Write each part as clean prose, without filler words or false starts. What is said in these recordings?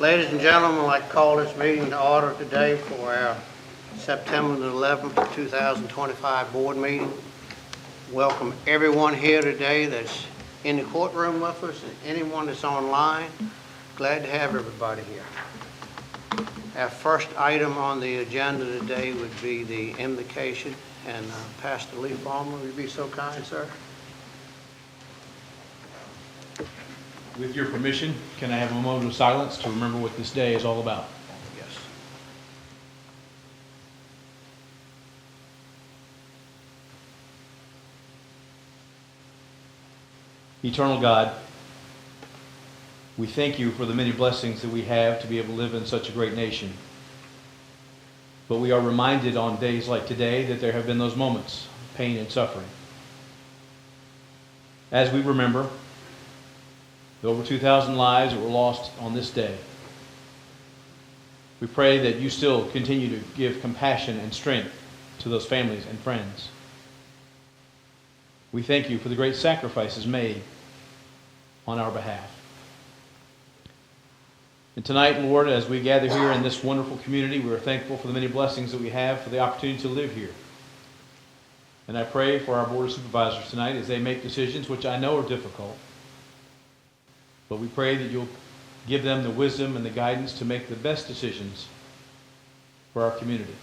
Ladies and gentlemen, I'd like to call this meeting to order today for our September the 11th, 2025 board meeting. Welcome everyone here today that's in the courtroom with us and anyone that's online. Glad to have everybody here. Our first item on the agenda today would be the invocation, and Pastor Lee Farmer, would you be so kind, sir? With your permission, can I have a moment of silence to remember what this day is all about? Yes. Eternal God, we thank you for the many blessings that we have to be able to live in such a great nation. But we are reminded on days like today that there have been those moments, pain and suffering. As we remember the over 2,000 lives that were lost on this day, we pray that you still continue to give compassion and strength to those families and friends. We thank you for the great sacrifices made on our behalf. And tonight, Lord, as we gather here in this wonderful community, we are thankful for the many blessings that we have for the opportunity to live here. And I pray for our Board of Supervisors tonight as they make decisions which I know are difficult. But we pray that you'll give them the wisdom and the guidance to make the best decisions for our community.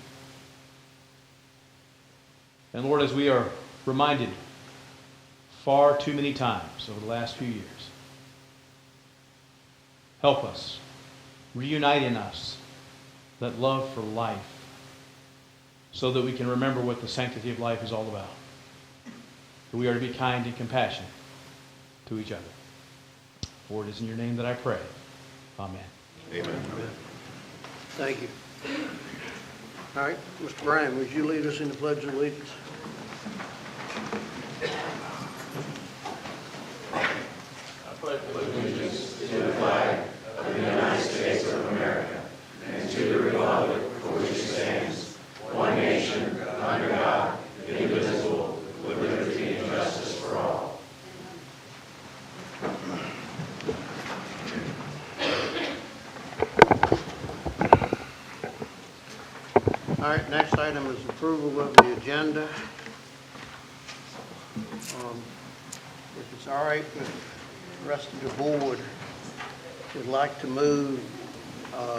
And Lord, as we are reminded far too many times over the last few years, help us, reunite in us that love for life so that we can remember what the sanctity of life is all about. That we are to be kind and compassionate to each other. For it is in your name that I pray. Amen. Amen. Thank you. All right, Mr. Bryan, would you lead us in the Pledge of Allegiance? I pledge allegiance to the flag of the United States of America and to the republic for which it stands, one nation, under God, indivisible, with liberty and justice for all. All right, next item is approval of the agenda. If it's all right with the rest of the board, would like to move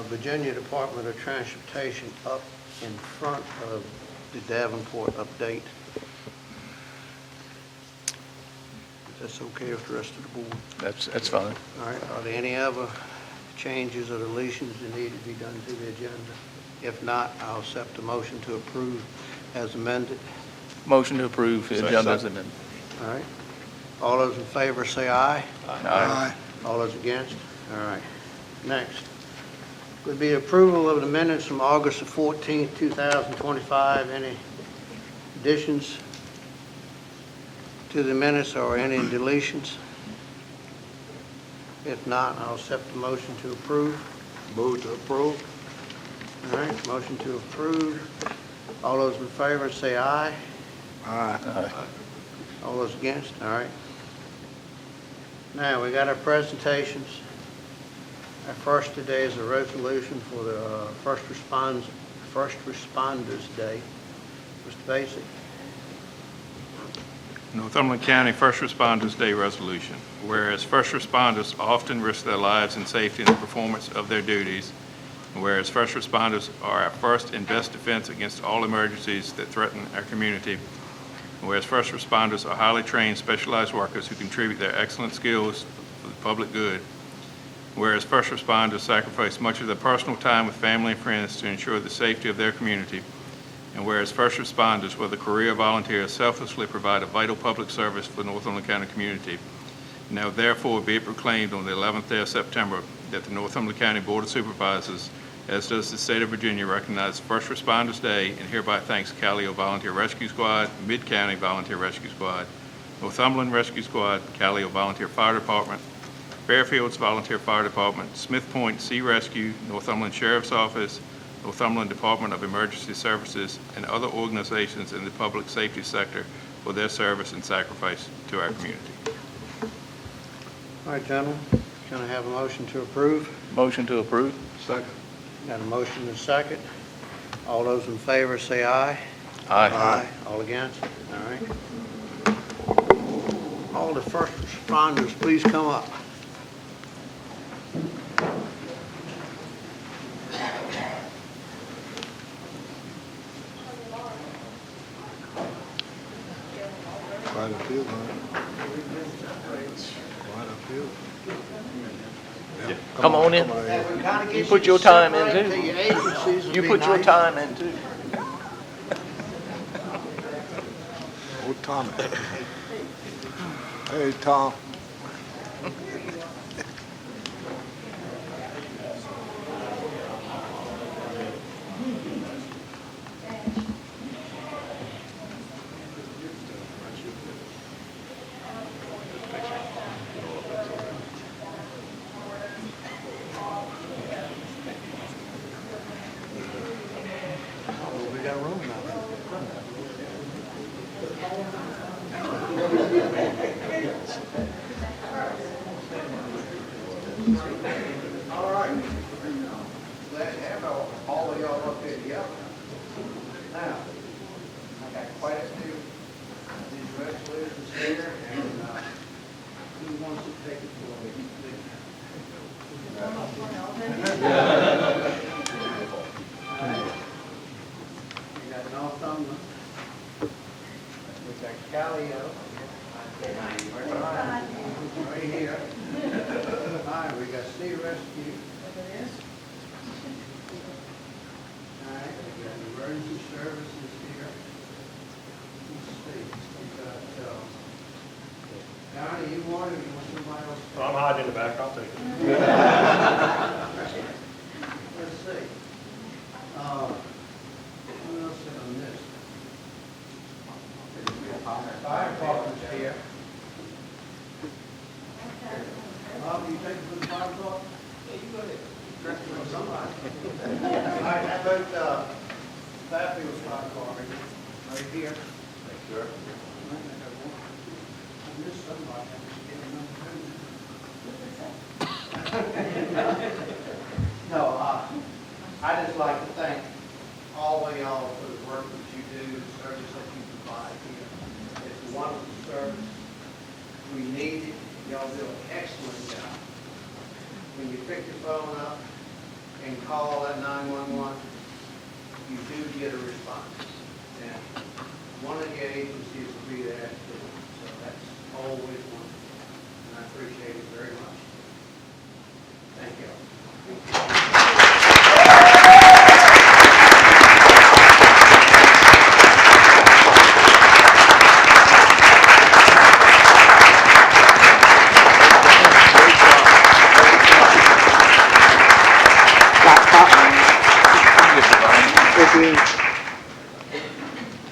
Virginia Department of Transportation up in front of the Davenport update. If that's okay with the rest of the board? That's fine. All right, are there any other changes or deletions that need to be done to the agenda? If not, I'll accept the motion to approve as amended. Motion to approve the agenda as amended. All right. All those in favor say aye. Aye. All those against? All right. Next would be approval of the minutes from August the 14th, 2025. Any additions to the minutes or any deletions? If not, I'll accept the motion to approve. Move to approve. All right, motion to approve. All those in favor say aye. Aye. All those against? All right. Now, we got our presentations. Our first today is a resolution for the First Responders Day. Mr. Basic. Northumberland County First Responders Day Resolution. Whereas first responders often risk their lives and safety in the performance of their duties, and whereas first responders are our first and best defense against all emergencies that threaten our community, and whereas first responders are highly trained, specialized workers who contribute their excellent skills for the public good, whereas first responders sacrifice much of their personal time with family and friends to ensure the safety of their community, and whereas first responders, whether career or volunteers, selflessly provide a vital public service for the Northumberland County community. Now therefore be it proclaimed on the 11th day of September that the Northumberland County Board of Supervisors, as does the state of Virginia, recognizes First Responders Day and hereby thanks Callio Volunteer Rescue Squad, Mid-County Volunteer Rescue Squad, Northumberland Rescue Squad, Callio Volunteer Fire Department, Fairfields Volunteer Fire Department, Smith Point Sea Rescue, Northumberland Sheriff's Office, Northumberland Department of Emergency Services, and other organizations in the public safety sector for their service and sacrifice to our community. All right, gentlemen. Can I have a motion to approve? Motion to approve. Second. Got a motion and a second. All those in favor say aye. Aye. All against? All right. All the first responders, please come up. Right uphill, man. Right uphill. Yeah. Come on in. You put your time in, too. You put your time in too. Oh, Tommy. Hey, Tom. We got room now. All right. Glad to have all of y'all up here together. Now, I got quite a few of these resolutions here, and who wants to take it for me? We got Northumberland. We got Callio. Right here. All right, we got Sea Rescue. All right, we got emergency services here. Let's see, we got, Donnie, you want it, or you want somebody else? I'm hiding in the back, I'll take it. Let's see. What else did I miss? Fire department's here. Bob, you take it for the fire department? Yeah, you go ahead. Somebody. All right, how about, Fairfield's fire department, right here? Thank you, sir. I missed somebody, No, I just like to thank all of y'all for the work that you do, the service that you provide here. It's a wonderful service. We need it. Y'all do an excellent job. When you pick your phone up and call that 911, you do get a response. And one of the agencies will be there too. So that's always wonderful. And I appreciate it very much. Thank you.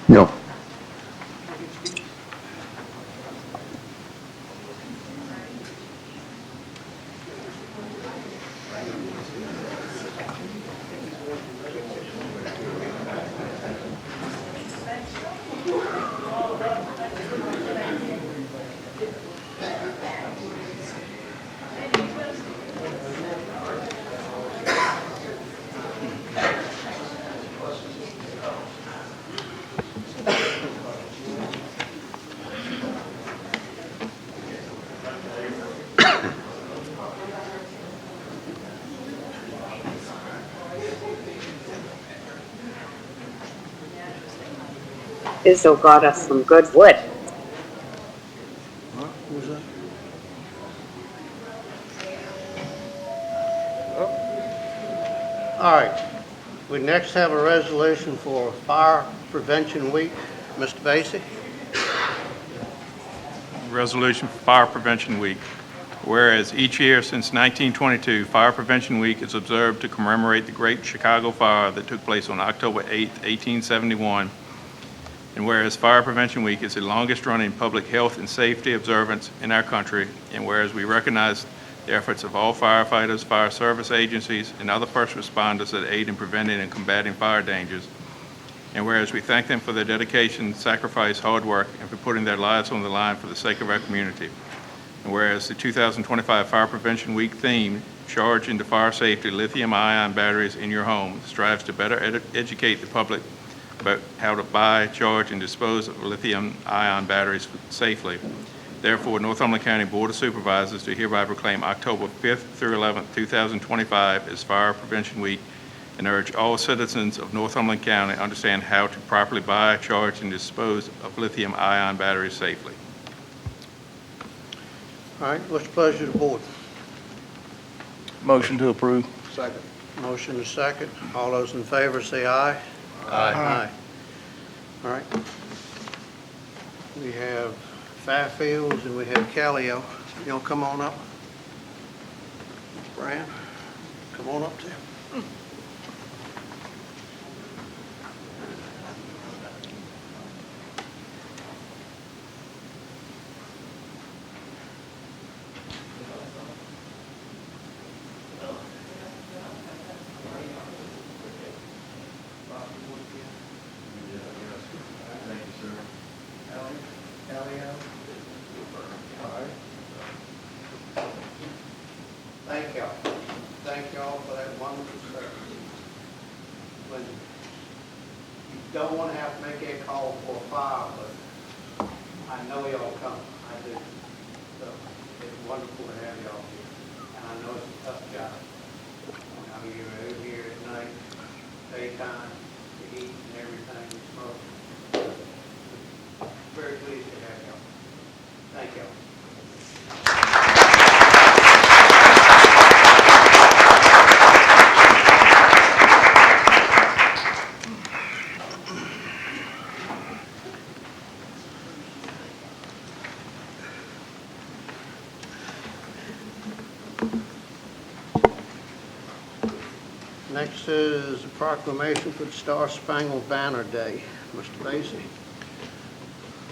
No. Izzo got us some good wood. Huh? Who's that? All right. We next have a resolution for Fire Prevention Week. Mr. Basie? Resolution for Fire Prevention Week. Whereas each year since 1922, Fire Prevention Week is observed to commemorate the Great Chicago Fire that took place on October 8, 1871. And whereas Fire Prevention Week is the longest-running public health and safety observance in our country, and whereas we recognize the efforts of all firefighters, fire service agencies, and other first responders that aid in preventing and combating fire dangers, and whereas we thank them for their dedication, sacrifice, hard work, and for putting their lives on the line for the sake of our community. And whereas the 2025 Fire Prevention Week theme, Charge into Fire Safety, Lithium-Ion Batteries in Your Home, strives to better educate the public about how to buy, charge, and dispose of lithium-ion batteries safely. Therefore, Northumberland County Board of Supervisors do hereby proclaim October 5th through 11th, 2025 as Fire Prevention Week and urge all citizens of Northumberland County to understand how to properly buy, charge, and dispose of lithium-ion batteries safely. All right, what's the pleasure of the board? Motion to approve. Second. Motion is second. All those in favor say aye. Aye. All right. We have Fairfields and we have Callio. Y'all come on up. Brian, come on up there. Thank y'all. Thank y'all for that wonderful service. When you don't want to have to make a call for a fire, but I know y'all come. I do. So it's wonderful to have y'all here. And I know it's a tough job. I mean, you're out here at night, daytime, to eat and everything, and smoke. Very pleased to have y'all. Thank y'all. Next is a proclamation for the Star Spangled Banner Day. Mr. Basie.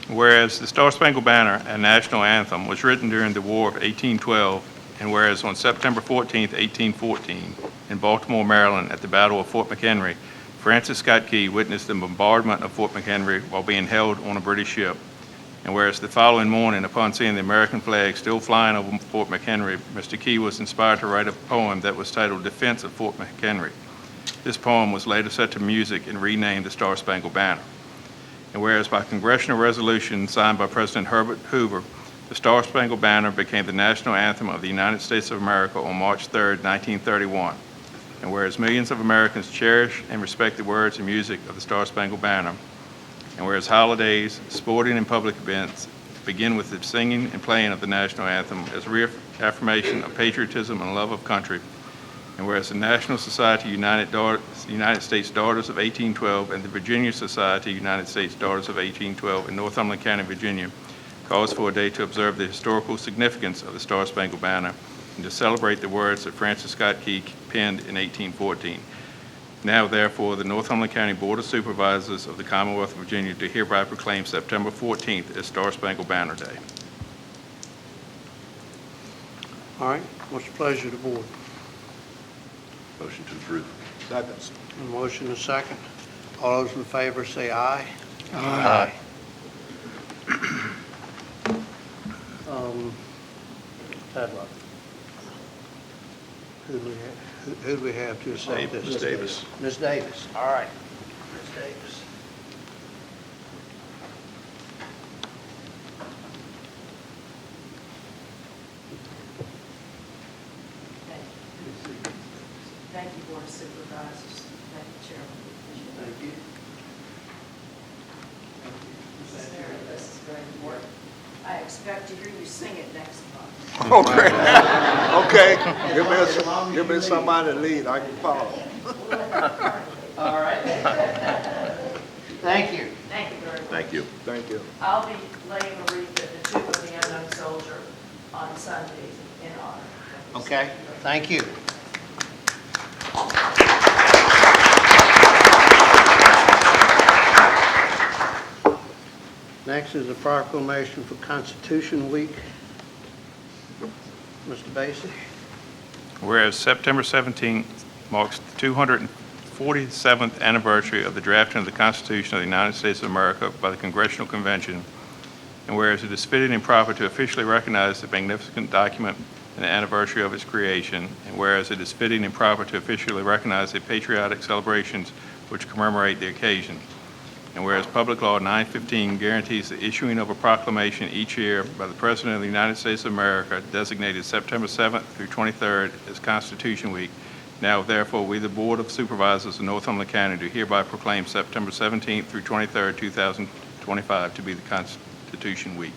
Whereas the Star Spangled Banner, a national anthem, was written during the War of 1812, and whereas on September 14, 1814, in Baltimore, Maryland, at the Battle of Fort McHenry, Francis Scott Key witnessed the bombardment of Fort McHenry while being held on a British ship. And whereas the following morning, upon seeing the American flag still flying over Fort McHenry, Mr. Key was inspired to write a poem that was titled Defense of Fort McHenry. This poem was later set to music and renamed the Star Spangled Banner. And whereas by congressional resolution signed by President Herbert Hoover, the Star Spangled Banner became the national anthem of the United States of America on March 3, 1931. And whereas millions of Americans cherish and respect the words and music of the Star Spangled Banner, and whereas holidays, sporting, and public events begin with the singing and playing of the national anthem as reaffirmation of patriotism and love of country, and whereas the National Society United States Daughters of 1812 and the Virginia Society United States Daughters of 1812 in Northumberland County, Virginia, calls for a day to observe the historical significance of the Star Spangled Banner and to celebrate the words that Francis Scott Key penned in 1814. Now, therefore, the Northumberland County Board of Supervisors of the Commonwealth of Virginia do hereby proclaim September 14th as Star Spangled Banner Day. All right, what's the pleasure of the board? Motion to approve. Second. A motion and a second. All those in favor say aye. Aye. Tadlock. Who do we have to accept this? Ms. Davis. Ms. Davis, all right. Ms. Davis. Thank you, Board of Supervisors. Thank you, Chairman. Thank you. This is very important. I expect to hear you sing it next month. Okay. Okay. Give me somebody to lead. I can follow. All right. Thank you. Thank you very much. Thank you. Thank you. I'll be laying a wreath at the Tomb of the Unknown Soldier on Sunday in honor. Okay, thank you. Next is a proclamation for Constitution Week. Mr. Basie. Whereas September 17th marks the 247th anniversary of the drafting of the Constitution of the United States of America by the Congressional Convention, And whereas it is fitting and proper to officially recognize the magnificent document and the anniversary of its creation, and whereas it is fitting and proper to officially recognize the patriotic celebrations which commemorate the occasion, and whereas Public Law 915 guarantees the issuing of a proclamation each year by the President of the United States of America designated September 7th through 23rd as Constitution Week, now therefore we, the Board of Supervisors of Northumberland County, do hereby proclaim September 17th through 23rd, 2025 to be the Constitution Week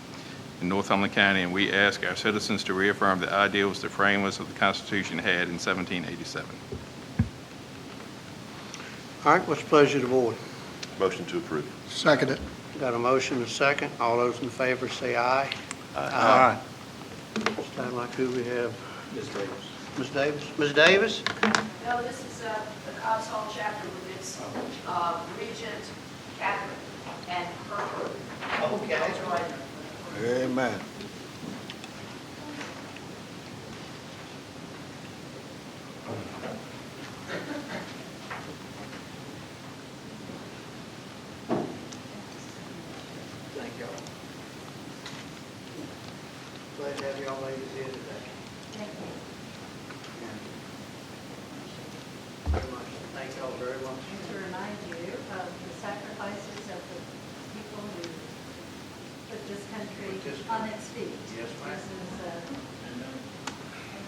in Northumberland County, and we ask our citizens to reaffirm the ideals the framers of the Constitution had in 1787. All right, what's the pleasure of the board? Motion to approve. Second it. Got a motion and a second. All those in favor say aye. Aye. Sound like who we have? Ms. Davis. Ms. Davis? Ms. Davis? No, this is the Cobb's Hall chapter with its Regent, Catherine, and her. Okay. Amen. Thank y'all. Glad to have y'all ladies here today. Thank you. Very much. Thank y'all very much. And to remind you of the sacrifices of the people who put this country on its feet. Yes, ma'am. This is, and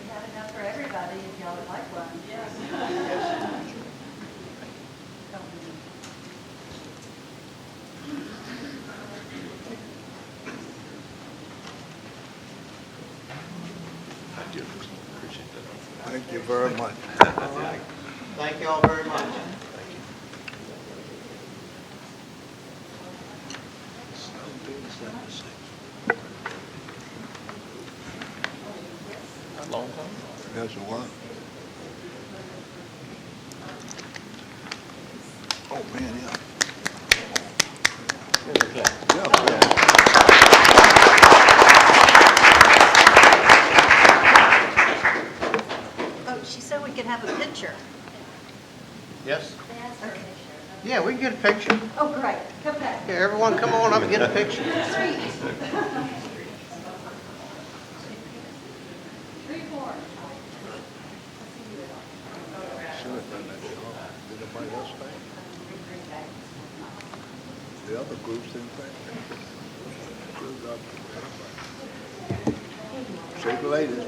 we have enough for everybody if y'all would like one. Yes. Thank you very much. All right. Thank y'all very much. That's the one. Oh, man, yeah. Oh, she said we could have a picture. Yes? Okay. Yeah, we can get a picture. Oh, great. Come back. Yeah, everyone come on up and get a picture. Did anybody else think? The other groups didn't think. Take ladies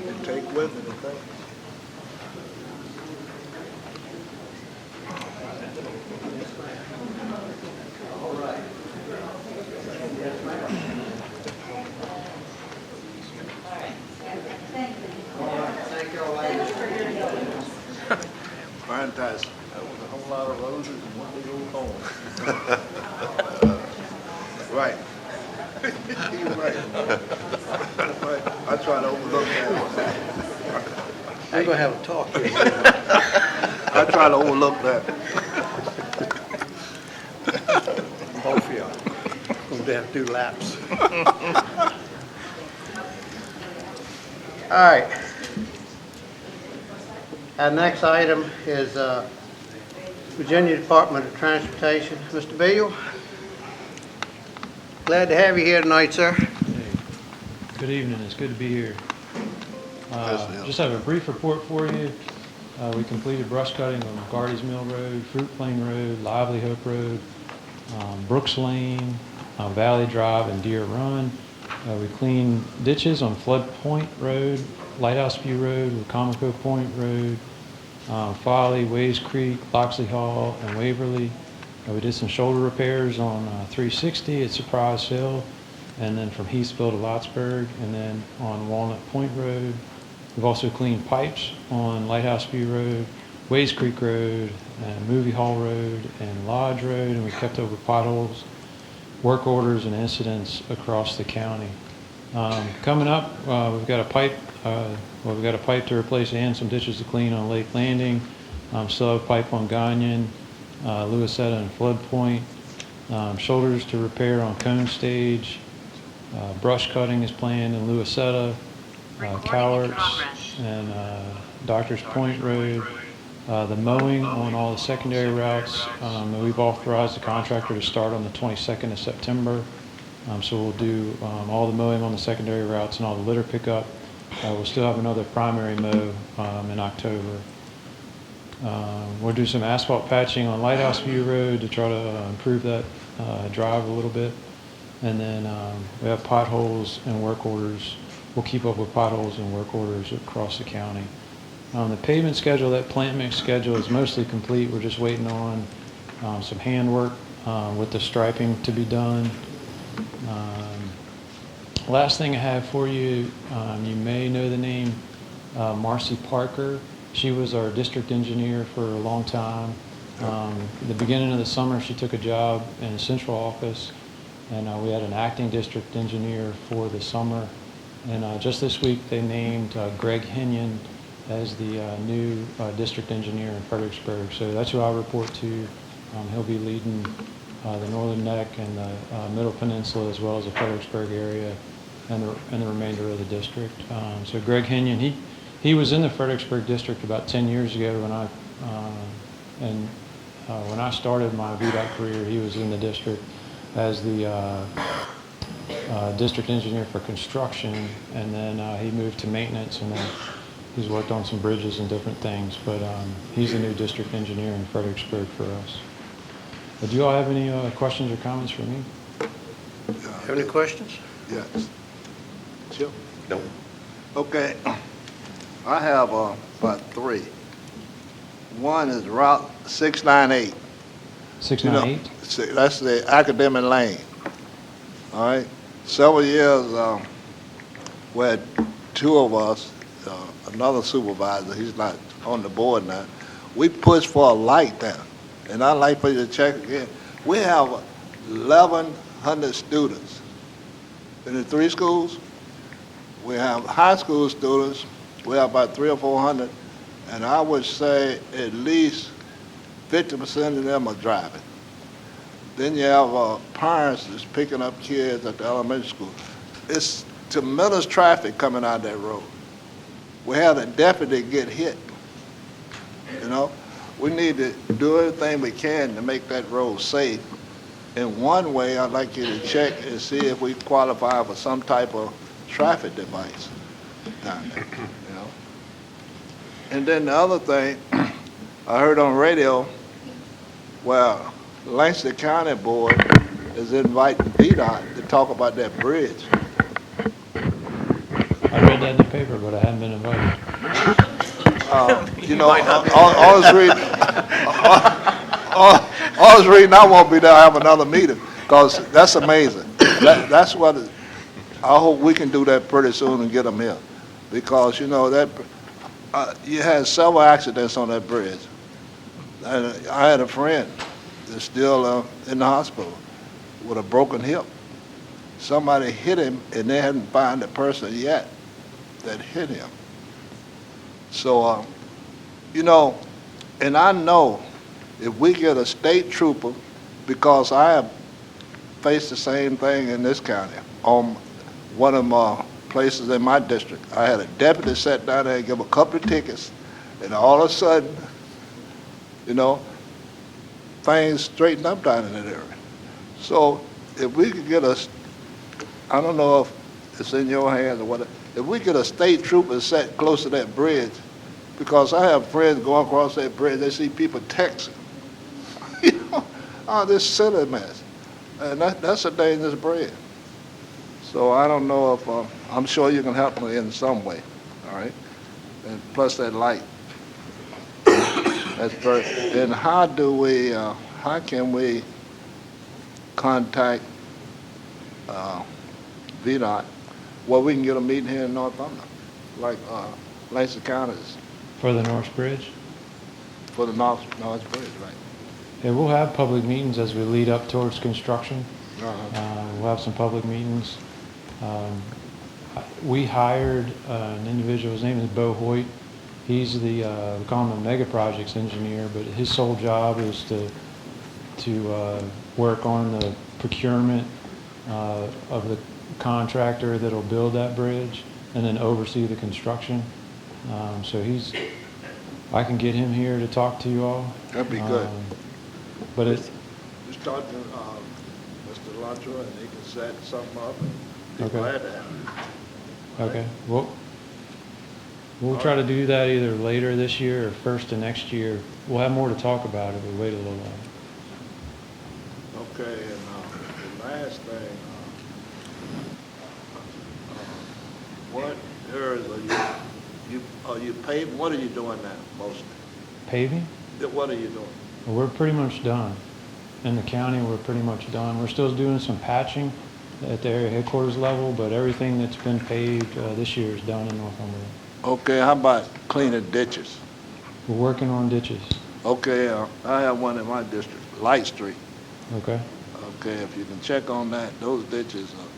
and take women and think. Thank y'all ladies. Fantastic. That was a whole lot of roses and one big old home. Right. You're right. Right. I try to overlook that. We're gonna have a talk here. I try to overlook that. Both of y'all. Gonna have to do laps. All right. Our next item is Virginia Department of Transportation. Mr. Beal, glad to have you here tonight, sir. Good evening, it's good to be here. Yes, yeah. Just have a brief report for you. We completed brush cutting on Gardy's Mill Road, Fruit Plain Road, Lively Hope Road, Brooks Lane, Valley Drive, and Deer Run. We cleaned ditches on Flood Point Road, Lighthouse View Road, Wacomico Point Road, Folly, Ways Creek, Loxley Hall, and Waverly. We did some shoulder repairs on 360 at Surprise Hill, and then from Heathsville to Lotsburg, and then on Walnut Point Road. We've also cleaned pipes on Lighthouse View Road, Ways Creek Road, and Movie Hall Road, and Lodge Road, and we kept over potholes, work orders, and incidents across the county. Coming up, we've got a pipe. We've got a pipe to replace and some ditches to clean on Lake Landing. Still have pipe on Gagnon, Louisetta, and Flood Point. Shoulders to repair on Cone Stage. Brush cutting is planned in Louisetta, Cowarts, and Doctors Point Road. The mowing on all the secondary routes. We've authorized the contractor to start on the 22nd of September. So we'll do all the mowing on the secondary routes and all the litter pickup. We'll still have another primary mow in October. We'll do some asphalt patching on Lighthouse View Road to try to improve that drive a little bit. And then we have potholes and work orders. We'll keep up with potholes and work orders across the county. The pavement schedule, that plant mix schedule is mostly complete. We're just waiting on some handwork with the striping to be done. Last thing I have for you, you may know the name Marcy Parker. She was our district engineer for a long time. At the beginning of the summer, she took a job in the central office, and we had an acting district engineer for the summer. And just this week, they named Greg Henyon as the new district engineer in Fredericksburg. So that's who I report to. He'll be leading the Northern Neck and the Middle Peninsula, as well as the Fredericksburg area and the remainder of the district. So Greg Henyon, he was in the Fredericksburg district about 10 years ago when I started my VDOT career. He was in the district as the district engineer for construction, and then he moved to maintenance, and then he's worked on some bridges and different things. But he's the new district engineer in Fredericksburg for us. Do you all have any questions or comments for me? Have any questions? Yes. Sure. No. Okay. I have about three. One is Route 698. 698? That's the academic lane. All right. Several years, we had two of us, another supervisor, he's not on the board now, we pushed for a light there. And I'd like for you to check again. We have 1,100 students in the three schools. We have high school students. We have about 300 or 400. And I would say at least 50% of them are driving. Then you have parents that's picking up kids at the elementary school. It's tremendous traffic coming out that road. We had a deputy get hit, you know. We need to do everything we can to make that road safe. In one way, I'd like you to check and see if we qualify for some type of traffic device down there, you know. And then the other thing, I heard on radio, well, Lancaster County Board is inviting VDOT to talk about that bridge. I read that in the paper, but I haven't been invited. You know, all this reason I won't be there, I have another meeting, because that's amazing. That's what, I hope we can do that pretty soon and get them here. Because, you know, that you had several accidents on that bridge. And I had a friend that's still in the hospital with a broken hip. Somebody hit him, and they hadn't found the person yet that hit him. So, you know, and I know if we get a state trooper, because I have faced the same thing in this county, on one of my places in my district, I had a deputy sit down there and give a couple of tickets, and all of a sudden, you know, things straighten up down in that area. So if we could get I don't know if it's in your hands or whatever, if we get a state trooper set close to that bridge, because I have friends going across that bridge, they see people texting. You know, oh, this silly mess. And that's a dangerous bridge. So I don't know if, I'm sure you can help me in some way, all right? And plus that light. That's very, and how can we contact VDOT, well, we can get a meeting here in Northumberland, like Lancaster County's. For the North Bridge? For the North Bridge, right. Yeah, we'll have public meetings as we lead up towards construction. Uh-huh. We'll have some public meetings. We hired an individual, his name is Bo Hoyt. He's the, we call him a mega projects engineer, but his sole job is to work on the procurement of the contractor that'll build that bridge and then oversee the construction. So I can get him here to talk to you all. That'd be good. But it's, Just talk to Mr. Lantra, and he can set something up, and be Okay. glad to have him. Okay, we'll try to do that either later this year or first of next year. We'll have more to talk about if we wait a little while. Okay, and the last thing, what areas are you paving? What are you doing now, mostly? Paving? What are you doing? Well, we're pretty much done. In the county, we're pretty much done. We're still doing some patching at the area headquarters level, but everything that's been paved this year is done in Northumberland. Okay, how about cleaning ditches? We're working on ditches. Okay, I have one in my district, Light Street. Okay? Okay, if you can check on that, those ditches are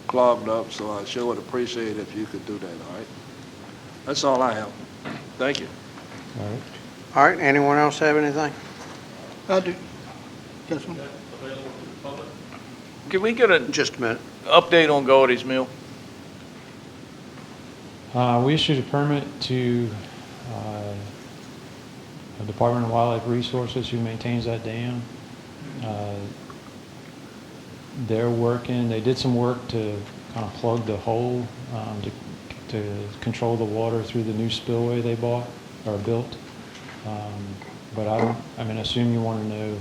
clogged up, so I sure would appreciate if you could do that, all right? That's all I have. Thank you. All right. All right, anyone else have anything? I do. Yes, ma'am. Can we get an Just a minute. update on Gaudry's Mill? We issued a permit to the Department of Wildlife Resources, who maintains that dam. They're working, they did some work to kind of plug the hole to control the water through the new spillway they bought or built. But I assume you want to know,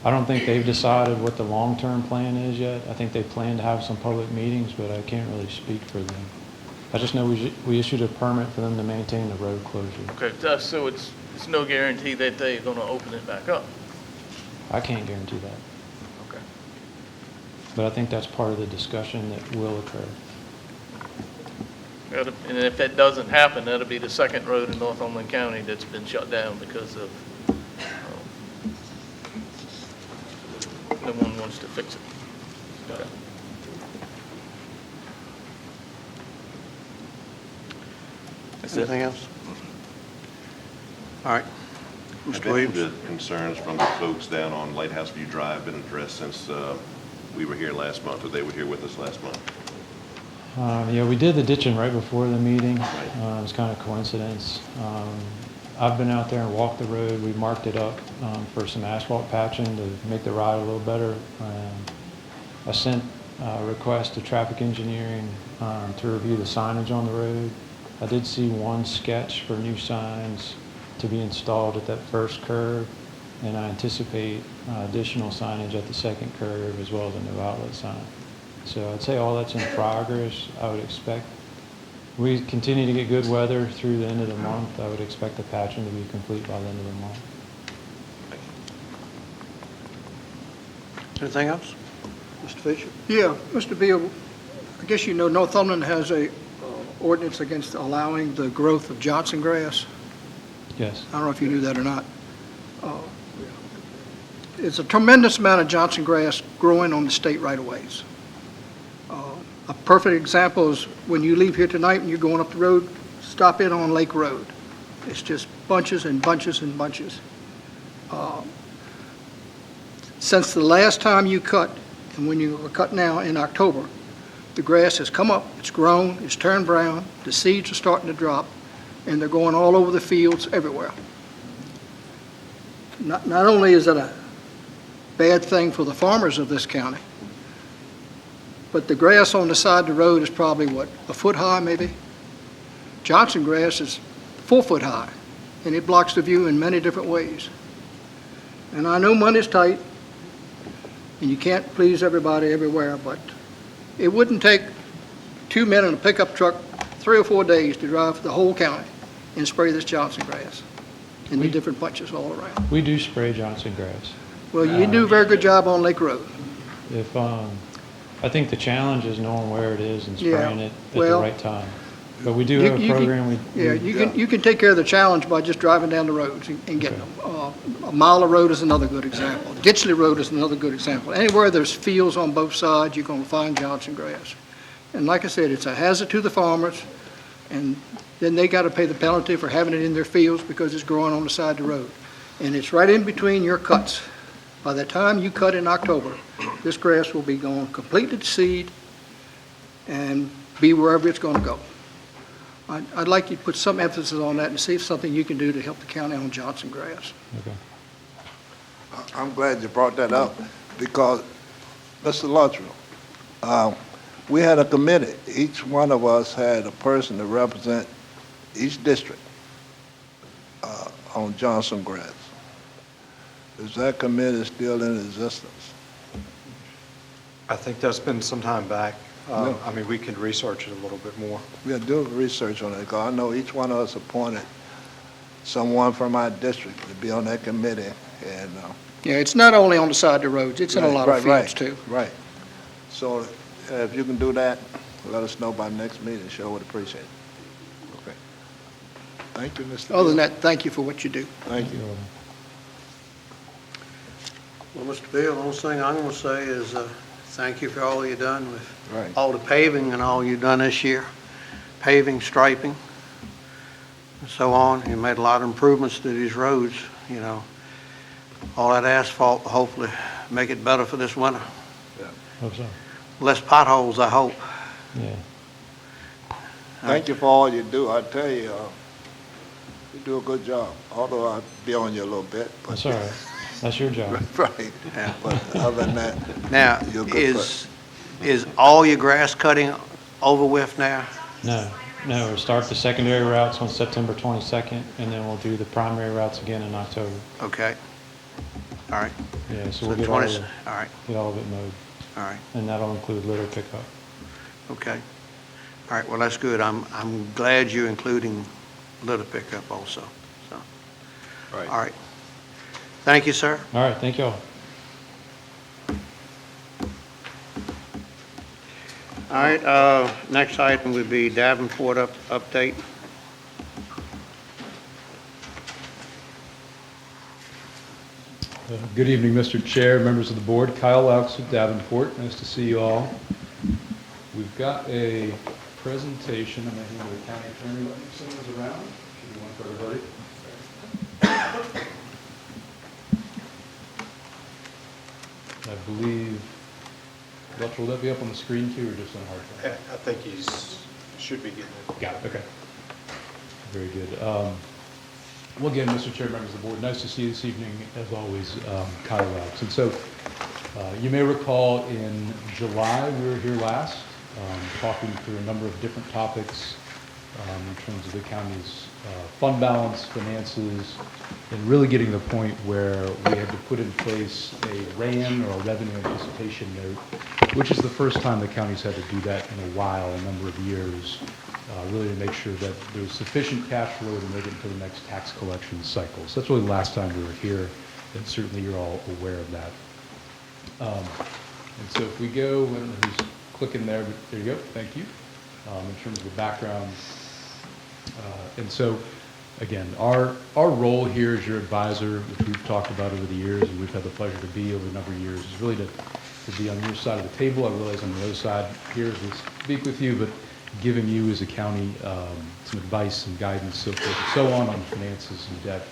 I don't think they've decided what the long-term plan is yet. I think they plan to have some public meetings, but I can't really speak for them. I just know we issued a permit for them to maintain the road closure. Okay, so it's no guarantee that they're going to open it back up. I can't guarantee that, Okay. but I think that's part of the discussion that will occur. And if that doesn't happen, that'll be the second road in Northumberland County that's been shut down because of no one wants to fix it. Okay. That's it. Anything else? All right. Have Mr. any Williams? of the concerns from the folks down on Lighthouse View Drive been addressed since we were here last month, or they were here with us last month? Yeah, we did the ditching right before the meeting. It was kind of coincidence. I've been out there and walked the road. We marked it up for some asphalt patching to make the ride a little better. I sent a request to traffic engineering to review the signage on the road. I did see one sketch for new signs to be installed at that first curve, and I anticipate additional signage at the second curve as well as a new outlet sign. So I'd say all that's in progress. I would expect, we continue to get good weather through the end of the month. I would expect the patching to be complete by the end of the month. Anything else? Mr. Fisher? Yeah, Mr. Beal, I guess you know Northumberland has a ordinance against allowing the growth of Johnson grass. Yes. I don't know if you knew that or not. It's a tremendous amount of Johnson grass growing on the state right-of-ways. A perfect example is when you leave here tonight and you're going up the road, stop in on Lake Road. It's just bunches and bunches and bunches. Since the last time you cut, and when you were cut now in October, the grass has come up, it's grown, it's turned brown, the seeds are starting to drop, and they're going all over the fields everywhere. Not only is it a bad thing for the farmers of this county, but the grass on the side of the road is probably, what, a foot high maybe? Johnson grass is 4 foot high, and it blocks the view in many different ways. And I know money's tight, and you can't please everybody everywhere, but it wouldn't take 2 men in a pickup truck 3 or 4 days to drive the whole county and spray this Johnson grass in the different bunches all around. We do spray Johnson grass. Well, you do a very good job on Lake Road. If I think the challenge is knowing where it is and Yeah, spraying it at the well, right time. But we do have a program. You can take care of the challenge by just driving down the roads and getting them. A mile of road is another good example. Ditchley Road is another good example. Anywhere there's fields on both sides, you're going to find Johnson grass. And like I said, it's a hazard to the farmers, and then they got to pay the penalty for having it in their fields because it's growing on the side of the road. And it's right in between your cuts. By the time you cut in October, this grass will be gone completely to seed and be wherever it's going to go. I'd like you to put some emphasis on that and see if something you can do to help the county on Johnson grass. Okay. I'm glad you brought that up, because Mr. Luttrell, we had a committee. Each one of us had a person to represent each district on Johnson grass. Is that committee still in existence? I think that's been some time back. Yeah. I mean, we could research it a little bit more. We are doing research on it, because I know each one of us appointed someone from our district to be on that committee, and... Yeah, it's not only on the side of the roads, it's in a lot of fields, too. Right. So if you can do that, let us know by next meeting. Sure would appreciate it. Okay. Thank you, Mr. Other than Bill. that, thank you for what you do. Thank you. Well, Mr. Bill, the only thing I'm going to say is thank you for all you've done with Right. all the paving and all you've done this year, paving, striping, and so on. You made a lot of improvements to these roads, you know. All that asphalt will hopefully make it better for this winter. Hope so. Less potholes, I hope. Yeah. Thank you for all you do. I tell you, you do a good job, although I'll be on you a little bit. But That's all right. That's your job. Right. Yeah. But other than that, Now, you're a good person. is all your grass cutting over with now? No, we'll start the secondary routes on September 22nd, and then we'll do the primary routes again in October. Okay. All right. Yeah, so So we'll get 20 all all right, of it mowed, all right, and that'll include litter pickup. okay. All right, well, that's good. I'm glad you're including litter pickup also, so. Right. All right. Thank you, sir. All right, thank y'all. All right, next item would be Davenport update. Good evening, Mr. Chair, members of the board. Kyle Laux with Davenport. Nice to see you all. We've got a presentation. I'm going to hand the county attorney. Let me send those around. Should be one for everybody. I believe, will that be up on the screen too, or just on hard drive? I think should be getting it. Got it, okay. Very good. Well, again, Mr. Chair, members of the board, nice to see you this evening, as always, Kyle Laux. And so, you may recall in July, we were here last, talking through a number of different topics in terms of the county's fund balance, finances, and really getting to the point where we had to put in place a RAN, or a revenue anticipation note, which is the first time the county's had to do that in a while, a number of years, really to make sure that there's sufficient cash flow to make it to the next tax collection cycle. So that's really the last time we were here, and certainly you're all aware of that. And so if we go, I don't know who's clicking there, but there you go, thank you, in terms of the background. And so, again, our role here as your advisor, which we've talked about over the years, and we've had the pleasure to be over a number of years, is really to be on your side of the table. I realize on the other side here is to speak with you, but giving you as a county some advice and guidance, so forth and so on finances and debt.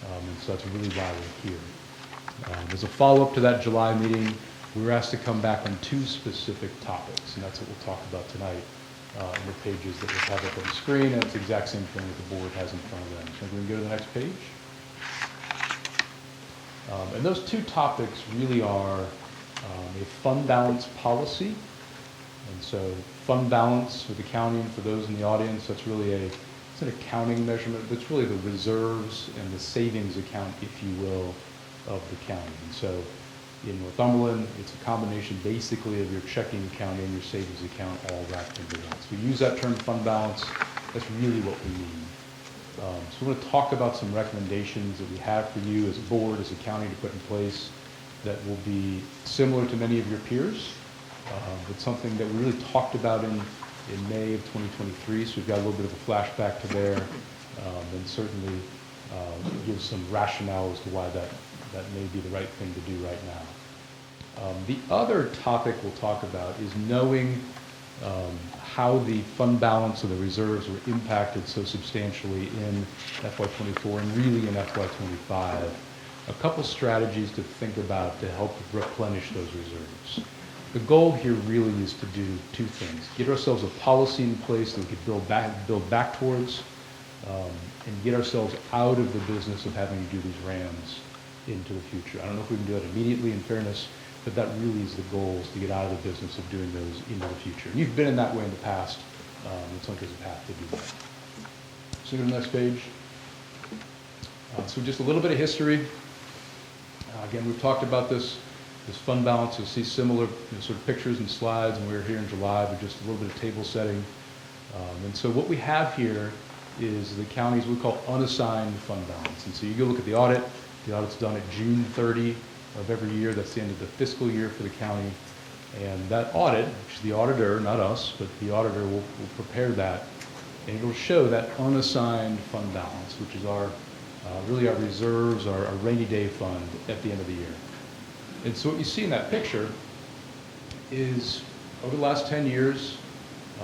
And so that's really why we're here. As a follow-up to that July meeting, we were asked to come back on two specific topics, and that's what we'll talk about tonight in the pages that we'll have up on the screen. And it's the exact same thing that the board has in front of them. So we can go to the next page. And those two topics really are a fund balance policy. And so fund balance for the county, and for those in the audience, that's really it's an accounting measurement. It's really the reserves and the savings account, if you will, of the county. And so in Northumberland, it's a combination basically of your checking account and your savings account all wrapped into one. So we use that term fund balance. That's really what we mean. So we're going to talk about some recommendations that we have for you as a board, as a county, to put in place that will be similar to many of your peers. But something that we really talked about in May of 2023, so we've got a little bit of a flashback to there, and certainly give some rationale as to why that may be the right thing to do right now. The other topic we'll talk about is knowing how the fund balance or the reserves were impacted so substantially in FY24 and really in FY25. A couple strategies to think about to help replenish those reserves. The goal here really is to do two things. Get ourselves a policy in place that we could build back towards, and get ourselves out of the business of having to do these RAMs into the future. I don't know if we can do that immediately. In fairness, but that really is the goal, is to get out of the business of doing those into the future. And you've been in that way in the past. It's like there's a path to do that. So go to the next page. So just a little bit of history. Again, we've talked about this fund balance. You'll see similar sort of pictures and slides, and we were here in July, but just a little bit of table setting. And so what we have here is the county's what we call unassigned fund balance. And so you go look at the audit. The audit's done at June 30 of every year. That's the end of the fiscal year for the county. And that audit, which is the auditor, not us, but the auditor will prepare that, and it'll show that unassigned fund balance, which is our really our reserves, our rainy day fund at the end of the year. And so what you see in that picture is over the last 10 years,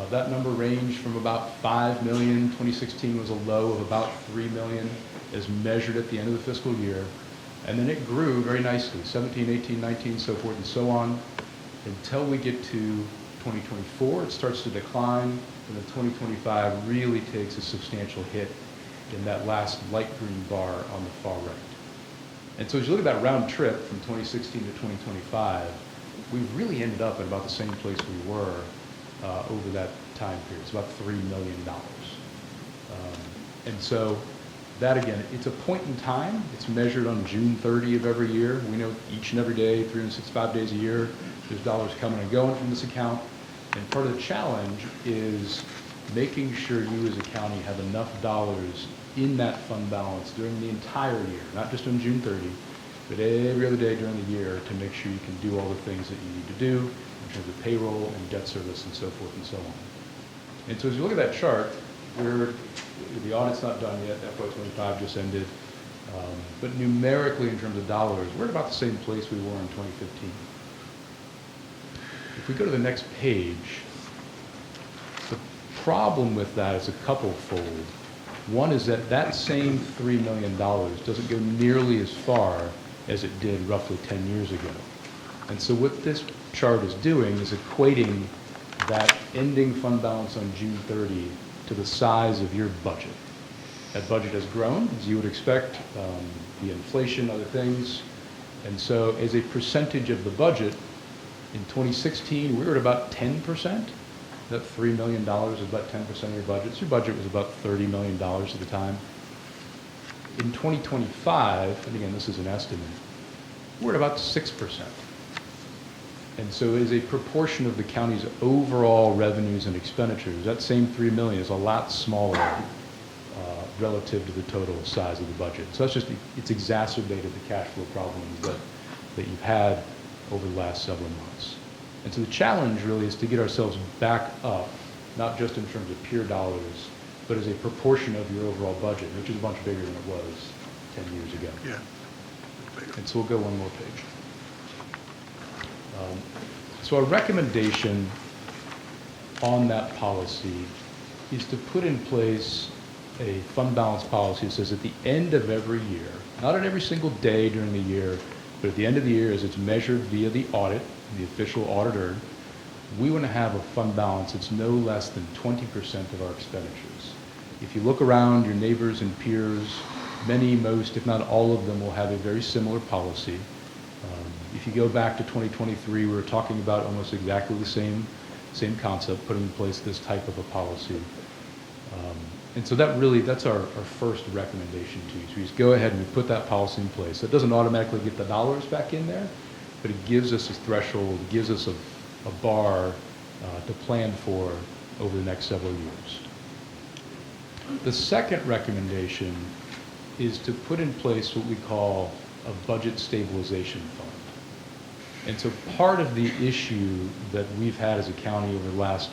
that number ranged from about 5 million. 2016 was a low of about 3 million as measured at the end of the fiscal year. And then it grew very nicely, 17, 18, 19, so forth and so on, until we get to 2024. It starts to decline, and then 2025 really takes a substantial hit in that last light green bar on the far right. And so as you look at that round trip from 2016 to 2025, we've really ended up at about the same place we were over that time period. It's about $3 million. And so that, again, it's a point in time. It's measured on June 30 of every year. We know each and every day, 365 days a year, there's dollars coming and going from this account. And part of the challenge is making sure you as a county have enough dollars in that fund balance during the entire year, not just on June 30, but every other day during the year, to make sure you can do all the things that you need to do in terms of payroll and debt service and so forth and so on. And so as you look at that chart, the audit's not done yet, FY25 just ended, but numerically in terms of dollars, we're at about the same place we were in 2015. If we go to the next page, the problem with that is a couple-fold. One is that that same $3 million doesn't go nearly as far as it did roughly 10 years ago. And so what this chart is doing is equating that ending fund balance on June 30 to the size of your budget. That budget has grown, as you would expect, the inflation, other things. And so as a percentage of the budget, in 2016, we were at about 10%. That $3 million is about 10% of your budget. So your budget was about $30 million at the time. In 2025, and again, this is an estimate, we're at about 6%. And so as a proportion of the county's overall revenues and expenditures, that same $3 million is a lot smaller relative to the total size of the budget. So that's just, it's exacerbated the cash flow problems that you've had over the last several months. And so the challenge really is to get ourselves back up, not just in terms of pure dollars, but as a proportion of your overall budget, which is a bunch bigger than it was 10 years ago. Yeah. And so we'll go one more page. So our recommendation on that policy is to put in place a fund balance policy that says at the end of every year, not on every single day during the year, but at the end of the year as it's measured via the audit, the official auditor, we want to have a fund balance that's no less than 20% of our expenditures. If you look around your neighbors and peers, many, most, if not all of them will have a very similar policy. If you go back to 2023, we were talking about almost exactly the same concept, putting in place this type of a policy. And so that's our first recommendation to you. So we just go ahead and we put that policy in place. It doesn't automatically get the dollars back in there, but it gives us a threshold, it gives us a bar to plan for over the next several years. The second recommendation is to put in place what we call a budget stabilization fund. And so part of the issue that we've had as a county over the last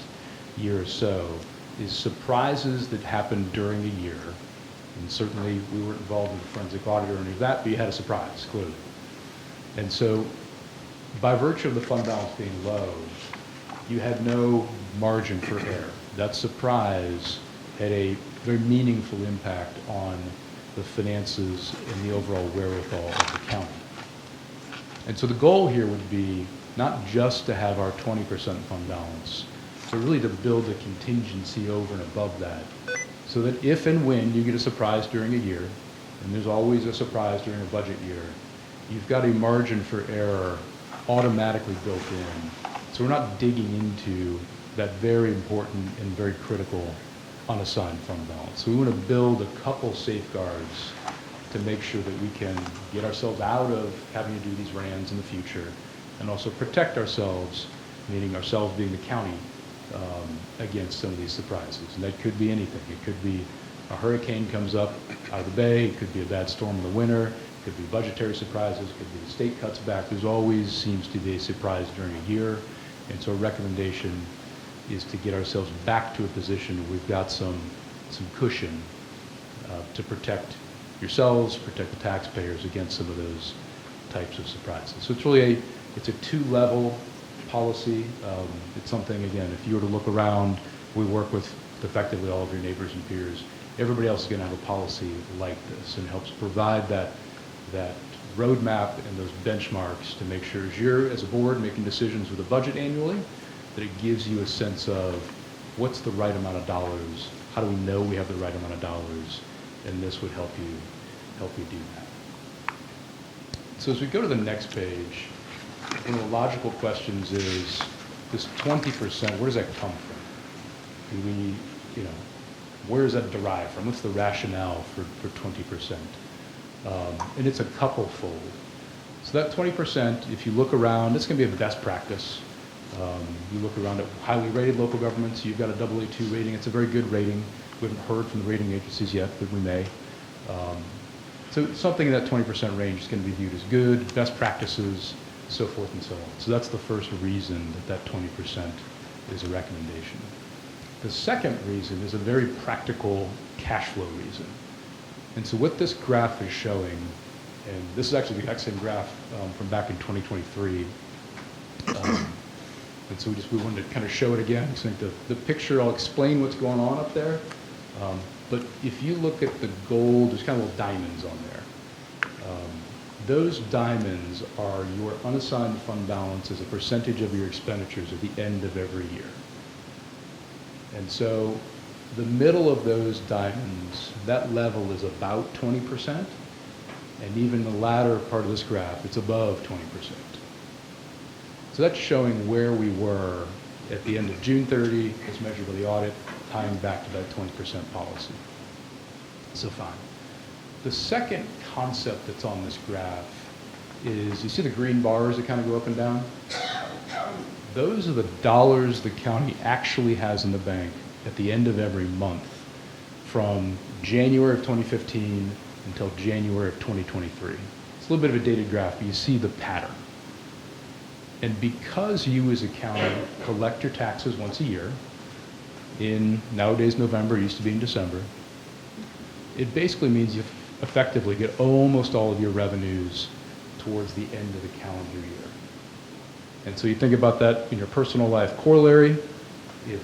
year or so is surprises that happened during a year. And certainly we weren't involved in the forensic audit or any of that, but you had a surprise, clearly. And so by virtue of the fund balance being low, you had no margin for error. That surprise had a very meaningful impact on the finances and the overall wherewithal of the county. And so the goal here would be not just to have our 20% fund balance, but really to build a contingency over and above that, so that if and when you get a surprise during a year, and there's always a surprise during a budget year, you've got a margin for error automatically built in. So we're not digging into that very important and very critical unassigned fund balance. So we want to build a couple safeguards to make sure that we can get ourselves out of having to do these RANs in the future, and also protect ourselves, meaning ourselves being the county, against some of these surprises. And that could be anything. It could be a hurricane comes up out of the bay, it could be a bad storm in the winter, it could be budgetary surprises, it could be the state cuts back. There's always seems to be a surprise during a year. And so a recommendation is to get ourselves back to a position where we've got some cushion to protect yourselves, protect the taxpayers against some of those types of surprises. So it's really it's a two-level policy. It's something, again, if you were to look around, we work with effectively all of your neighbors and peers. Everybody else is going to have a policy like this, and helps provide that roadmap and those benchmarks to make sure as you're, as a board, making decisions with a budget annually, that it gives you a sense of what's the right amount of dollars, how do we know we have the right amount of dollars, and this would help you do that. So as we go to the next page, one of the logical questions is, this 20%, where does that come from? Do we, where is that derived from? What's the rationale for 20%? And it's a couple-fold. So that 20%, if you look around, it's going to be a best practice. You look around at highly rated local governments, you've got a AA2 rating. It's a very good rating. We haven't heard from the rating agencies yet, but we may. So something in that 20% range is going to be viewed as good, best practices, so forth and so on. So that's the first reason that 20% is a recommendation. The second reason is a very practical cash flow reason. And so what this graph is showing, and this is actually the exact same graph from back in 2023, and so we wanted to kind of show it again. So I think the picture, I'll explain what's going on up there. But if you look at the gold, there's kind of little diamonds on there. Those diamonds are your unassigned fund balance as a percentage of your expenditures at the end of every year. And so the middle of those diamonds, that level is about 20%. And even the latter part of this graph, it's above 20%. So that's showing where we were at the end of June 30, as measured by the audit, tying back to that 20% policy. So fine. The second concept that's on this graph is, you see the green bars that kind of go up and down? Those are the dollars the county actually has in the bank at the end of every month from January of 2015 until January of 2023. It's a little bit of a dated graph, but you see the pattern. And because you as a county collect your taxes once a year, in nowadays November, it used to be in December, it basically means you effectively get almost all of your revenues towards the end of the calendar year. And so you think about that in your personal life corollary. If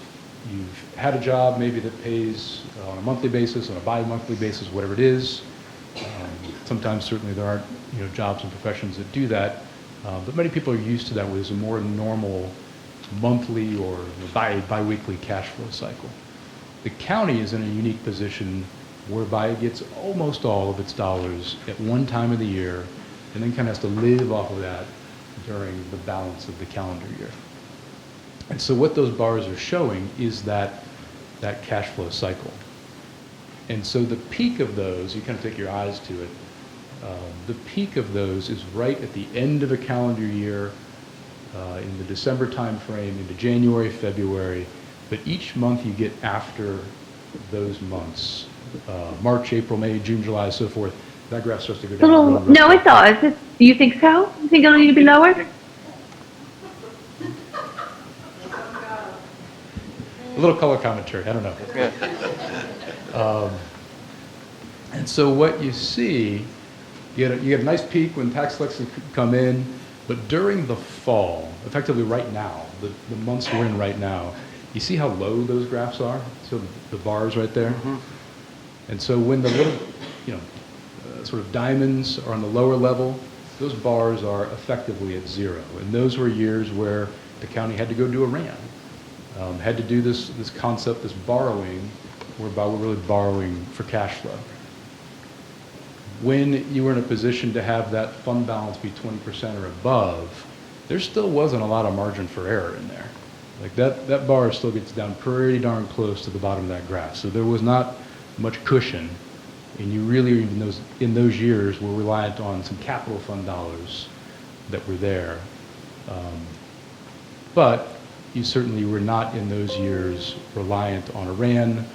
you've had a job maybe that pays on a monthly basis, on a bi-monthly basis, whatever it is, sometimes certainly there aren't jobs and professions that do that, but many people are used to that, where there's a more normal monthly or bi-weekly cash flow cycle. The county is in a unique position whereby it gets almost all of its dollars at one time of the year, and then kind of has to live off of that during the balance of the calendar year. And so what those bars are showing is that cash flow cycle. And so the peak of those, you kind of take your eyes to it, the peak of those is right at the end of a calendar year, in the December timeframe, into January, February, but each month you get after those months, March, April, May, June, July, so forth, that graph starts to go down. No, it does. Do you think so? You think it'll need to be lower? A little color commentary, I don't know. Yeah. And so what you see, you get a nice peak when tax collections come in, but during the fall, effectively right now, the months we're in right now, you see how low those graphs are? So the bars right there? Mm-hmm. And so when the little, sort of diamonds are on the lower level, those bars are effectively at zero. And those were years where the county had to go do a RAN, had to do this concept, this borrowing, whereby we're really borrowing for cash flow. When you were in a position to have that fund balance be 20% or above, there still wasn't a lot of margin for error in there. Like that bar still gets down pretty darn close to the bottom of that graph. So there was not much cushion, and you really, in those years, were reliant on some capital fund dollars that were there. But you certainly were not in those years reliant on a RAN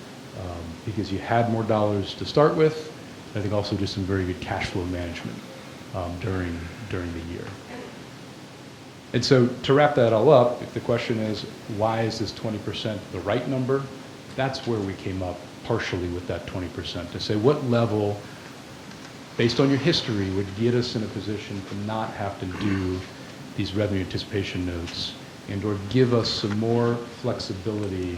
because you had more dollars to start with. I think also just some very good cash flow management during the year. And so to wrap that all up, if the question is, why is this 20% the right number? That's where we came up partially with that 20%, to say what level, based on your history, would get us in a position to not have to do these revenue anticipation notes and or give us some more flexibility,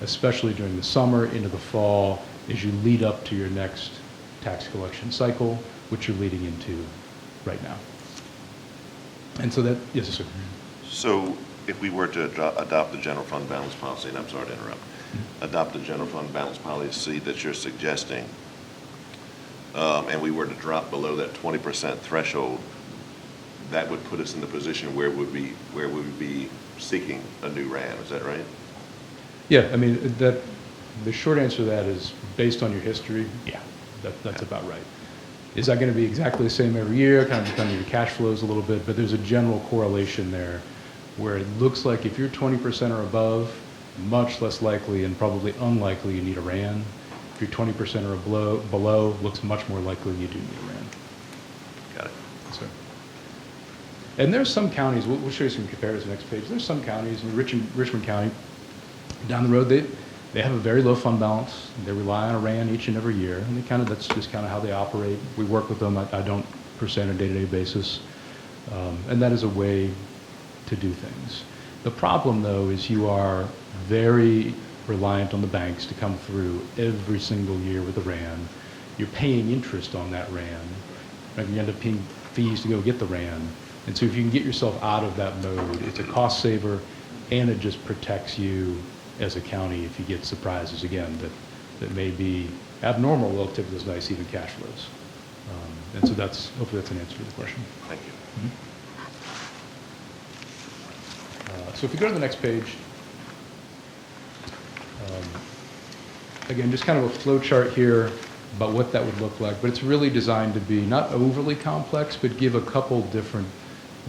especially during the summer into the fall as you lead up to your next tax collection cycle, which you're leading into right now. And so that, yes, sir. So if we were to adopt the general fund balance policy, and I'm sorry to interrupt, adopt the general fund balance policy that you're suggesting, and we were to drop below that 20% threshold, that would put us in the position where we would be seeking a new RAN. Is that right? Yeah, I mean, the short answer to that is based on your history, yeah, that's about right. Is that going to be exactly the same every year? Kind of depending on your cash flows a little bit, but there's a general correlation there where it looks like if you're 20% or above, much less likely and probably unlikely you need a RAN. If you're 20% or below, looks much more likely you do need a RAN. Got it. Yes, sir. And there's some counties, we'll show you some comparison next page. There's some counties, in Richmond County, down the road, they have a very low fund balance. They rely on a RAN each and every year, and that's just kind of how they operate. We work with them. I don't per se on a day-to-day basis, and that is a way to do things. The problem, though, is you are very reliant on the banks to come through every single year with a RAN. You're paying interest on that RAN, and you end up paying fees to go get the RAN. And so if you can get yourself out of that mode, it's a cost saver, and it just protects you as a county if you get surprises, again, that may be abnormal relative to those nice even cash flows. And so hopefully that's an answer to the question. Thank you. So if you go to the next page, again, just kind of a flow chart here about what that would look like, but it's really designed to be not overly complex, but give a couple different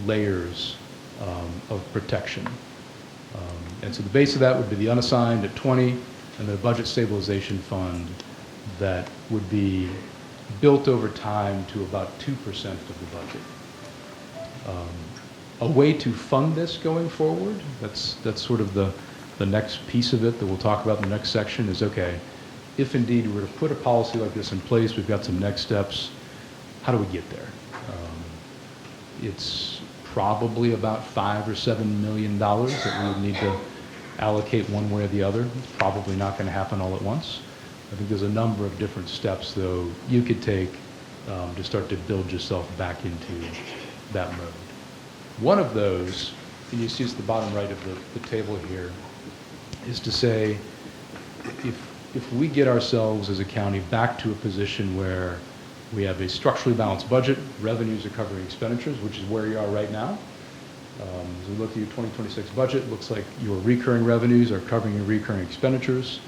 layers of protection. And so the base of that would be the unassigned at 20, and the budget stabilization fund that would be built over time to about 2% of the budget. A way to fund this going forward, that's sort of the next piece of it that we'll talk about in the next section is, okay, if indeed we were to put a policy like this in place, we've got some next steps, how do we get there? It's probably about $5 or $7 million that we would need to allocate one way or the other. It's probably not going to happen all at once. I think there's a number of different steps, though, you could take to start to build yourself back into that mode. One of those, and you see it's the bottom right of the table here, is to say if we get ourselves as a county back to a position where we have a structurally balanced budget, revenues are covering expenditures, which is where you are right now. As we look at your 2026 budget, it looks like your recurring revenues are covering your recurring expenditures.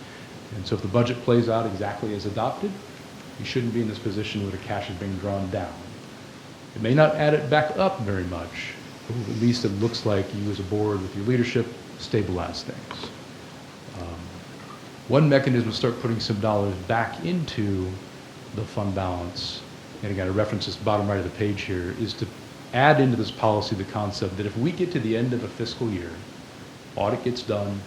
And so if the budget plays out exactly as adopted, you shouldn't be in this position where the cash is being drawn down. It may not add it back up very much, but at least it looks like you as a board with your leadership stabilize things. One mechanism to start putting some dollars back into the fund balance, and again, I reference this bottom right of the page here, is to add into this policy the concept that if we get to the end of a fiscal year, audit gets done,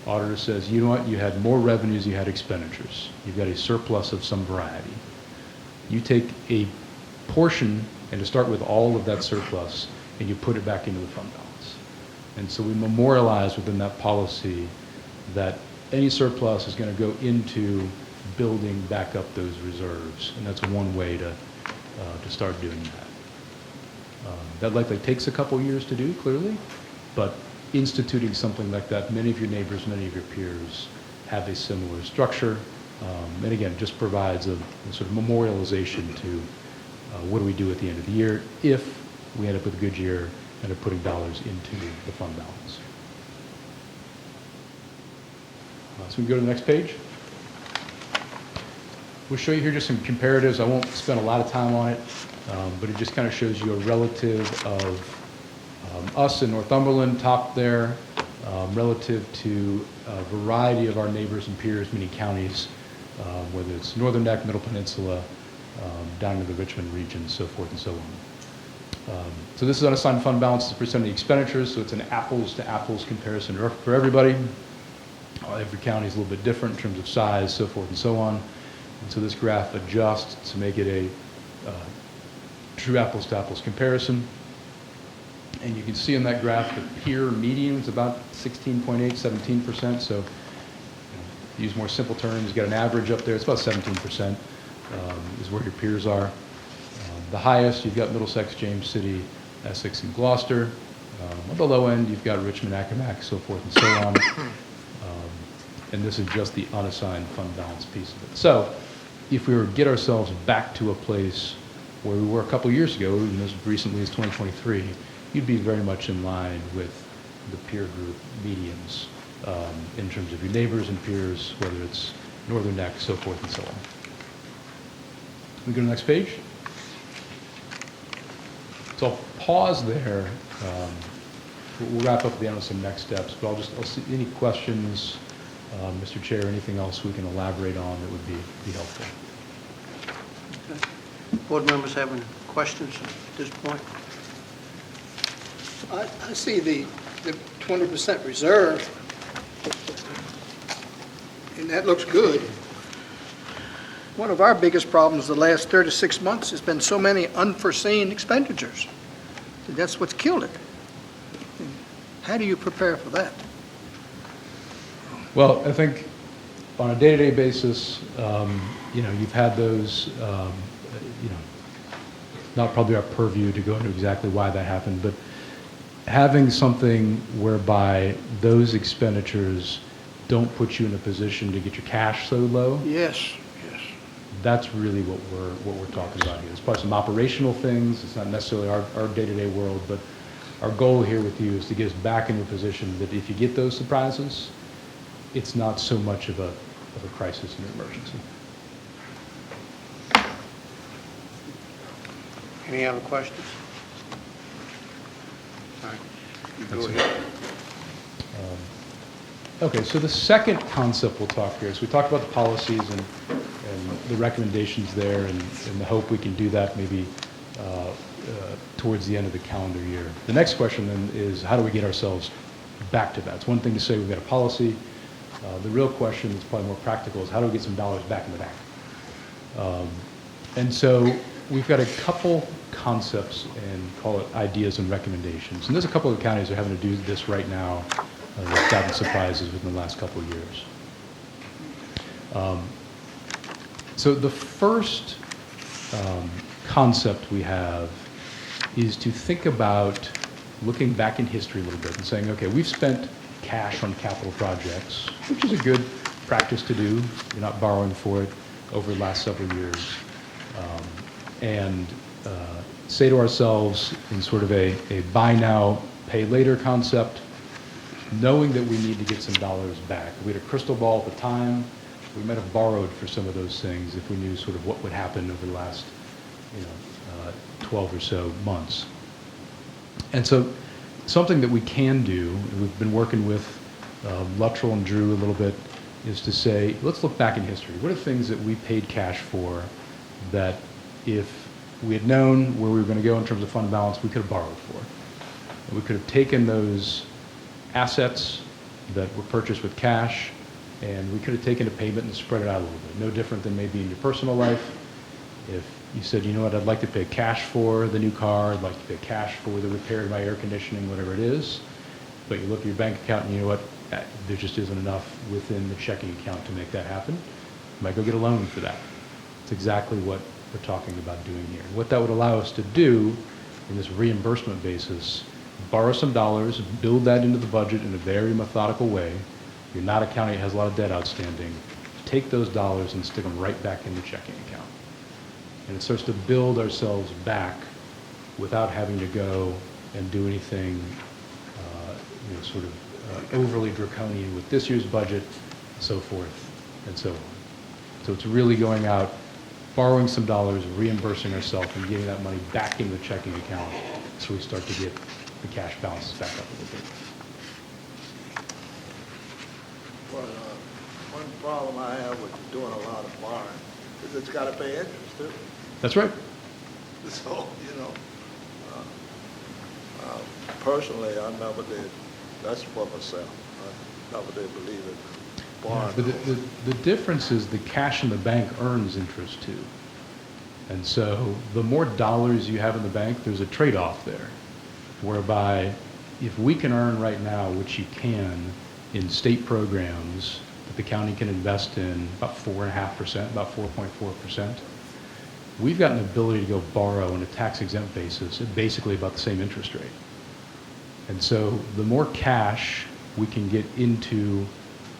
auditor says, you know what, you had more revenues, you had expenditures. You've got a surplus of some variety. You take a portion, and to start with all of that surplus, and you put it back into the fund balance. And so we memorialize within that policy that any surplus is going to go into building back up those reserves, and that's one way to start doing that. That likely takes a couple years to do, clearly, but instituting something like that, many of your neighbors, many of your peers have a similar structure, and again, just provides a sort of memorialization to what do we do at the end of the year if we end up with a good year and of putting dollars into the fund balance. So we can go to the next page. We'll show you here just some comparatives. I won't spend a lot of time on it, but it just kind of shows you a relative of us in Northumberland, top there, relative to a variety of our neighbors and peers, many counties, whether it's Northern Neck, Middle Peninsula, down to the Richmond region, so forth and so on. So this is unassigned fund balance as a percent of the expenditures, so it's an apples to apples comparison for everybody. Every county is a little bit different in terms of size, so forth and so on. And so this graph adjusts to make it a true apples to apples comparison. And you can see in that graph the peer median is about 16.8, 17%. So to use more simple terms, you've got an average up there. It's about 17% is where your peers are. The highest, you've got Middlesex, James City, Essex, and Gloucester. At the low end, you've got Richmond, Accomack, so forth and so on. And this is just the unassigned fund balance piece of it. So if we were to get ourselves back to a place where we were a couple years ago, even as recently as 2023, you'd be very much in line with the peer group medians in terms of your neighbors and peers, whether it's Northern Neck, so forth and so on. We go to the next page. So I'll pause there. We'll wrap up at the end with some next steps, but I'll see any questions, Mr. Chair, anything else we can elaborate on that would be helpful. Okay. Board members have any questions at this point? I see the 20% reserve, and that looks good. One of our biggest problems the last 36 months has been so many unforeseen expenditures. That's what's killed it. How do you prepare for that? Well, I think on a day-to-day basis, you've had those, not probably our purview to go into exactly why that happened, but having something whereby those expenditures don't put you in a position to get your cash so low. Yes. That's really what we're talking about here. It's probably some operational things. It's not necessarily our day-to-day world, but our goal here with you is to get us back into a position that if you get those surprises, it's not so much of a crisis and emergency. Any other questions? All right, you go ahead. Okay, so the second concept we'll talk here is we talked about the policies and the recommendations there and the hope we can do that maybe towards the end of the calendar year. The next question then is how do we get ourselves back to that? It's one thing to say we've got a policy. The real question that's probably more practical is how do we get some dollars back in the bank? And so we've got a couple concepts and call it ideas and recommendations. And there's a couple of counties that are having to do this right now that's gotten surprises within the last couple of years. So the first concept we have is to think about looking back in history a little bit and saying, okay, we've spent cash on capital projects, which is a good practice to do. You're not borrowing for it over the last several years. And say to ourselves in sort of a buy now, pay later concept, knowing that we need to get some dollars back. If we had a crystal ball at the time, we might have borrowed for some of those things if we knew sort of what would happen over the last 12 or so months. And so something that we can do, and we've been working with Luttrell and Drew a little bit, is to say, let's look back in history. What are things that we paid cash for that if we had known where we were going to go in terms of fund balance, we could have borrowed for? And we could have taken those assets that were purchased with cash, and we could have taken a payment and spread it out a little bit. No different than maybe in your personal life. If you said, you know what, I'd like to pay cash for the new car, I'd like to pay cash for the repair of my air conditioning, whatever it is, but you look at your bank account and you know what, there just isn't enough within the checking account to make that happen, you might go get a loan for that. It's exactly what we're talking about doing here. What that would allow us to do in this reimbursement basis, borrow some dollars, build that into the budget in a very methodical way. You're not a county that has a lot of debt outstanding. Take those dollars and stick them right back in the checking account. And it starts to build ourselves back without having to go and do anything, sort of overly draconian with this year's budget, so forth and so on. So it's really going out, borrowing some dollars, reimbursing ourselves, and getting that money back into the checking account so we start to get the cash balances back up a little bit. Well, one problem I have with doing a lot of borrowing is it's got to pay interest too. That's right. So, personally, I never did, that's for myself. I never did believe in borrowing. But the difference is the cash in the bank earns interest too. And so the more dollars you have in the bank, there's a trade-off there, whereby if we can earn right now, which you can in state programs that the county can invest in about 4.5%, about 4.4%, we've got an ability to go borrow on a tax-exempt basis at basically about the same interest rate. And so the more cash we can get into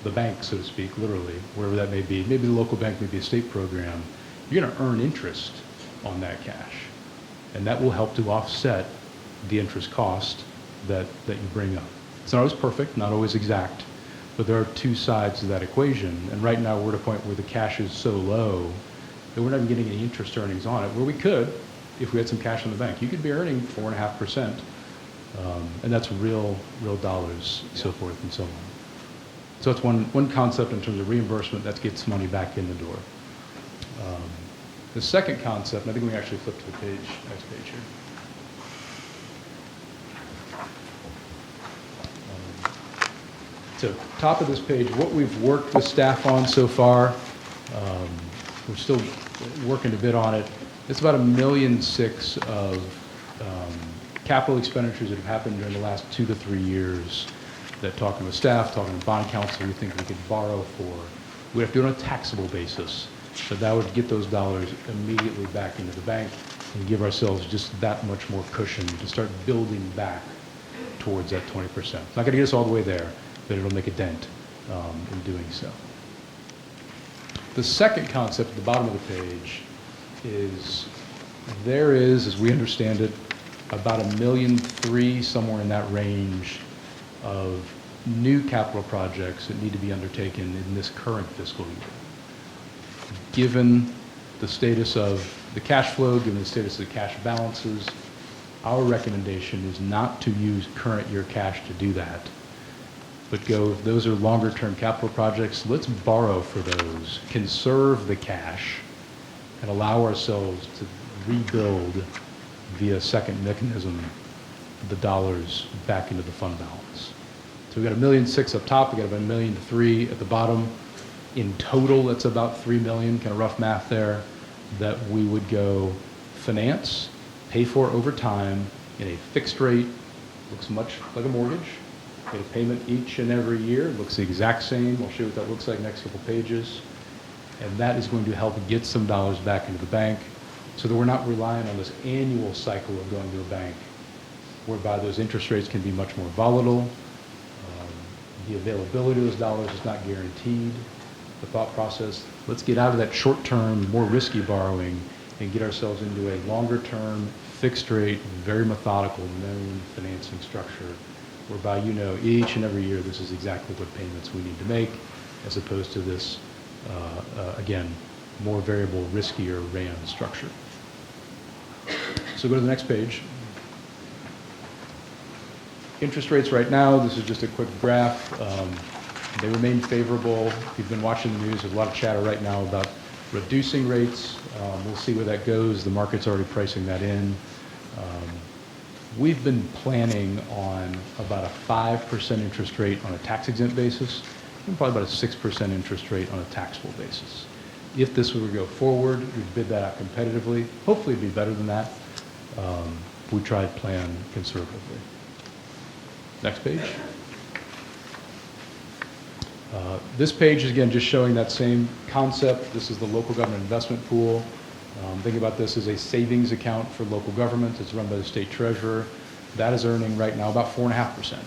the bank, so to speak, literally, wherever that may be, maybe the local bank, maybe a state program, you're going to earn interest on that cash. And that will help to offset the interest cost that you bring up. It's not always perfect, not always exact, but there are two sides to that equation. And right now we're at a point where the cash is so low that we're not even getting any interest earnings on it, where we could if we had some cash in the bank. You could be earning 4.5%, and that's real dollars, so forth and so on. So it's one concept in terms of reimbursement that gets money back in the door. The second concept, and I think we can actually flip to the page, next page here. So top of this page, what we've worked with staff on so far, we're still working a bit on it. It's about $1.6 million of capital expenditures that have happened during the last 2 to 3 years that, talking with staff, talking with bond counsel, we think we could borrow for. We have to do it on a taxable basis, so that would get those dollars immediately back into the bank and give ourselves just that much more cushion to start building back towards that 20%. It's not going to get us all the way there, but it'll make a dent in doing so. The second concept at the bottom of the page is there is, as we understand it, about $1.3 million, somewhere in that range, of new capital projects that need to be undertaken in this current fiscal year. Given the status of the cash flow, given the status of the cash balances, our recommendation is not to use current year cash to do that, but go, if those are longer term capital projects, let's borrow for those, conserve the cash, and allow ourselves to rebuild via second mechanism the dollars back into the fund balance. So we've got $1.6 million up top, we've got about $1.3 million at the bottom. In total, that's about $3 million, kind of rough math there, that we would go finance, pay for over time in a fixed rate, looks much like a mortgage. Get a payment each and every year, it looks the exact same. I'll show you what that looks like next couple pages. And that is going to help get some dollars back into the bank so that we're not relying on this annual cycle of going to a bank, whereby those interest rates can be much more volatile. The availability of those dollars is not guaranteed. The thought process, let's get out of that short-term, more risky borrowing and get ourselves into a longer-term, fixed-rate, very methodical, known financing structure, whereby each and every year this is exactly what payments we need to make, as opposed to this, again, more variable, riskier RAM structure. So go to the next page. Interest rates right now, this is just a quick graph. They remain favorable. If you've been watching the news, there's a lot of chatter right now about reducing rates. We'll see where that goes. The market's already pricing that in. We've been planning on about a 5% interest rate on a tax-exempt basis, and probably about a 6% interest rate on a taxable basis. If this were to go forward, we'd bid that out competitively. Hopefully it'd be better than that. We tried to plan conservatively. Next page. This page is, again, just showing that same concept. This is the local government investment pool. Think about this as a savings account for local government. It's run by the state treasurer. That is earning right now about 4.5%.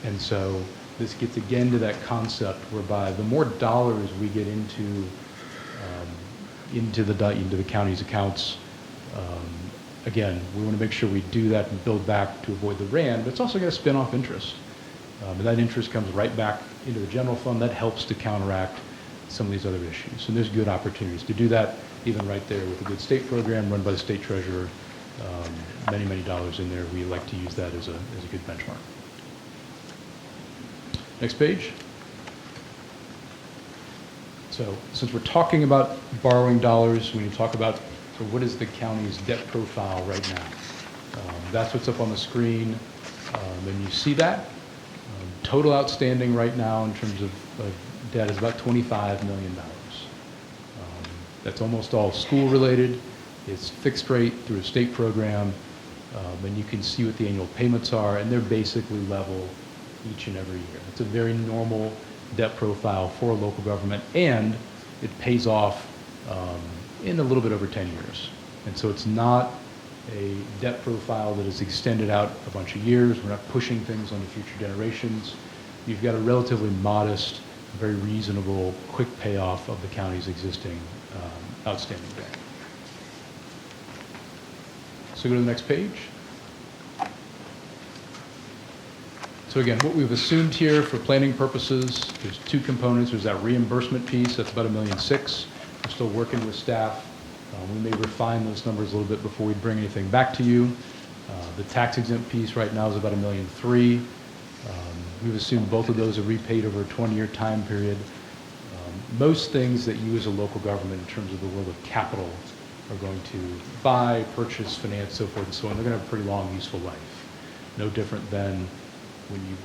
And so this gets again to that concept whereby the more dollars we get into the county's accounts, again, we want to make sure we do that and build back to avoid the RAND, but it's also going to spin off interest. And that interest comes right back into the general fund. That helps to counteract some of these other issues. And there's good opportunities to do that, even right there with a good state program run by the state treasurer. Many, many dollars in there. We like to use that as a good benchmark. Next page. So since we're talking about borrowing dollars, we need to talk about what is the county's debt profile right now. That's what's up on the screen. And you see that. Total outstanding right now in terms of debt is about $25 million. That's almost all school-related. It's fixed rate through a state program, and you can see what the annual payments are, and they're basically level each and every year. It's a very normal debt profile for a local government, and it pays off in a little bit over 10 years. And so it's not a debt profile that is extended out a bunch of years. We're not pushing things on the future generations. You've got a relatively modest, very reasonable, quick payoff of the county's existing outstanding debt. So go to the next page. So again, what we've assumed here for planning purposes, there's two components. There's that reimbursement piece, that's about $1.6 million. We're still working with staff. We may refine those numbers a little bit before we bring anything back to you. The tax exempt piece right now is about $1.3 million. We've assumed both of those are repaid over a 20-year time period. Most things that you as a local government in terms of the world of capital are going to buy, purchase, finance, so forth and so on. They're going to have a pretty long, useful life. No different than when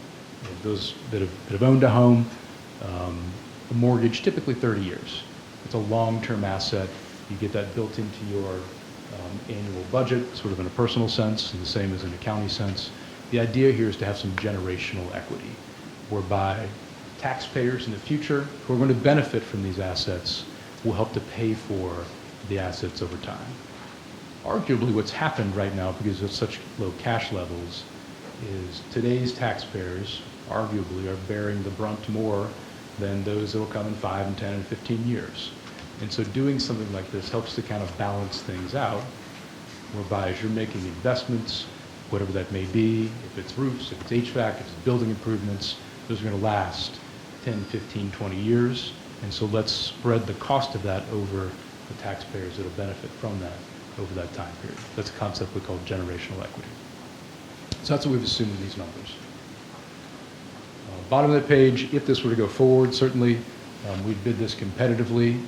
those that have owned a home, a mortgage, typically 30 years. It's a long-term asset. You get that built into your annual budget, sort of in a personal sense, and the same as in a county sense. The idea here is to have some generational equity, whereby taxpayers in the future who are going to benefit from these assets will help to pay for the assets over time. Arguably, what's happened right now, because of such low cash levels, is today's taxpayers arguably are bearing the brunt more than those that will come in 5 and 10 and 15 years. And so doing something like this helps to kind of balance things out, whereby as you're making investments, whatever that may be, if it's roofs, if it's HVAC, if it's building improvements, those are going to last 10, 15, 20 years. And so let's spread the cost of that over the taxpayers that will benefit from that over that time period. That's a concept we call generational equity. So that's what we've assumed in these numbers. Bottom of the page, if this were to go forward, certainly we'd bid this competitively.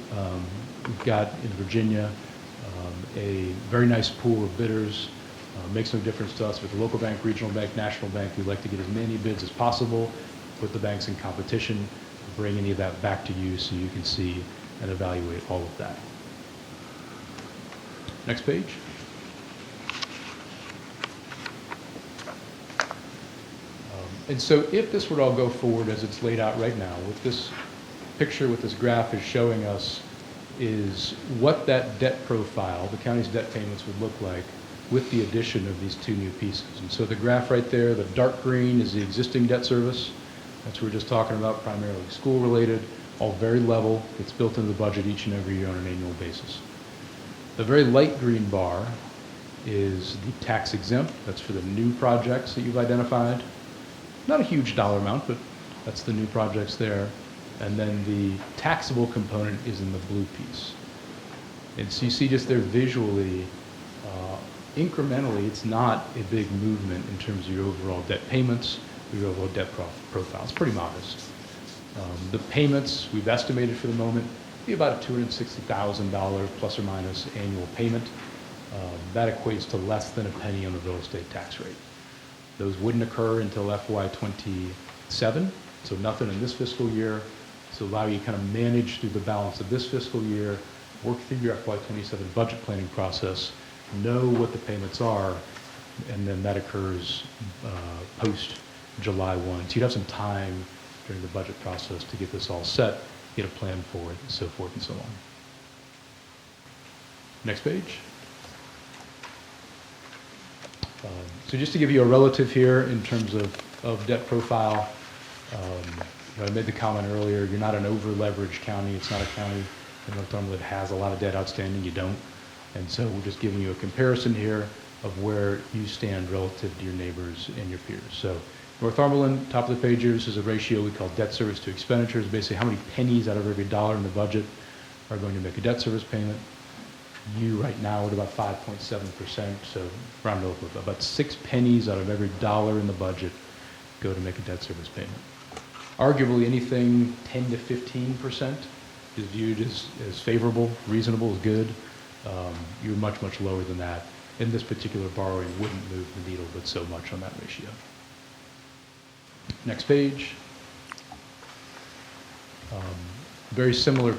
We've got in Virginia a very nice pool of bidders. Makes no difference to us with the local bank, regional bank, national bank. We'd like to get as many bids as possible, put the banks in competition, bring any of that back to you so you can see and evaluate all of that. Next page. And so if this were to all go forward as it's laid out right now, with this picture, what this graph is showing us is what that debt profile, the county's debt payments would look like with the addition of these two new pieces. And so the graph right there, the dark green is the existing debt service. That's what we're just talking about, primarily school-related, all very level. It's built into the budget each and every year on an annual basis. The very light green bar is the tax exempt. That's for the new projects that you've identified. Not a huge dollar amount, but that's the new projects there. And then the taxable component is in the blue piece. And so you see just there visually, incrementally, it's not a big movement in terms of your overall debt payments, your overall debt profile. It's pretty modest. The payments we've estimated for the moment be about a $260,000 plus or minus annual payment. That equates to less than a penny on the real estate tax rate. Those wouldn't occur until FY27, so nothing in this fiscal year. So allow you to kind of manage through the balance of this fiscal year, work through your FY27 budget planning process, know what the payments are, and then that occurs post July 1. So you'd have some time during the budget process to get this all set, get a plan for it, and so forth and so on. Next page. So just to give you a relative here in terms of debt profile, I made the comment earlier, you're not an over-leveraged county. It's not a county in Northumberland that has a lot of debt outstanding. You don't. And so we're just giving you a comparison here of where you stand relative to your neighbors and your peers. So Northumberland, top of the page here, this is a ratio we call debt service to expenditures, basically how many pennies out of every dollar in the budget are going to make a debt service payment. You right now are at about 5.7%, so round it up, about 6 pennies out of every dollar in the budget go to make a debt service payment. Arguably, anything 10 to 15% is viewed as favorable, reasonable, as good. You're much, much lower than that. And this particular borrowing wouldn't move the needle but so much on that ratio. Next page. Very similar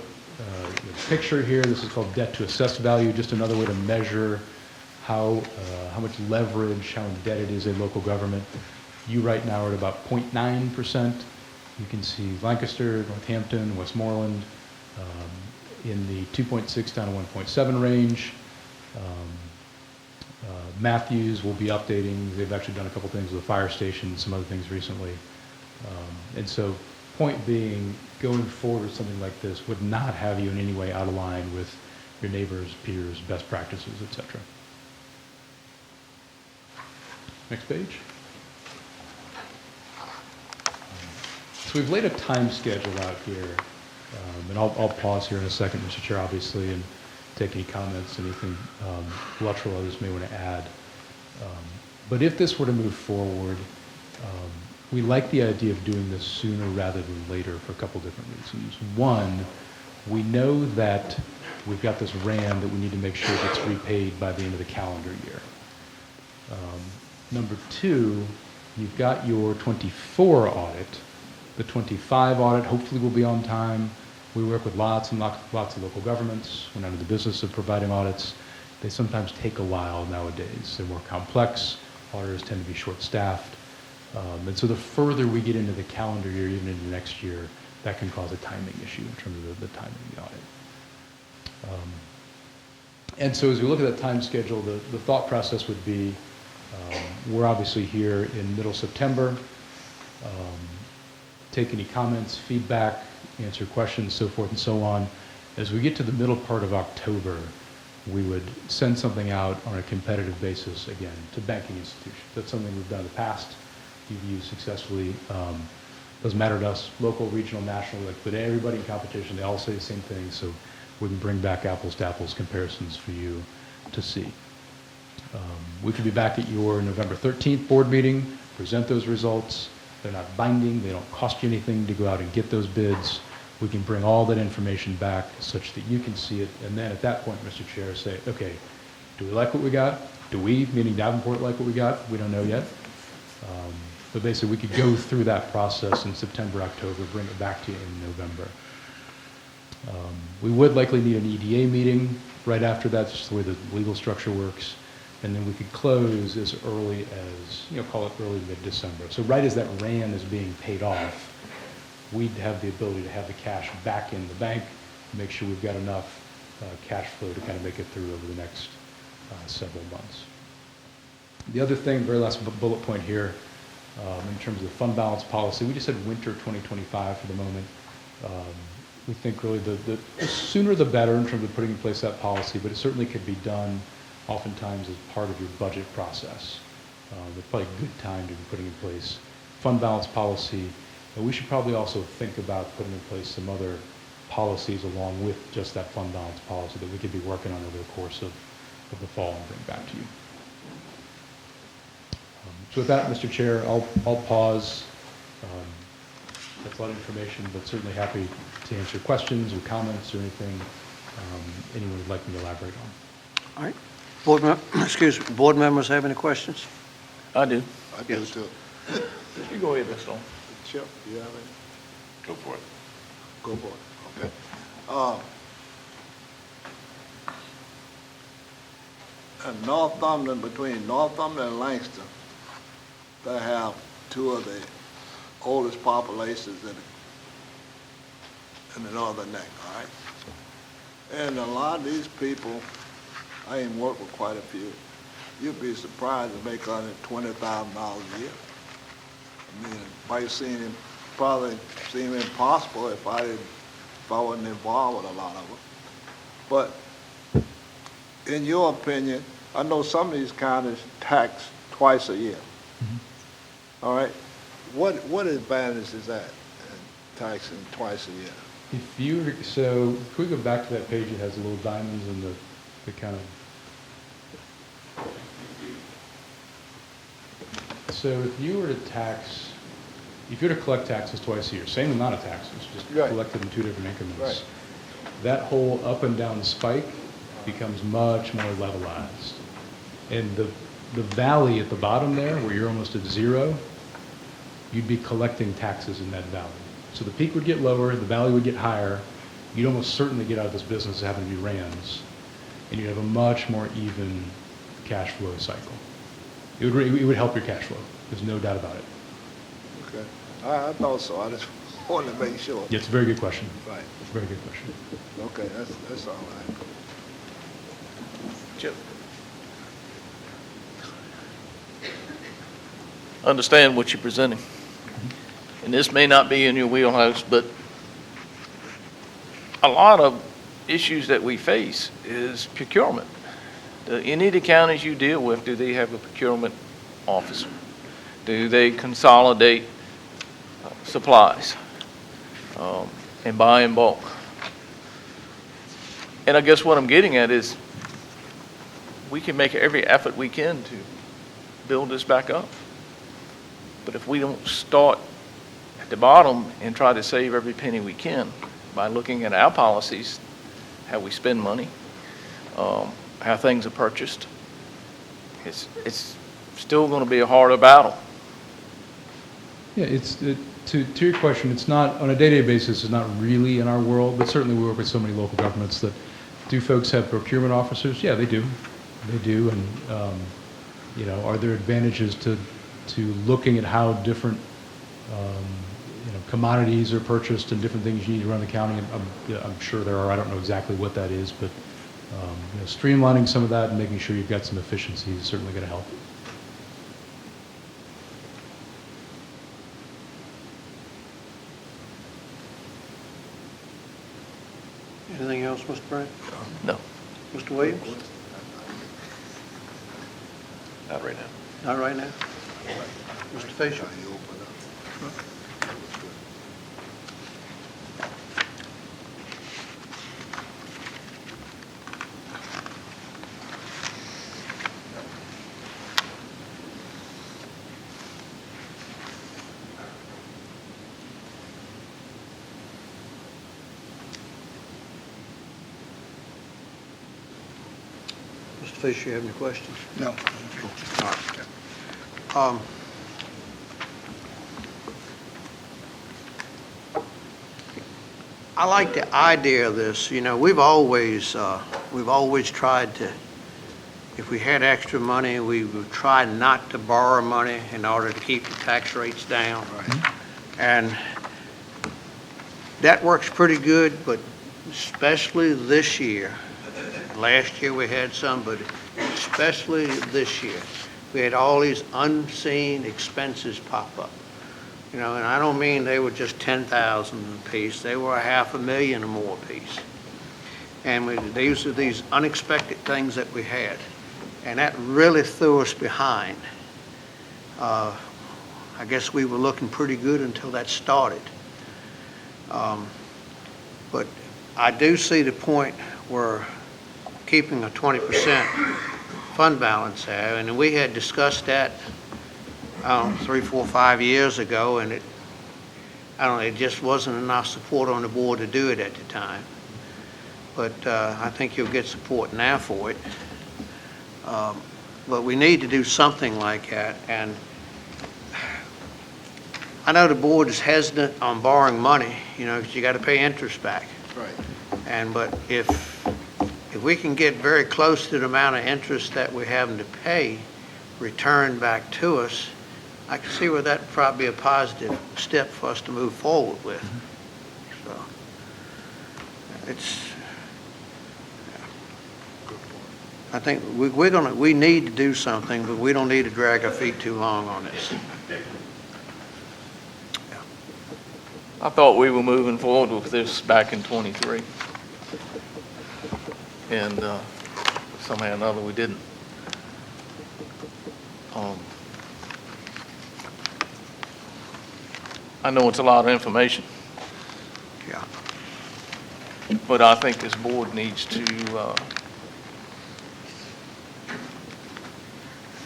picture here. This is called debt to assessed value, just another way to measure how much leverage, how indebted is a local government. You right now are at about 0.9%. You can see Lancaster, Northampton, Westmoreland in the 2.6 down to 1.7 range. Matthews will be updating. They've actually done a couple things with the fire station, some other things recently. And so point being, going forward with something like this would not have you in any way out of line with your neighbors, peers, best practices, etc. Next page. So we've laid a time schedule out here, and I'll pause here in a second, Mr. Chair, obviously, and take any comments, anything Luttrell or others may want to add. But if this were to move forward, we like the idea of doing this sooner rather than later for a couple different reasons. One, we know that we've got this RAM that we need to make sure gets repaid by the end of the calendar year. Number two, you've got your 24 audit. The 25 audit hopefully will be on time. We work with lots and lots of local governments. We're not in the business of providing audits. They sometimes take a while nowadays. They're more complex. Auditors tend to be short-staffed. And so the further we get into the calendar year, even into next year, that can cause a timing issue in terms of the timing of the audit. And so as we look at that time schedule, the thought process would be, we're obviously here in middle September. Take any comments, feedback, answer questions, so forth and so on. As we get to the middle part of October, we would send something out on a competitive basis, again, to banking institutions. That's something we've done in the past. You've used successfully. Doesn't matter to us, local, regional, national, but everybody in competition, they all say the same thing, so we can bring back apples to apples comparisons for you to see. We could be back at your November 13th board meeting, present those results. They're not binding, they don't cost you anything to go out and get those bids. We can bring all that information back such that you can see it, and then at that point, Mr. Chair, say, okay, do we like what we got? Do we, meaning Davenport, like what we got? We don't know yet. But basically, we could go through that process in September, October, bring it back to you in November. We would likely need an EDA meeting right after that, just the way the legal structure works. And then we could close as early as, call it early mid-December. So right as that RAN is being paid off, we'd have the ability to have the cash back in the bank, make sure we've got enough cash flow to kind of make it through over the next several months. The other thing, very last bullet point here, in terms of the fund balance policy, we just said winter 2025 for the moment. We think really the sooner the better in terms of putting in place that policy, but it certainly could be done oftentimes as part of your budget process. It's probably a good time to be putting in place fund balance policy. And we should probably also think about putting in place some other policies along with just that fund balance policy that we could be working on over the course of the fall and bring back to you. So with that, Mr. Chair, I'll pause. That's a lot of information, but certainly happy to answer questions or comments or anything anyone would like me to elaborate on. All right. Board members have any questions? I do. I do too. You go ahead, Mr. Long. Chip, do you have any? Go for it. Go for it. Okay. In Northumberland, between Northumberland and Langston, they have two of the oldest populations in the northern neck, all right? And a lot of these people, I even work with quite a few, you'd be surprised to make $120,000 a year. I mean, probably seem impossible if I wasn't involved with a lot of them. But in your opinion, I know some of these counties tax twice a year. All right? What advantage is that, taxing twice a year? If we go back to that page, it has the little diamonds and the kind of. So if you were to collect taxes twice a year, same amount of taxes, just Right. collected in two different increments. Right. That whole up and down spike becomes much more levelized. And the valley at the bottom there, where you're almost at zero, you'd be collecting taxes in that valley. So the peak would get lower, the valley would get higher. You'd almost certainly get out of this business of having to be RANs, and you'd have a much more even cash flow cycle. It would help your cash flow. There's no doubt about it. Okay. I thought so. I just wanted to make sure. Yeah, it's a very good question. Right. It's a very good question. Okay, that's all right. Chip. Understand what you're presenting. And this may not be in your wheelhouse, but a lot of issues that we face is procurement. Any of the counties you deal with, do they have a procurement officer? Do they consolidate supplies and buy in bulk? And I guess what I'm getting at is we can make every effort we can to build this back up. But if we don't start at the bottom and try to save every penny we can by looking at our policies, how we spend money, how things are purchased, it's still going to be a harder battle. Yeah, to your question, it's not, on a day-to-day basis, it's not really in our world, but certainly we work with so many local governments that, do folks have procurement officers? Yeah, they do. They do, and, are there advantages to looking at how different, commodities are purchased and different things you need to run the county? I'm sure there are. I don't know exactly what that is, but streamlining some of that and making sure you've got some efficiency is certainly going to help. Anything else, Mr. Brown? No. Mr. Williams? Not right now. Not right now? Mr. Fisher? Mr. Fisher, you have any questions? No. I like the idea of this. We've always tried to, if we had extra money, we would try not to borrow money in order to keep the tax rates down. Right. And that works pretty good, but especially this year. Last year we had some, but especially this year, we had all these unseen expenses pop up. And I don't mean they were just 10,000 a piece, they were $500,000 or more a piece. And these are these unexpected things that we had. And that really threw us behind. I guess we were looking pretty good until that started. But I do see the point where keeping a 20% fund balance there, and we had discussed that 3, 4, 5 years ago, and it just wasn't enough support on the board to do it at the time. But I think you'll get support now for it. But we need to do something like that, and I know the board is hesitant on borrowing money, because you got to pay interest back. Right. But if we can get very close to the amount of interest that we're having to pay returned back to us, I can see where that would probably be a positive step for us to move forward with. So I think we need to do something, but we don't need to drag our feet too long on this. I thought we were moving forward with this back in '23. And somehow or another we didn't. I know it's a lot of information. Yeah. But I think this board needs to,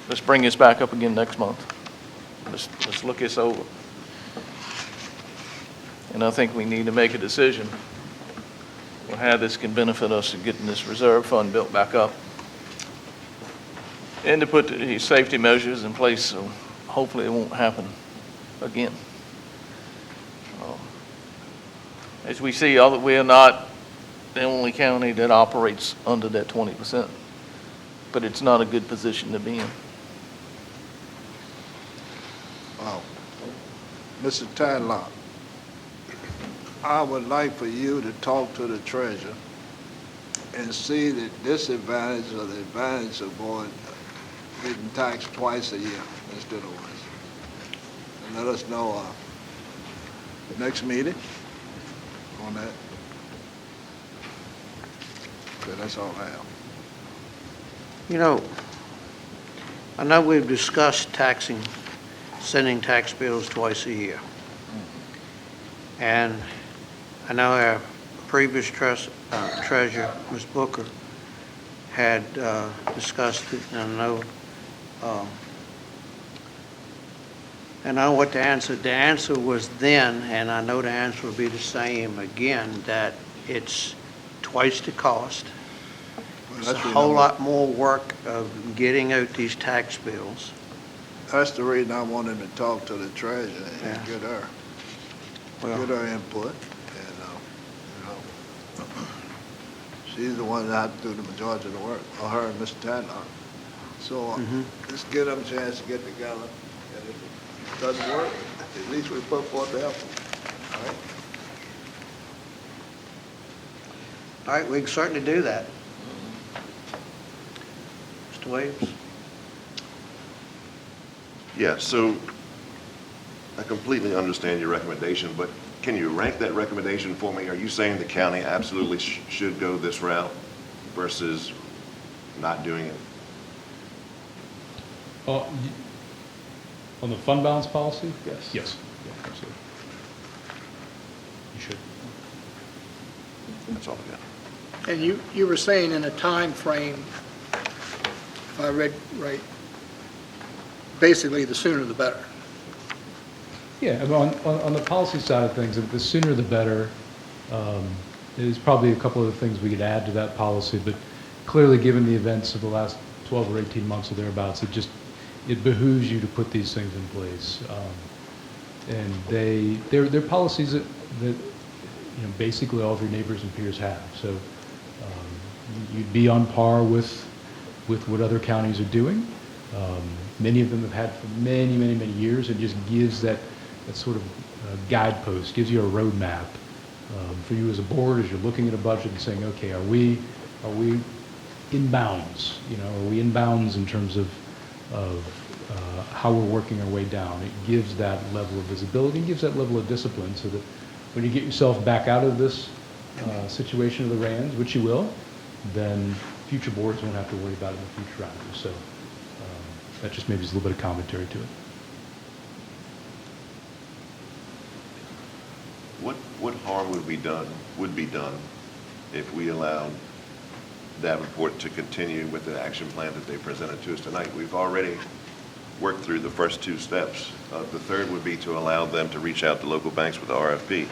let's bring this back up again next month. Let's look this over. And I think we need to make a decision on how this can benefit us in getting this reserve fund built back up. And to put the safety measures in place so hopefully it won't happen again. As we see, we are not the only county that operates under that 20%, but it's not a good position to be in. Mr. Tadlock, I would like for you to talk to the treasurer and see the disadvantage or the advantage of going, getting taxed twice a year instead of once. And let us know the next meeting on that. Okay, that's all I have. You know, I know we've discussed sending tax bills twice a year. And I know our previous treasurer, Ms. Booker, had discussed it, and I know what the answer was then, and I know the answer will be the same again, that it's twice the cost. It's a whole lot more work of getting out these tax bills. That's the reason I wanted to talk to the treasurer and Yeah. get her input. And, she's the one that had to do the majority of the work, or her and Mr. Tadlock. So let's give them a chance to get together. And if it doesn't work, at least we put forth the effort. All right? All right, we can certainly do that. Mr. Williams? Yeah, so I completely understand your recommendation, but can you rank that recommendation for me? Are you saying the county absolutely should go this route versus not doing it? On the fund balance policy? Yes. Yes, yeah, absolutely. You should. That's all I got. And you were saying in a time frame, if I read right, basically the sooner the better. Yeah, I mean, on the policy side of things, the sooner the better. There's probably a couple of things we could add to that policy, but clearly, given the events of the last 12 or 18 months or thereabouts, it behooves you to put these things in place. And they're policies that basically all of your neighbors and peers have. So you'd be on par with what other counties are doing. Many of them have had for many, many, many years, and just gives that sort of guidepost, gives you a roadmap for you as a board as you're looking at a budget and saying, okay, are we in bounds? Are we in bounds in terms of how we're working our way down? It gives that level of visibility, and gives that level of discipline, so that when you get yourself back out of this situation of the RANs, which you will, then future boards won't have to worry about it in the future either. So that just maybe is a little bit of commentary to it. What harm would be done if we allowed Davenport to continue with the action plan that they presented to us tonight? We've already worked through the first two steps. The third would be to allow them to reach out to local banks with the RFP.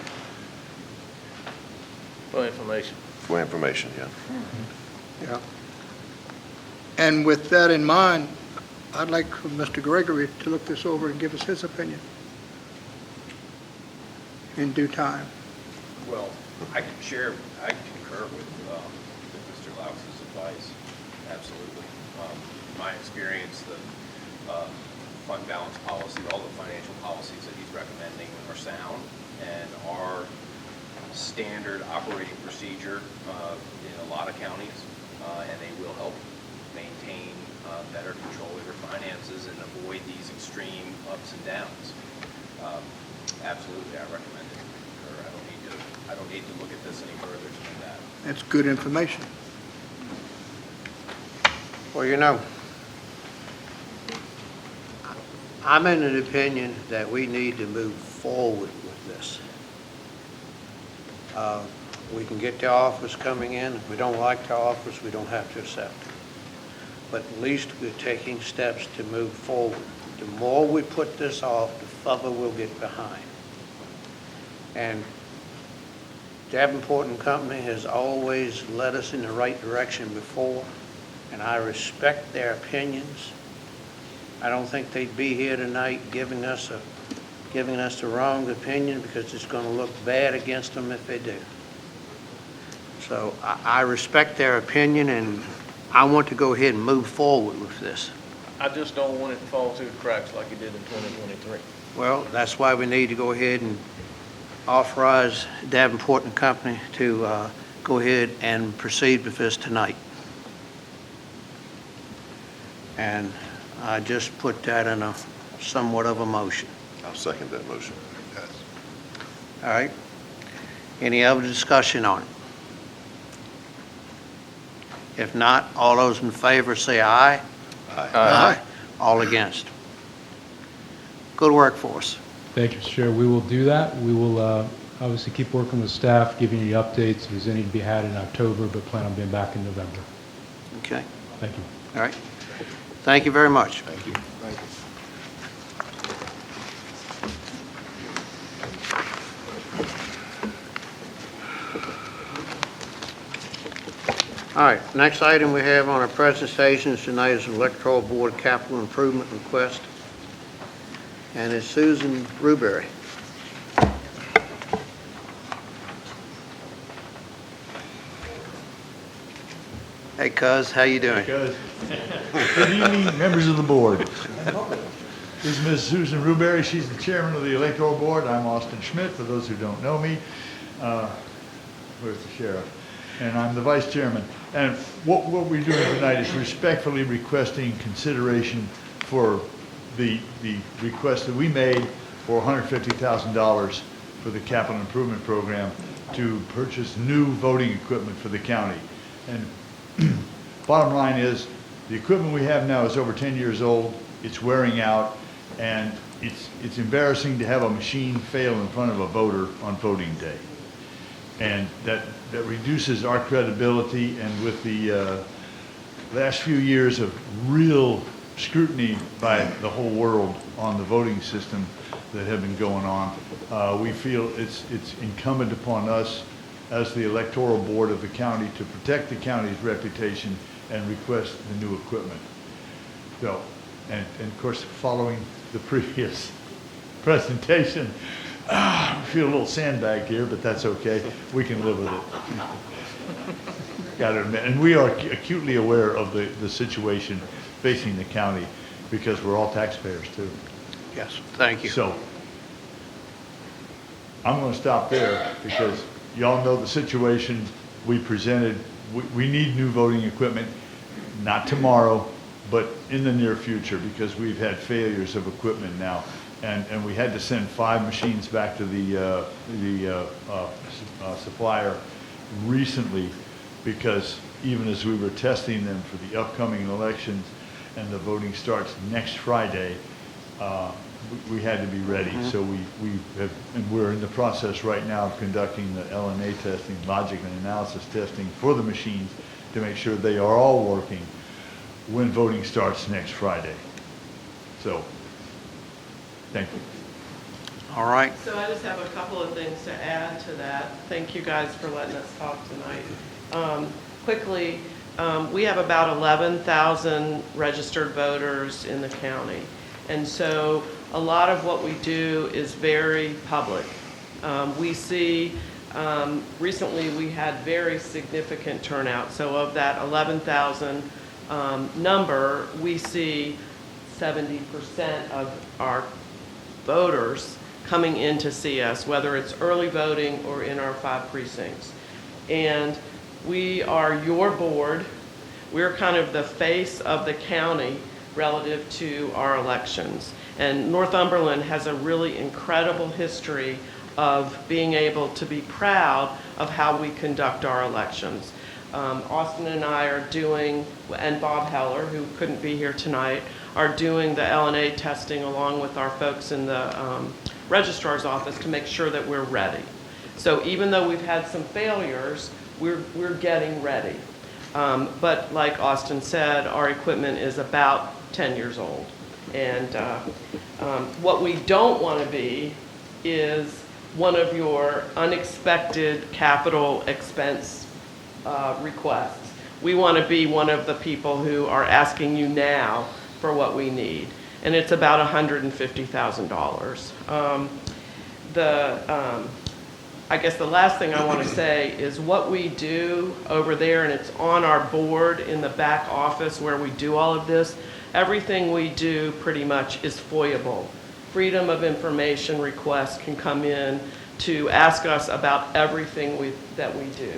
For information. For information, yeah. Yeah. And with that in mind, I'd like for Mr. Gregory to look this over and give us his opinion in due time. Well, I concur with Mr. Loux's advice, absolutely. My experience, the fund balance policy, all the financial policies that he's recommending are sound and are standard operating procedure in a lot of counties, and they will help maintain better control of your finances and avoid these extreme ups and downs. Absolutely, I recommend it. Or I don't need to look at this any further than that. That's good information. Well, you know, I'm in an opinion that we need to move forward with this. We can get the offers coming in. If we don't like the offers, we don't have to accept it. But at least we're taking steps to move forward. The more we put this off, the further we'll get behind. And Davenport and Company has always led us in the right direction before, and I respect their opinions. I don't think they'd be here tonight giving us the wrong opinion, because it's going to look bad against them if they do. So I respect their opinion, and I want to go ahead and move forward with this. I just don't want it to fall through the cracks like it did in 2023. Well, that's why we need to go ahead and authorize Davenport and Company to go ahead and proceed with this tonight. And I just put that in a somewhat of a motion. I'll second that motion. All right? Any other discussion on it? If not, all those in favor say aye. Aye. All against. Good work for us. Thank you, Mr. Chair. We will do that. We will obviously keep working with staff, giving you updates if there's any to be had in October, but plan on being back in November. Okay? Thank you. All right. Thank you very much. Thank you. Thank you. All right, next item we have on our presentations tonight is an Electoral Board Capital Improvement Request, and it's Susan Rubery. Hey, cuz, how you doing? Good evening, members of the board. This is Ms. Susan Rubery. She's the chairman of the Electoral Board. I'm Austin Schmidt, for those who don't know me. Where's the sheriff? And I'm the vice chairman. And what we're doing tonight is respectfully requesting consideration for the request that we made for $150,000 for the capital improvement program to purchase new voting equipment for the county. And bottom line is, the equipment we have now is over 10 years old. It's wearing out, and it's embarrassing to have a machine fail in front of a voter on voting day. And that reduces our credibility, and with the last few years of real scrutiny by the whole world on the voting system that have been going on, we feel it's incumbent upon us as the electoral board of the county to protect the county's reputation and request the new equipment. So, and of course, following the previous presentation, I feel a little sandbagged here, but that's okay. We can live with it. Got to admit, and we are acutely aware of the situation facing the county, because we're all taxpayers too. Yes, thank you. So, I'm going to stop there, because y'all know the situation we presented. We need new voting equipment, not tomorrow, but in the near future, because we've had failures of equipment now. And we had to send 5 machines back to the supplier recently, because even as we were testing them for the upcoming elections and the voting starts next Friday, we had to be ready. Mm-hmm. So we're in the process right now of conducting the LNA testing, logic and analysis testing for the machines to make sure they are all working when voting starts next Friday. So, thank you. All right. So I just have a couple of things to add to that. Thank you guys for letting us talk tonight. Quickly, we have about 11,000 registered voters in the county. And so a lot of what we do is very public. We see, recently we had very significant turnout. So of that 11,000 number, we see 70% of our voters coming in to see us, whether it's early voting or in our 5 precincts. And we are your board. We're kind of the face of the county relative to our elections. And Northumberland has a really incredible history of being able to be proud of how we conduct our elections. Austin and I are doing, and Bob Heller, who couldn't be here tonight, are doing the LNA testing along with our folks in the registrar's office to make sure that we're ready. So even though we've had some failures, we're getting ready. But like Austin said, our equipment is about 10 years old. And what we don't want to be is one of your unexpected capital expense requests. We want to be one of the people who are asking you now for what we need. And it's about $150,000. I guess the last thing I want to say is what we do over there, and it's on our board in the back office where we do all of this, everything we do pretty much is FOIA-able. Freedom of information requests can come in to ask us about everything that we do.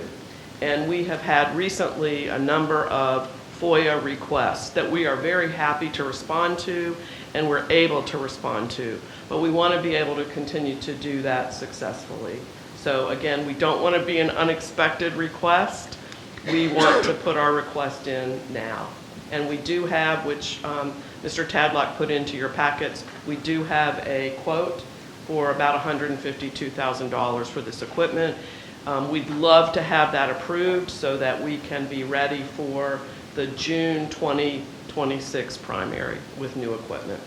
And we have had recently a number of FOIA requests that we are very happy to respond to and we're able to respond to. But we want to be able to continue to do that successfully. So again, we don't want to be an unexpected request. We want to put our request in now. And we do have, which Mr. Tadlock put into your packets, we do have a quote for about $152,000 for this equipment. We'd love to have that approved so that we can be ready for the June 2026 primary with new equipment.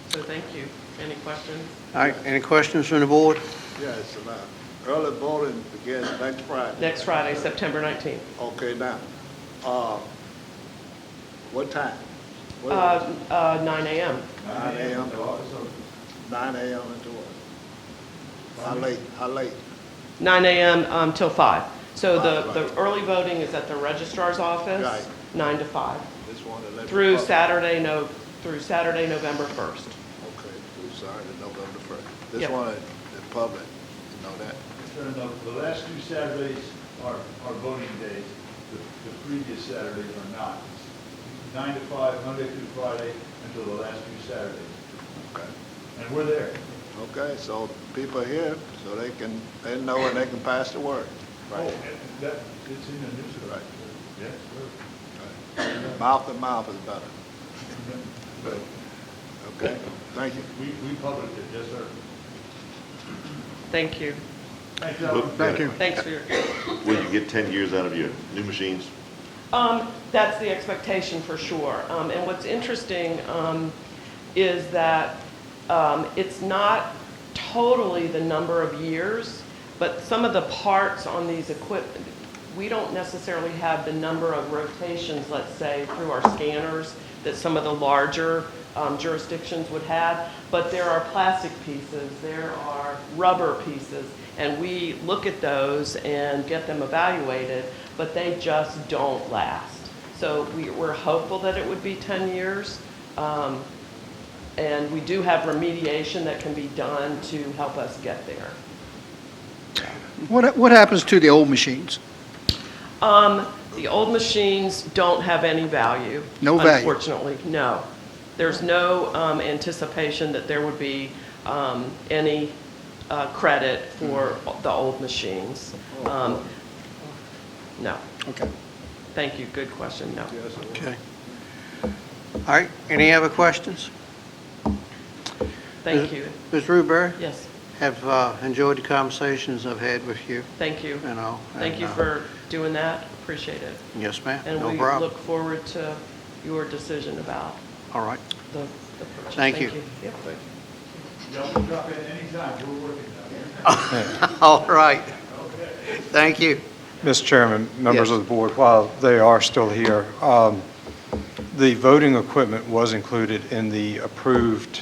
So thank you. Any questions? All right, any questions from the board? Yes, early voting begins next Friday. Next Friday, September 19th. Okay, now, what time? 9 a.m. 9 a.m. 9 a.m. into what? How late? 9 a.m. Till 5. So Five, the right. early voting is at the registrar's office, Right. 9 to 5, Just wanted to let through the public- Saturday, November 1st. Okay, through Saturday, November 1st. Just Yep. wanted the public to know that. The last two Saturdays are voting days. The previous Saturdays are not. It's 9 to 5, Monday through Friday, until the last two Saturdays. Okay. And we're there. Okay, so people are here, so they know and they can pass the word. Oh, and that, it's in the news. Right. Yes, sir. Mouth to mouth is better. But Okay, thank you. we published it, yes, sir. Thank you. Thank you. Thank you. Thanks for your. Will you get 10 years out of your new machines? That's the expectation for sure. And what's interesting is that it's not totally the number of years, but some of the parts on these equipment, we don't necessarily have the number of rotations, let's say, through our scanners that some of the larger jurisdictions would have, but there are plastic pieces, there are rubber pieces, and we look at those and get them evaluated, but they just don't last. So we're hopeful that it would be 10 years, and we do have remediation that can be done to help us get there. What happens to the old machines? The old machines don't have any value. No value? Unfortunately, no. There's no anticipation that there would be any credit for the old machines. No. Okay. Thank you, good question, no. Okay. All right, any other questions? Thank you. Ms. Rubery? Yes, Have enjoyed the conversations I've had with you, thank you. you know. Thank and, you for doing that, appreciate it. Yes, ma'am, And no we problem. look forward to your decision about All right, the purchase. Thank you. Yep. Y'all can drop in anytime, we're working down here. all right. Thank you. Mr. Chairman, members Yes. of the board, while they are still here, the voting equipment was included in the approved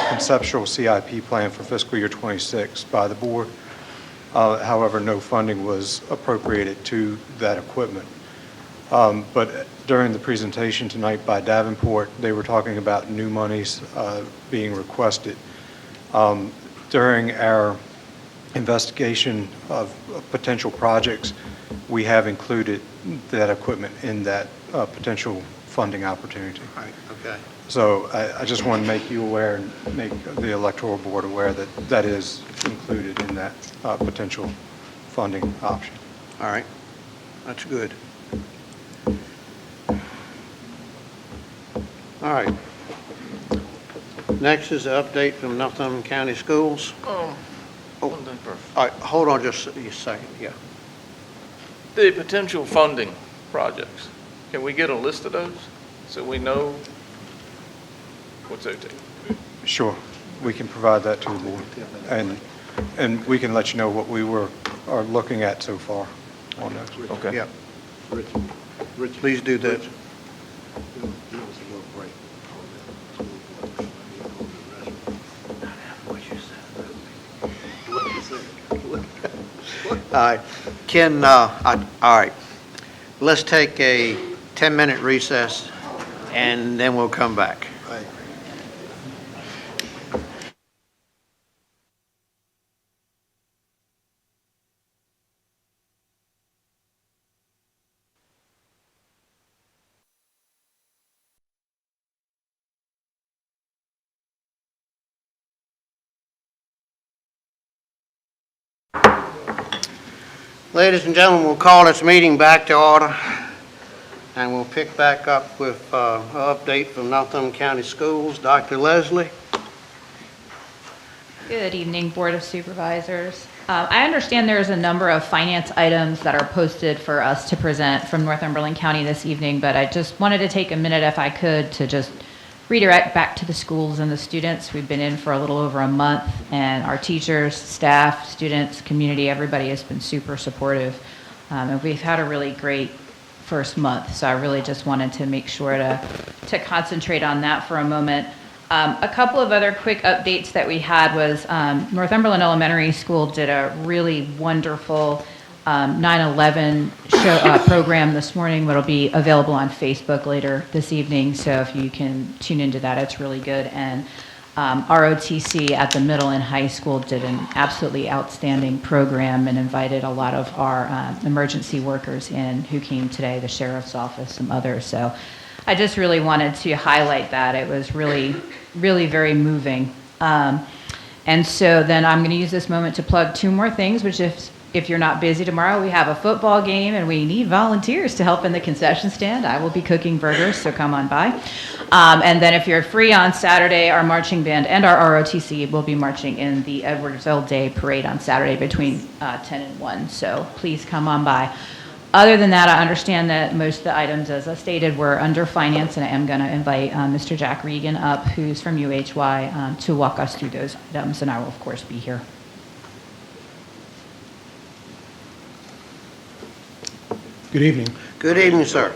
conceptual CIP plan for fiscal year '26 by the board. However, no funding was appropriated to that equipment. But during the presentation tonight by Davenport, they were talking about new monies being requested. During our investigation of potential projects, we have included that equipment in that potential funding opportunity. All right, okay. So I just want to make you aware and make the electoral board aware that that is included in that potential funding option. All right, that's good. All right. Next is an update from Northumberland County Schools. One thing first. All right, hold on just a second, yeah. The potential funding projects, can we get a list of those so we know what's out there? Sure, we can provide that to the board. And we can let you know what we are looking at so far on those. Okay. Yeah. Please do that. All right, all right, let's take a 10-minute recess, and then we'll come back. Ladies and gentlemen, we'll call this meeting back to order, and we'll pick back up with an update from Northumberland County Schools. Dr. Leslie? Good evening, Board of Supervisors. I understand there's a number of finance items that are posted for us to present from Northumberland County this evening, but I just wanted to take a minute, if I could, to just redirect back to the schools and the students. We've been in for a little over a month, and our teachers, staff, students, community, everybody has been super supportive. And we've had a really great first month, so I really just wanted to make sure to concentrate on that for a moment. A couple of other quick updates that we had was Northumberland Elementary School did a really wonderful 9/11 show program this morning that'll be available on Facebook later this evening. So if you can tune into that, it's really good. And ROTC at the middle and high school did an absolutely outstanding program and invited a lot of our emergency workers in who came today, the sheriff's office, some others. So I just really wanted to highlight that. It was really, really very moving. And so then I'm going to use this moment to plug two more things, which if you're not busy tomorrow, we have a football game and we need volunteers to help in the concession stand. I will be cooking burgers, so come on by. And then if you're free on Saturday, our marching band and our ROTC will be marching in the Edwardsville Day Parade on Saturday between 10 and 1. So please come on by. Other than that, I understand that most of the items, as I stated, were under finance, and I am going to invite Mr. Jack Regan up, who's from UHY, to walk us through those items, and I will, of course, be here. Good evening. Good evening, sir.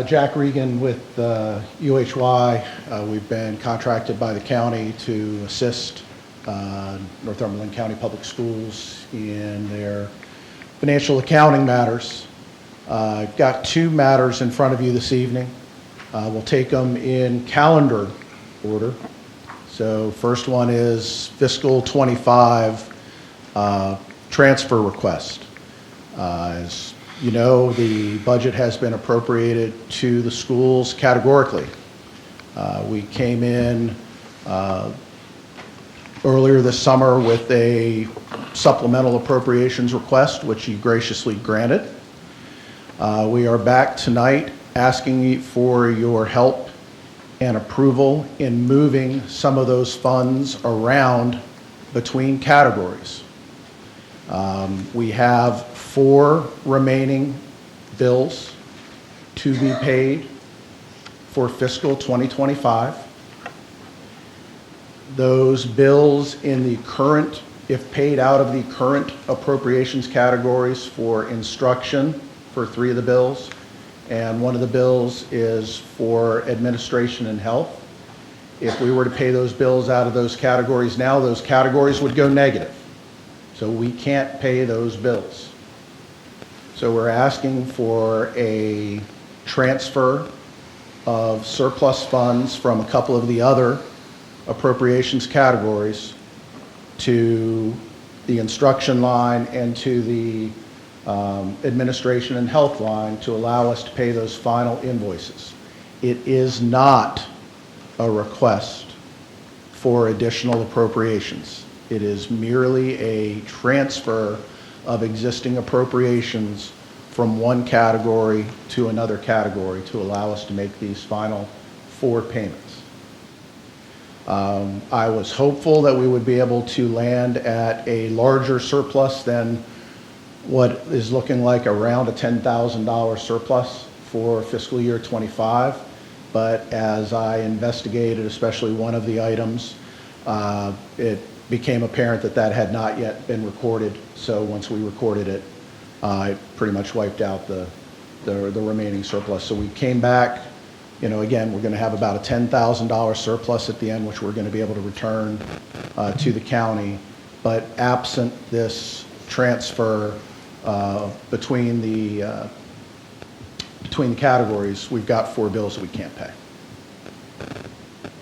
Jack Regan with UHY. We've been contracted by the county to assist Northumberland County Public Schools in their financial accounting matters. I've got two matters in front of you this evening. We'll take them in calendar order. So first one is fiscal 25 transfer request. As you know, the budget has been appropriated to the schools categorically. We came in earlier this summer with a supplemental appropriations request, which you graciously granted. We are back tonight asking for your help and approval in moving some of those funds around between categories. We have 4 remaining bills to be paid for fiscal 2025. Those bills in the current, if paid out of the current appropriations categories for instruction for 3 of the bills, and 1 of the bills is for administration and health. If we were to pay those bills out of those categories now, those categories would go negative. So we can't pay those bills. So we're asking for a transfer of surplus funds from a couple of the other appropriations categories to the instruction line and to the administration and health line to allow us to pay those final invoices. It is not a request for additional appropriations. It is merely a transfer of existing appropriations from one category to another category to allow us to make these final 4 payments. I was hopeful that we would be able to land at a larger surplus than what is looking like around a $10,000 surplus for fiscal year '25. But as I investigated, especially one of the items, it became apparent that that had not yet been recorded. So once we recorded it, it pretty much wiped out the remaining surplus. So we came back, you know, again, we're going to have about a $10,000 surplus at the end, which we're going to be able to return to the county. But absent this transfer between the categories, we've got 4 bills that we can't pay.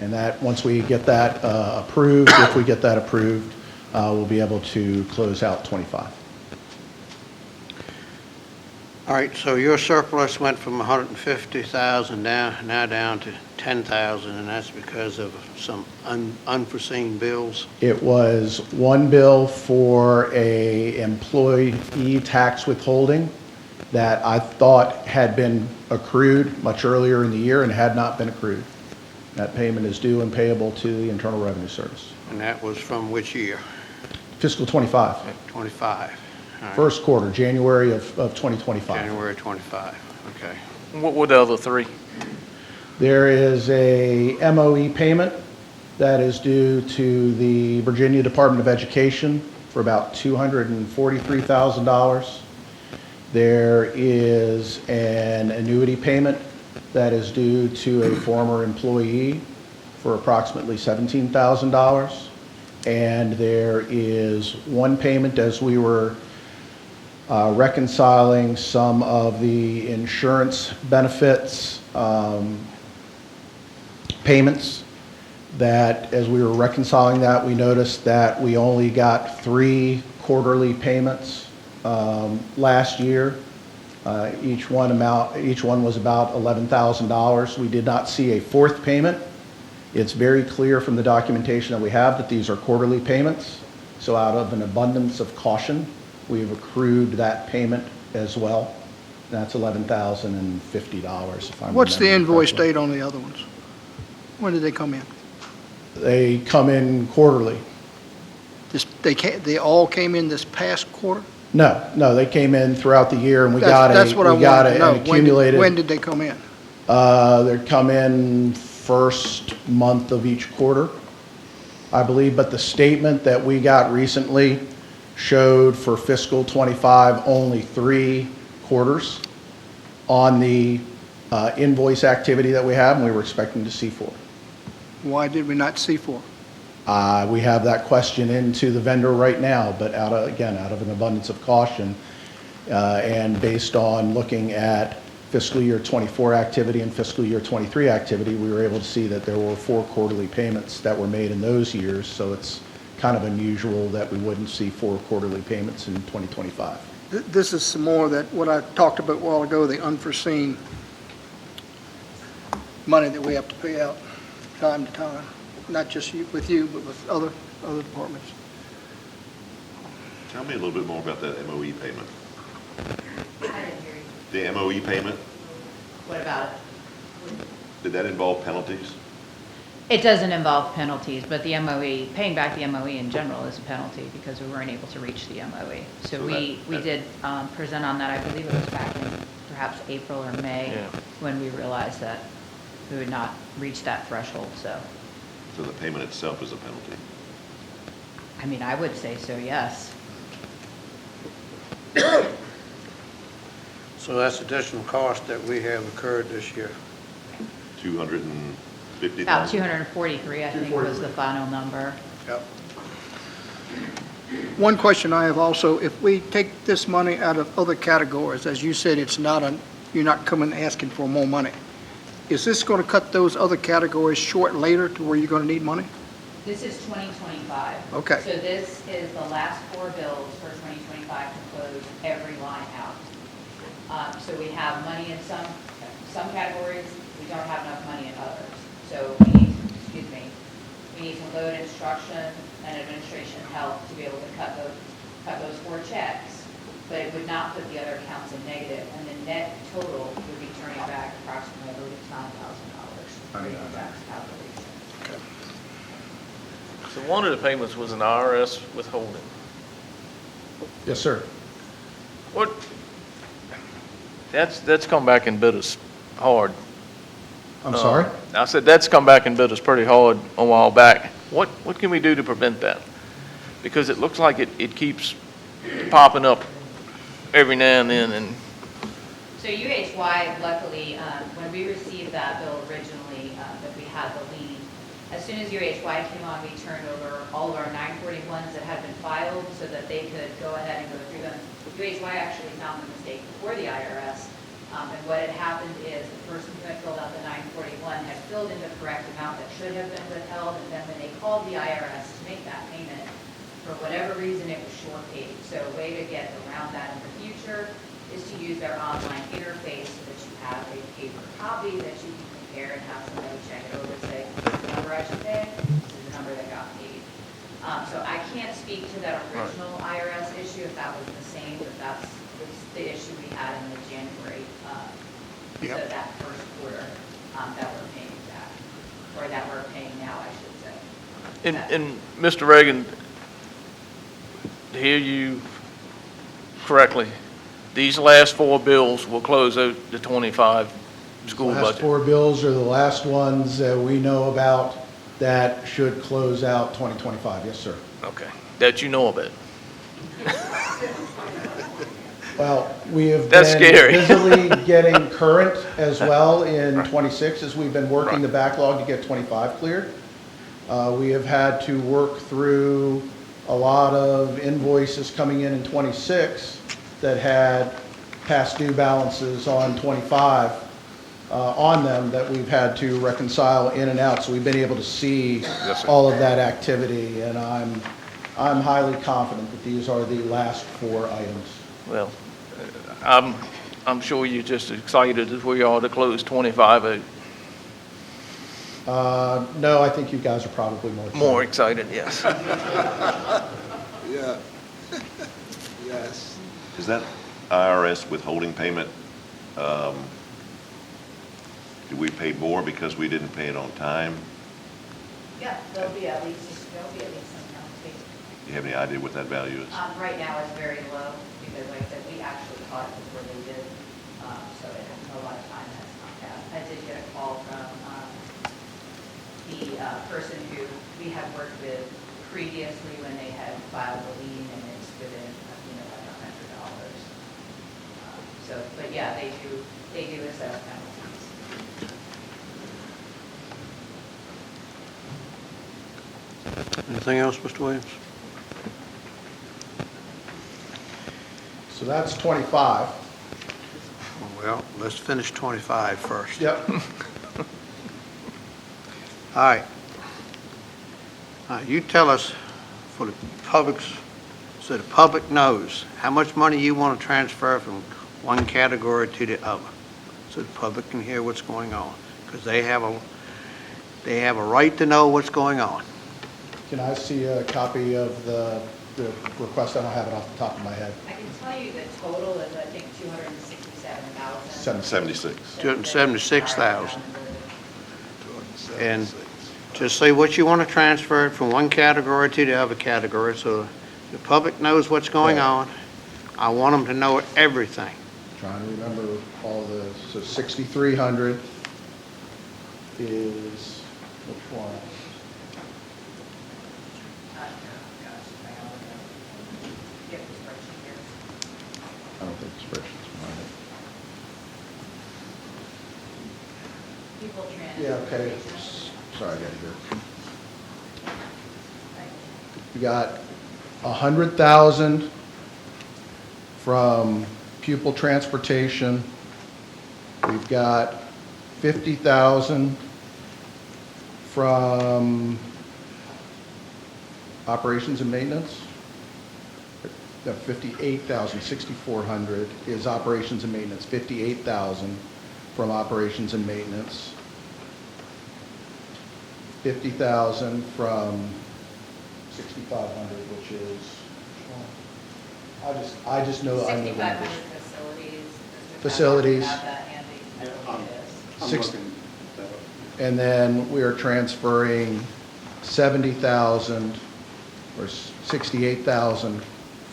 And that, once we get that approved, if we get that approved, we'll be able to close out '25. All right, so your surplus went from 150,000 now down to 10,000, and that's because of some unforeseen bills? It was one bill for a employee tax withholding that I thought had been accrued much earlier in the year and had not been accrued. That payment is due and payable to the Internal Revenue Service. And that was from which year? Fiscal '25. 25. All right. First quarter, January of 2025. January 25, okay. What were the other 3? There is a MOE payment that is due to the Virginia Department of Education for about $243,000. There is an annuity payment that is due to a former employee for approximately $17,000. And there is one payment as we were reconciling some of the insurance benefits payments, that as we were reconciling that, we noticed that we only got 3 quarterly payments last year. Each one was about $11,000. We did not see a 4th payment. It's very clear from the documentation that we have that these are quarterly payments. So out of an abundance of caution, we have accrued that payment as well. That's $11,050 if I'm What's the remembering invoice correctly. date on the other ones? When did they come in? They come in quarterly. They all came in this past quarter? No, they came in throughout the year, and we That's what I wanted to know. an accumulated. When did they come in? They come in first month of each quarter, I believe, but the statement that we got recently showed for fiscal '25 only 3 quarters on the invoice activity that we have, and we were expecting to see 4. Why did we not see 4? We have that question into the vendor right now, but out of an abundance of caution, and based on looking at fiscal year '24 activity and fiscal year '23 activity, we were able to see that there were 4 quarterly payments that were made in those years, so it's kind of unusual that we wouldn't see 4 quarterly payments in 2025. This is some more that what I talked about a while ago, the unforeseen money that we have to pay out time to time, not just with you, but with other departments. Tell me a little bit more about that MOE payment. I didn't hear you. The MOE payment, What about it? did that involve penalties? It doesn't involve penalties, but the MOE, paying back the MOE in general is a penalty because we weren't able to reach the MOE. So So we that- did present on that, I believe it was back in perhaps April or May, Yeah. when we realized that we would not reach that threshold, so, So the payment itself is a penalty. I mean, I would say so, yes. So that's additional cost that we have incurred this year. 250,000? About 243, I think, was the final number. Yep. One question I have also, if we take this money out of other categories, as you said, you're not coming asking for more money. Is this going to cut those other categories short later to where you're going to need money? This is 2025. Okay. So this is the last 4 bills for 2025 to close every line out. So we have money in some categories, we don't have enough money in others. So we need to load instruction and administration help to be able to cut those 4 checks but it would not put the other accounts in negative, and the net total would be turning back approximately, I believe, $9,000 for the tax calculation. So one of the payments was an IRS withholding. Yes, sir. What, that's come back and bit us hard. I'm sorry? I said that's come back and bit us pretty hard a while back. What can we do to prevent that? Because it looks like it keeps popping up every now and then, and So UHY, luckily, when we received that bill originally, that we had the lien, as soon as UHY came on, we turned over all of our 941s that had been filed so that they could go ahead and go through them. UHY actually found the mistake before the IRS, and what had happened is the person who had filled out the 941 had filled in the correct amount that should have been withheld, and then when they called the IRS to make that payment, for whatever reason, it was short paid. So a way to get around that in the future is to use their online interface so that you have a paper copy that you can compare and have somebody check it over and say, this is the number I should pay, this is the number that got paid. So I can't speak to that original IRS issue if that was the same, but that's the issue we had in the January, so that first quarter that we're paying back, or that we're paying now, I should say. and Mr. Reagan, to hear you correctly, these last 4 bills will close out the 25 school Last budget. 4 bills are the last ones that we know about that should close out 2025. Yes, sir. Okay, that you know of it. Well, we have That's been scary. busily getting current as well in 26 as we've been working the backlog to get 25 cleared. We have had to work through a lot of invoices coming in 26 that had past due balances on 25 on them that we've had to reconcile in and out. So we've been able to see all of that activity, and I'm highly confident that these are the last 4 items. Well, I'm sure you're just as excited as we are to close 25 out. No, I think you guys are probably more excited. More excited, yes. Yeah. Yes. Is that IRS withholding payment, do we pay more because we didn't pay it on time? Yeah, there'll be at least some penalty. Do you have any idea what that value is? Right now, it's very low, because like I said, we actually caught it before they did, so it has a lot of time that's not passed. I did get a call from the person who we had worked with previously when they had filed a lien, and it's within, like $100. So, but yeah, they do assess penalties. Anything else, Mr. Williams? So that's 25. Well, let's finish 25 first. Yep. All right. You tell us, for the public's, so the public knows how much money you want to transfer from one category to the other, so the public can hear what's going on, because they have a right to know what's going on. Can I see a copy of the request? I don't have it off the top of my head. I can tell you the total is, I think, $267,000. 76. 276,000. And just say what you want to transfer from one category to the other category, so the public knows what's going on. I want them to know everything. Trying to remember all the, so 6,300 is, which one? I don't think the spreadsheet's behind it. People Yeah, okay. Sorry, I got it here. We got 100,000 from pupil transportation. We've got 50,000 from operations and maintenance. No, 58,000, 6,400 is operations and maintenance, 58,000 from operations and maintenance. 50,000 from 6,500, which is I just know, I know. 6,500 facilities. Mr. Facilities. Have that handy. I believe it is. Six- And then we are transferring 70,000 or 68,000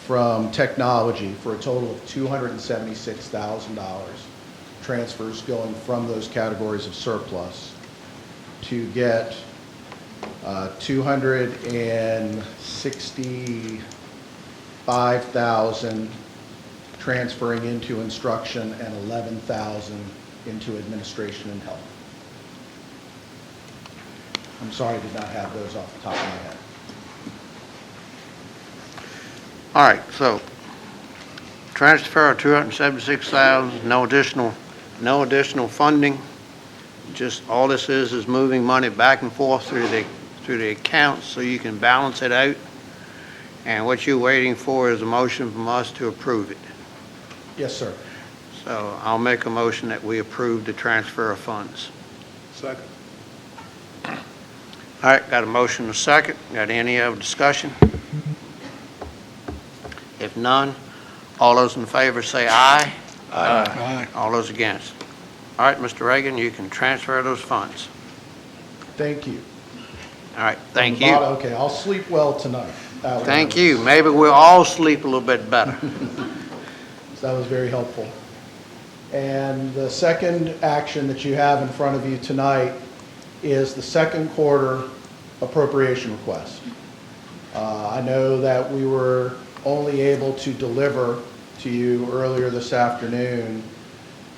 from technology for a total of $276,000 transfers going from those categories of surplus to get 265,000 transferring into instruction and 11,000 into administration and health. I'm sorry I did not have those off the top of my head. All right, so transfer of 276,000, no additional funding. Just all this is moving money back and forth through the accounts so you can balance it out. And what you're waiting for is a motion from us to approve it. Yes, sir. So I'll make a motion that we approve the transfer of funds. Second. All right, got a motion and a second. Got any other discussion? If none, all those in favor say aye. Aye. All those against. All right, Mr. Reagan, you can transfer those funds. Thank you. All right, thank From the you. bottom- Okay, I'll sleep well tonight. Thank you. Maybe we'll all sleep a little bit better. So that was very helpful. And the second action that you have in front of you tonight is the second quarter appropriation request. I know that we were only able to deliver to you earlier this afternoon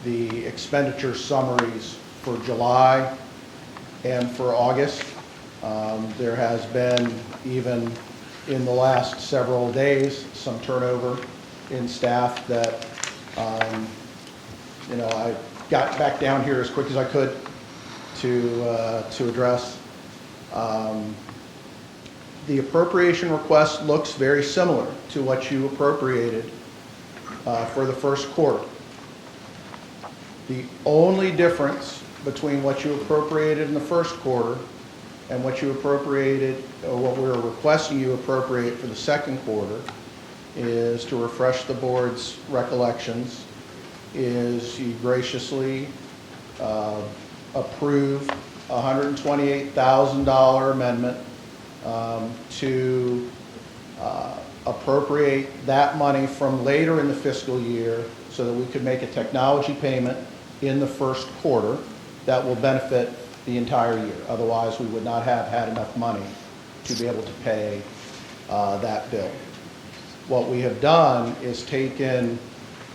the expenditure summaries for July and for August. There has been, even in the last several days, some turnover in staff that, I got back down here as quick as I could to address. The appropriation request looks very similar to what you appropriated for the first quarter. The only difference between what you appropriated in the first quarter and what you appropriated, or what we're requesting you appropriate for the second quarter, is, to refresh the board's recollections, is you graciously approved a $128,000 amendment to appropriate that money from later in the fiscal year so that we could make a technology payment in the first quarter that will benefit the entire year. Otherwise, we would not have had enough money to be able to pay that bill. What we have done is taken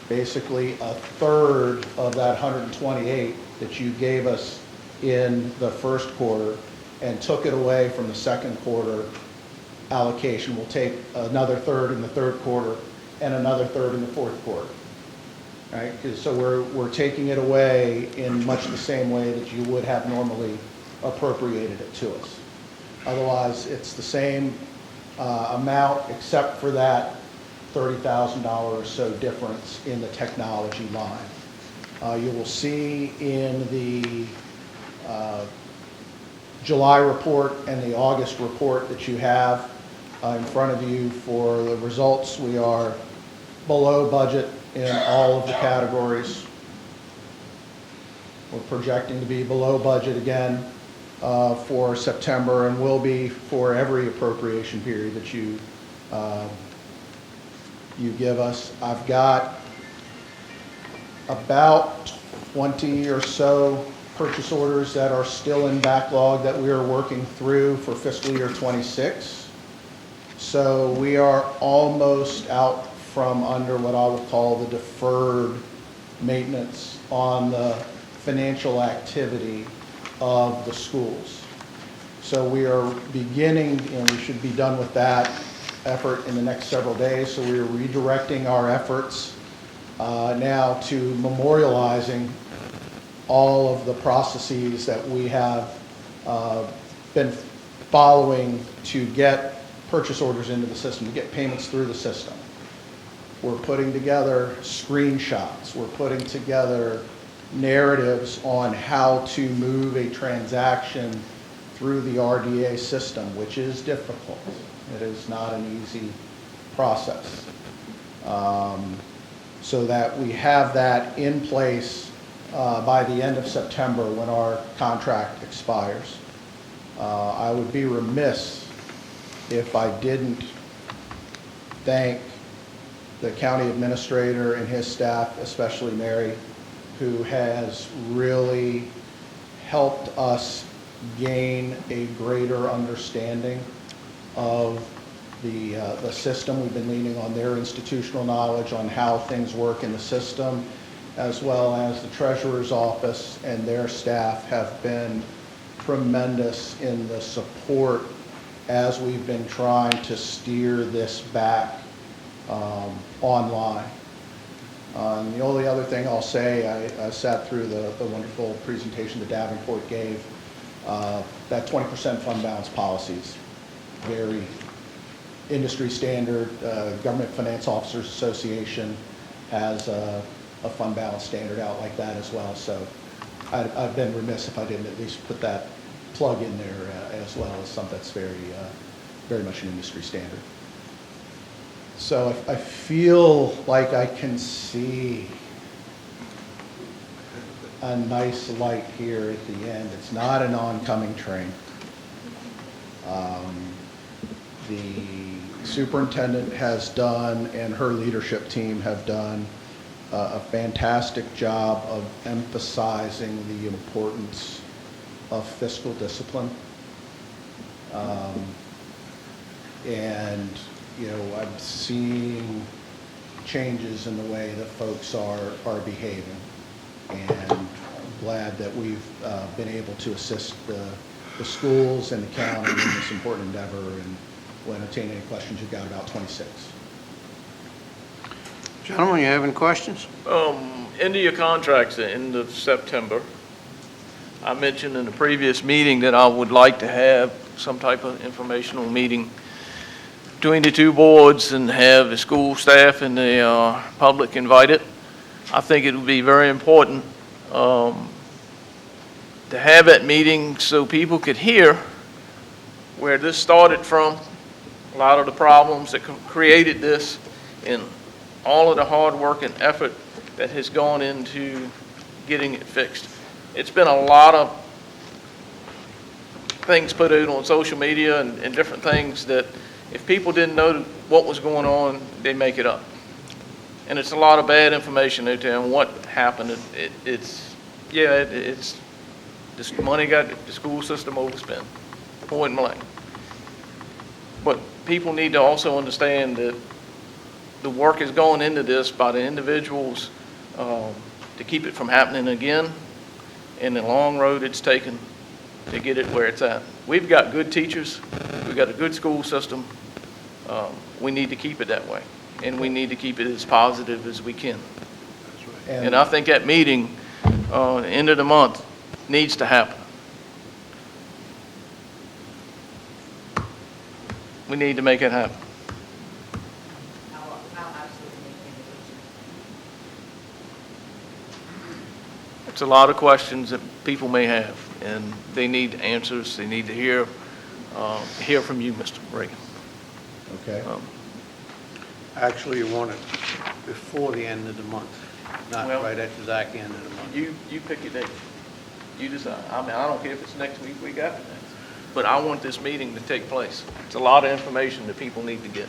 basically a third of that 128 that you gave us in the first quarter and took it away from the second quarter allocation. We'll take another third in the third quarter and another third in the fourth quarter. Right? So we're taking it away in much the same way that you would have normally appropriated it to us. Otherwise, it's the same amount except for that $30,000 or so difference in the technology line. You will see in the July report and the August report that you have in front of you for the results. We are below budget in all of the categories. We're projecting to be below budget again for September, and will be for every appropriation period that you give us. I've got about 20 or so purchase orders that are still in backlog that we are working through for fiscal year 26. So we are almost out from under what I would call the deferred maintenance on the financial activity of the schools. So we are beginning, we should be done with that effort in the next several days. So we are redirecting our efforts now to memorializing all of the processes that we have been following to get purchase orders into the system, to get payments through the system. We're putting together screenshots. We're putting together narratives on how to move a transaction through the RDA system, which is difficult. It is not an easy process. so that we have that in place by the end of September when our contract expires. I would be remiss if I didn't thank the county administrator and his staff, especially Mary, who has really helped us gain a greater understanding of the system. We've been leaning on their institutional knowledge on how things work in the system, as well as the treasurer's office and their staff have been tremendous in the support as we've been trying to steer this back online. The only other thing I'll say, I sat through the wonderful presentation that Davenport gave. That 20% fund balance policy is very industry standard. Government Finance Officers Association has a fund balance standard out like that as well. So I've been remiss if I didn't at least put that plug in there as well as something that's very much an industry standard. So I feel like I can see a nice light here at the end. It's not an oncoming train. The superintendent has done, and her leadership team have done, a fantastic job of emphasizing the importance of fiscal discipline. And, you know, I'm seeing changes in the way that folks are behaving. And I'm glad that we've been able to assist the schools and the county in this important endeavor, and we'll entertain any questions you've got about 26. Gentlemen, you have any questions? End of your contract's the end of September. I mentioned in the previous meeting that I would like to have some type of informational meeting between the two boards and have the school staff and the public invited. I think it would be very important to have that meeting so people could hear where this started from, a lot of the problems that created this, and all of the hard work and effort that has gone into getting it fixed. It's been a lot of things put out on social media and different things that if people didn't know what was going on, they make it up. And it's a lot of bad information out there on what happened. It's this money got the school system overspent, point blank. But people need to also understand that the work is going into this by the individuals to keep it from happening again, and the long road it's taken to get it where it's at. We've got good teachers, we've got a good school system. We need to keep it that way, and we need to keep it as positive as we can. And I think that meeting, end of the month, needs to happen. We need to make it happen. It's a lot of questions that people may have, and they need answers. They need to hear from you, Mr. Reagan. Okay. Actually, you want it before the end of the month, not Well, right at the exact end of the month. You pick your date. You decide. I mean, I don't care if it's next week after next. But I want this meeting to take place. It's a lot of information that people need to get.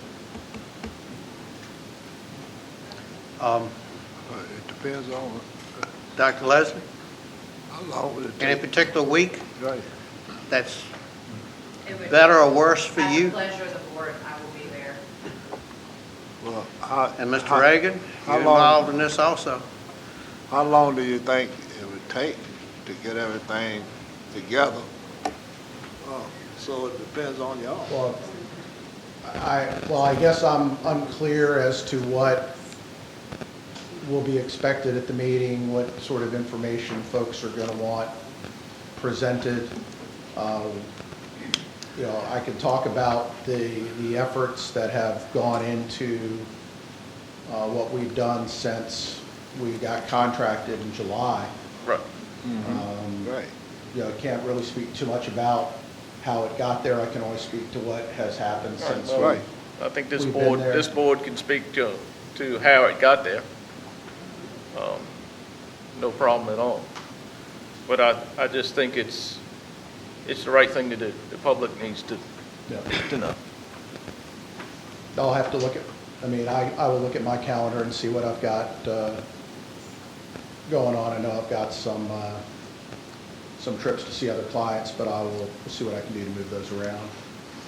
It depends on Dr. Leslie, how long will it any take. particular week Right. that's It would- better or worse for At you? the pleasure of the board, I will be there. Well, And Mr. Reagan, how you're long- involved in this also. How long do you think it would take to get everything together? So it depends on y'all. Well, I guess I'm unclear as to what will be expected at the meeting, what sort of information folks are going to want presented. You know, I can talk about the efforts that have gone into what we've done since we got contracted in July. Right. Right. You know, I can't really speak too much about how it got there. I can only speak to what has happened since Right. I think this we've been board there. can speak to to how it got there, no problem at all. But I just think it's the right thing to do. The public needs to know. I'll have to look at, I will look at my calendar and see what I've got going on. I know I've got some trips to see other clients, but I will see what I can do to move those around.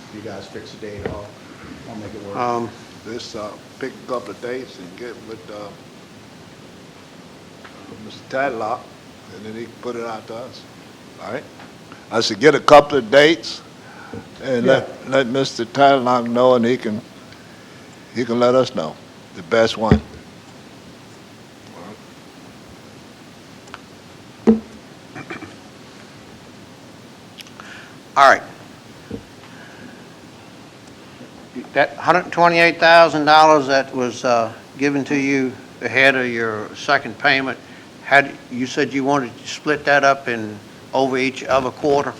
If you guys fix a date, I'll make it work. This, pick a couple of dates and get with, Mr. Tadlock, and then he can put it out to us. All right? I should get a couple of dates and let Mr. Tadlock know, and he can let us know the best one. All right. That $128,000 that was given to you ahead of your second payment, you said you wanted to split that up in over each other quarter?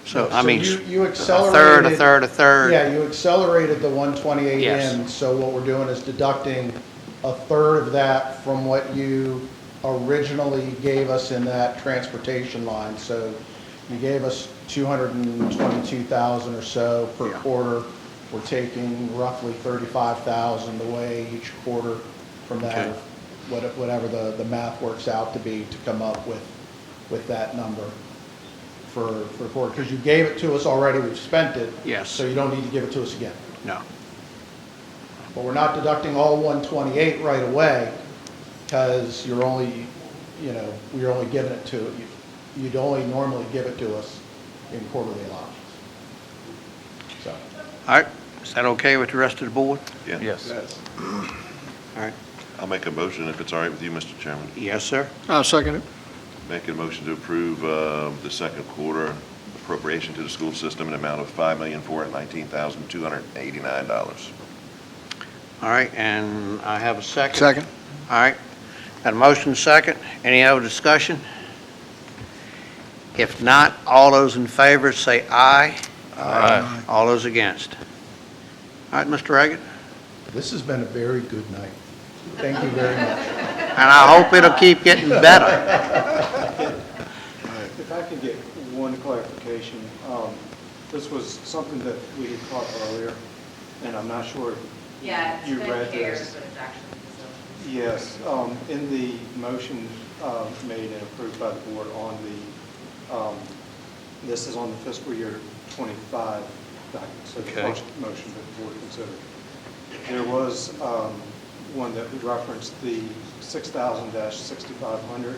So, I mean, you a accelerated. third. Yeah, you accelerated the 128 Yes. in, so what we're doing is deducting a third of that from what you originally gave us in that transportation line. So you gave us 222,000 or so per quarter. We're taking roughly 35,000 away each quarter from that, Okay. whatever the math works out to be, to come up with that number for the quarter. Because you gave it to us already, we've spent it. Yes. So you don't need to give it to us again. No. But we're not deducting all 128 right away, because you're only giving it to, you'd only normally give it to us in quarterly allotments. So. All right. Is that okay with the rest of the board? Yeah. Yes. All right. I'll make a motion if it's all right with you, Mr. Chairman. Yes, sir. I'll second it. Make a motion to approve the second quarter appropriation to the school system in an amount of $5,419,289. All right, and I have a second. Second. All right. Got a motion second. Any other discussion? If not, all those in favor say aye. Aye. All those against. All right, Mr. Reagan. This has been a very good night. Thank you very much. And I hope it'll keep getting better. If I could get one clarification, this was something that we had caught earlier, and I'm not sure if Yeah, it's you been read cares, this. but it's actually facilities. Yes, in the motion made and approved by the board on the, this is on the fiscal year 25 document, so the Okay. first motion that the board considered. There was one that would reference the 6,000-6,500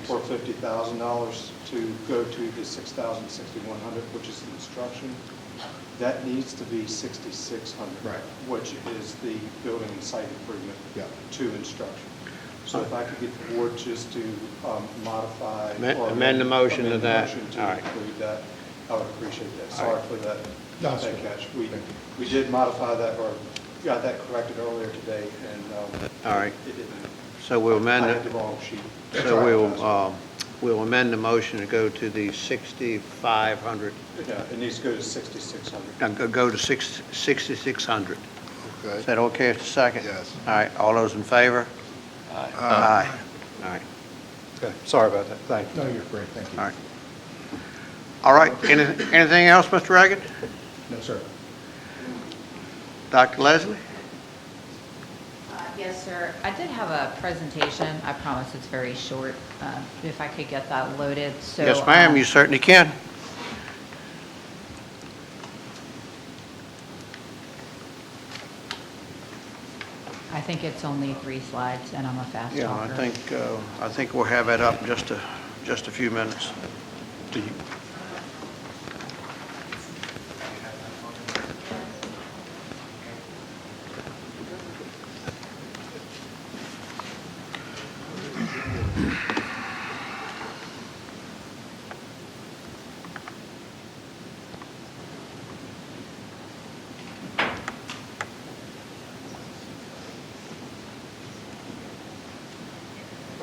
for $50,000 to go to the 6,000-6,100, which is the instruction. That needs to be 6,600, Right. which is the building and site improvement to instruction. So if I could get the board just to modify or Amend the motion to amend the that. motion All right. to include that, I would appreciate that. All Sorry right. for that, No, it's that okay. catch. We did modify that, or got that corrected earlier today, and All right. it didn't. So we'll amend I it. had the wrong sheet. So we'll amend the motion to go to the 6,500, Yeah, it needs to go to 6,600. go to 6,600. Okay. Is that okay at the second? Yes. All right, all those in favor? Aye. Aye. All right, Okay, sorry about that. Thank you. No, you're great, thank you. all right. All right, anything else, Mr. Reagan? No, sir. Dr. Leslie? Yes, sir. I did have a presentation. I promise it's very short, if I could get that loaded. So, Yes, ma'am, you certainly can. I think it's only 3 slides, and I'm a fast Yeah, talker. I think we'll have that up in just a few minutes.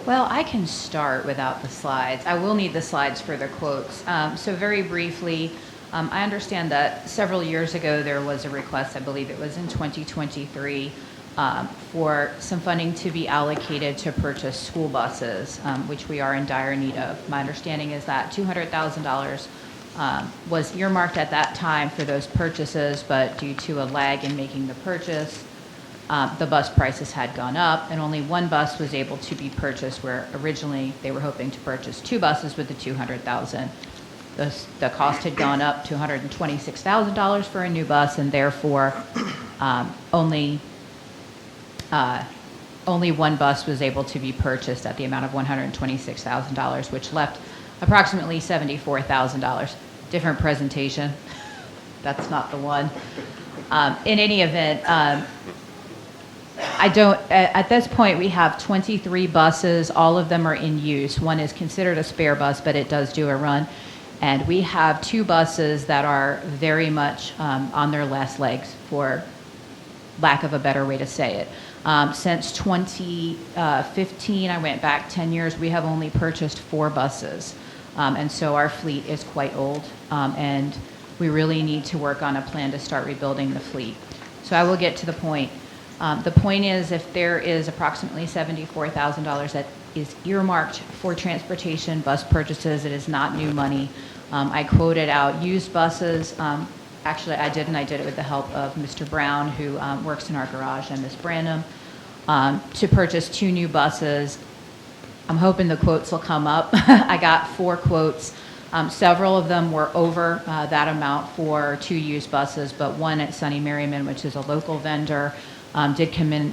Well, I can start without the slides. I will need the slides for the quotes. So very briefly, I understand that several years ago there was a request, I believe it was in 2023, for some funding to be allocated to purchase school buses, which we are in dire need of. My understanding is that $200,000 was earmarked at that time for those purchases, but due to a lag in making the purchase, the bus prices had gone up, and only one bus was able to be purchased, where originally they were hoping to purchase two buses with the $200,000. The cost had gone up to $126,000 for a new bus, and therefore only one bus was able to be purchased at the amount of $126,000, which left approximately $74,000. Different presentation. That's not the one. In any event, at this point, we have 23 buses. All of them are in use. One is considered a spare bus, but it does do a run. And we have two buses that are very much on their last legs, for lack of a better way to say it. Since 2015, I went back 10 years, we have only purchased 4 buses. And so our fleet is quite old, and we really need to work on a plan to start rebuilding the fleet. So I will get to the point. The point is, if there is approximately $74,000 that is earmarked for transportation bus purchases, it is not new money. I quoted out used buses. Actually, I did it with the help of Mr. Brown, who works in our garage, and Ms. Branham, to purchase 2 new buses. I'm hoping the quotes will come up. I got 4 quotes. Several of them were over that amount for 2 used buses, but one at Sunny Merriman, which is a local vendor, did come in,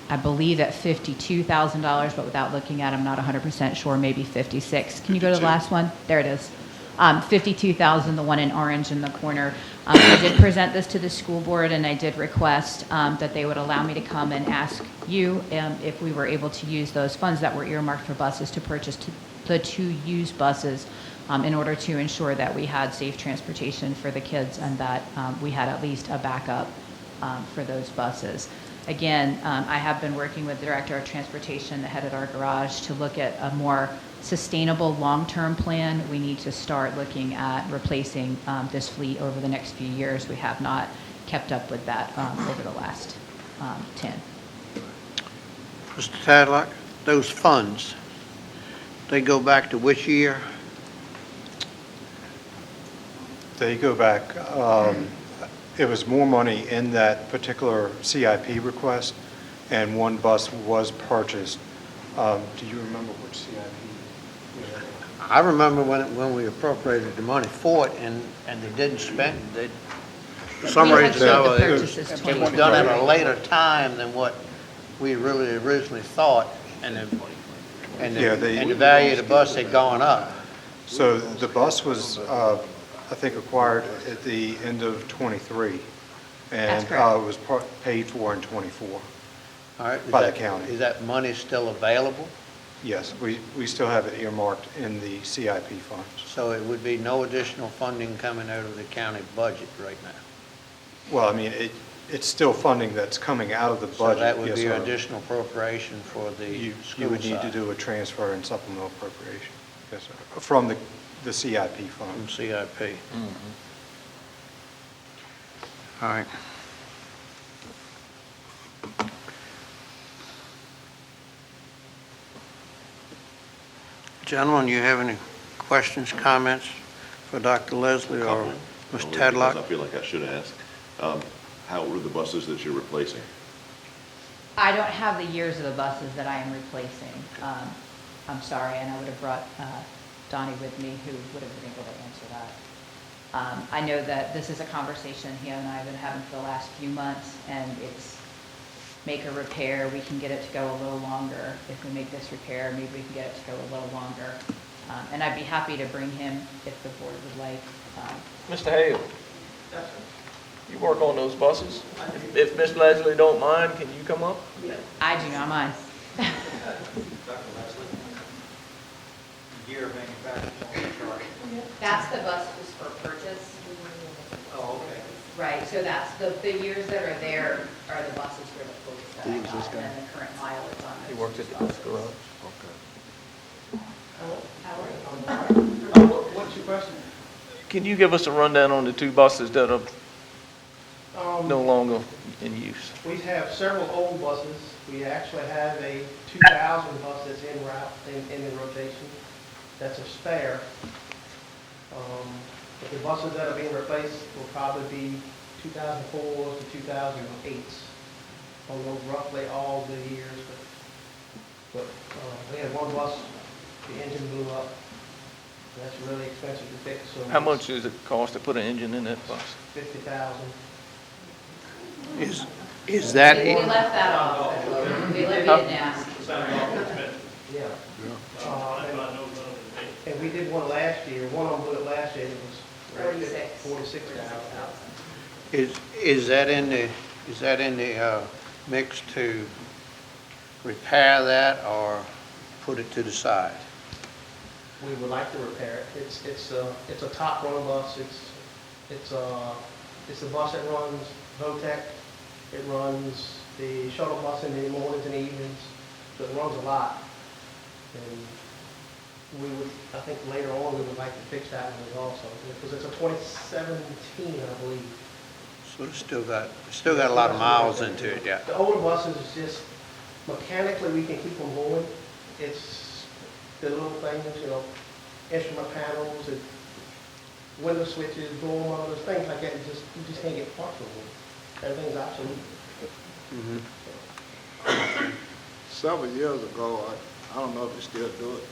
I believe, at $52,000, but without looking at it, I'm not 100% sure, maybe 56. Can you go to the last one? There it is. $52,000, the one in orange in the corner. I did present this to the school board, and I did request that they would allow me to come and ask you if we were able to use those funds that were earmarked for buses to purchase the 2 used buses in order to ensure that we had safe transportation for the kids, and that we had at least a backup for those buses. Again, I have been working with the Director of Transportation, the head of our garage, to look at a more sustainable long-term plan. We need to start looking at replacing this fleet over the next few years. We have not kept up with that over the last 10. Mr. Tadlock, those funds, they go back to which year? They go back, it was more money in that particular CIP request, and one bus was purchased. Do you remember which CIP? I remember when we appropriated the money for it, and they didn't spend it. For some reason, it was done at a later time than what we really originally thought, and the value of the bus had gone up. So the bus was, I think, acquired at the end of '23, and was paid for in '24 by the county. Is that money still available? Yes, we still have it earmarked in the CIP funds. So it would be no additional funding coming out of the county budget right now? Well, I mean, it's still funding that's coming out of the budget. So that would yes, be sir. an additional appropriation for the school You would need to side. do a transfer and supplemental appropriation, yes, sir, from the CIP fund. From CIP. All right. Gentlemen, you have any questions, comments for Dr. Leslie or Ms. Only Tadlock? because I feel like I should ask. How old are the buses that you're replacing? I don't have the years of the buses that I am replacing. I'm sorry, and I would have brought Donnie with me, who would have been able to answer that. I know that this is a conversation he and I have been having for the last few months, and it's make a repair, we can get it to go a little longer. If we make this repair, maybe we can get it to go a little longer. And I'd be happy to bring him if the board would like. Mr. Hale, you work on those buses? If Ms. Leslie don't mind, can you come up? I do not mind. Dr. Leslie, year of manufacture. That's the bus just for purchase. Oh, okay. Right, so that's the years that are there are the buses for the quotes that I got, and the current mileage on those. He works at the garage. What's your question? Can you give us a rundown on the 2 buses that are no longer in use? We have several old buses. We actually have a 2000 bus that's in route, in rotation. That's a spare. But the buses that are being replaced will probably be 2004s to 2008s. On those roughly all the years. But we had one bus, the engine blew up. That's really expensive to fix. So How much does it cost to put an engine in that bus? $50,000. Is that We it? left that off. We levied it down. Yeah. And we did one last year. One of them blew up last year. It was 46,000. Is that in the mix to repair that or put it to the side? We would like to repair it. It's a top run bus. It's a bus that runs VOTEC. It runs the shuttle bus in the mornings and evenings. So it runs a lot. And I think later on we would like to fix that one also, because it's a 2017, I believe. So it's still got a lot of miles into it, yeah. The older buses is just, mechanically we can keep them going. It's the little things, instrument panels, and window switches, door motors, things like that. You just can't get parts of them. Everything's obsolete. Several years ago, I don't know if you still do it,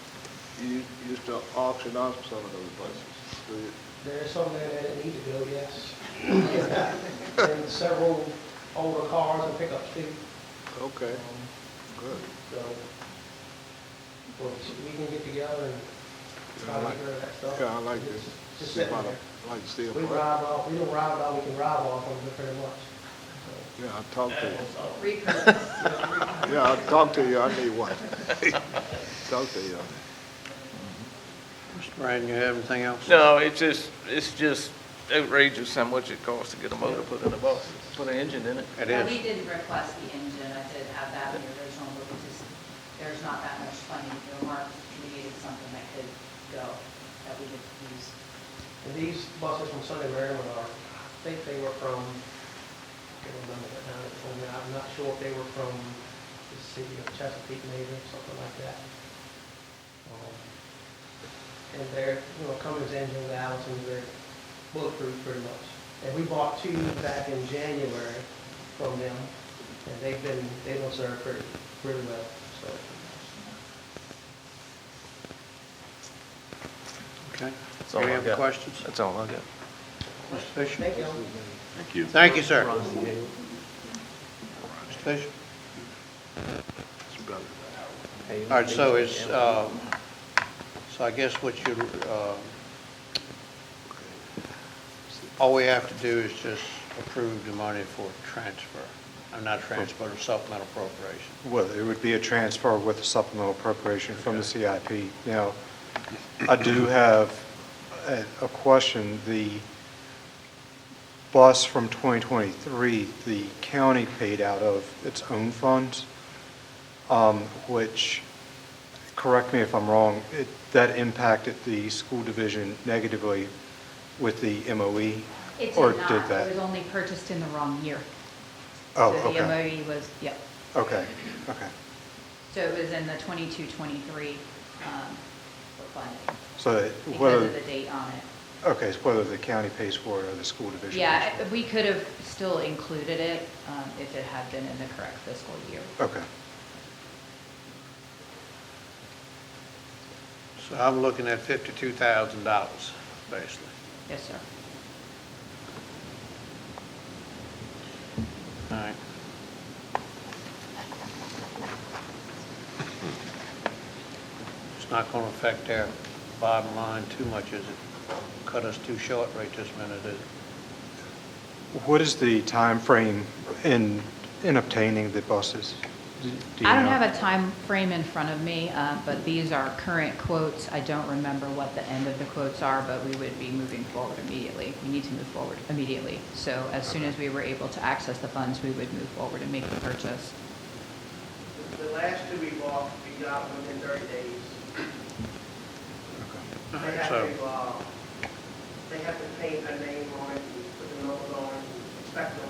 you used to auction off some of those buses. Do you? There's some there that need to go, yes. And several older cars and pickups too. Okay, good. So, well, we can get together and try to get rid of that stuff. Yeah, I like this. Just sitting there. I like to see it. We don't ride it all we can ride off of them pretty much. Yeah, I'll talk to you. Repurpose. Yeah, I'll talk to you, I need one. Talk to you. Mr. Brandon, you have anything else? No, it's just outrageous how much it costs to get a motor put in a bus, put an engine in it. It Well, is. we didn't request the engine. I did have that in the original, but there's not that much funding earmarked. We needed something that could go, that we could use. And these buses from Sunday Maryland I think they were from, I can't remember what town it's from now. I'm not sure if they were from the city of Chesapeake maybe, or something like that. And they're, Cummins engines, Allison's, they're bulletproof pretty much. And we bought two back in January from them, and they've been served pretty well, so. Okay. That's all Any I other got. questions? That's all I got. Mr. Fisher? Thank you. Thank you. Thank you, sir. Mr. Fisher? All right, so it's, so I guess what all we have to do is just approve the money for transfer. Not transfer, but a supplemental appropriation. Well, it would be a transfer with a supplemental appropriation from the CIP. Now, I do have a question. The bus from 2023, the county paid out of its own funds, which, correct me if I'm wrong, that impacted the school division negatively with the MOE? It or did not. did that? It was only purchased in the wrong year. Oh, So the okay. MOE was, yep. Okay. So it was in the 22-23 funding So because whether, of the date on it. okay, so whether the county pays for it or the school division pays Yeah, for it? we could have still included it if it had been in the correct fiscal year. Okay. So I'm looking at $52,000, basically. Yes, sir. All right. It's not going to affect their bottom line too much, is it? Cut us too short right this minute, is it? What is the time frame in obtaining the buses? Do you I don't know? have a time frame in front of me, but these are current quotes. I don't remember what the end of the quotes are, but we would be moving forward immediately. We need to move forward immediately. So as soon as we were able to access the funds, we would move forward and make the purchase. The last two we bought, we got within 30 days. They have to paint a name on it, put the numbers on it, inspect them,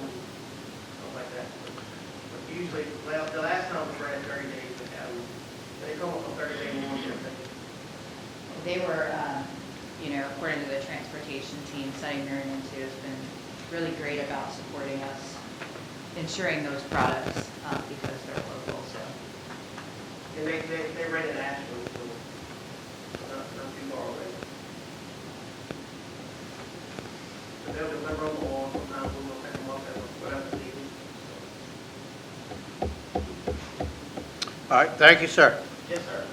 transportation team, Sunny Marion too, has been really great about supporting us, ensuring those products, because they're local, so. And they rent in Asheville, so not too far away. But they'll deliver them, or sometimes we'll pick them up at whatever season. All right, thank you, sir. Yes, sir.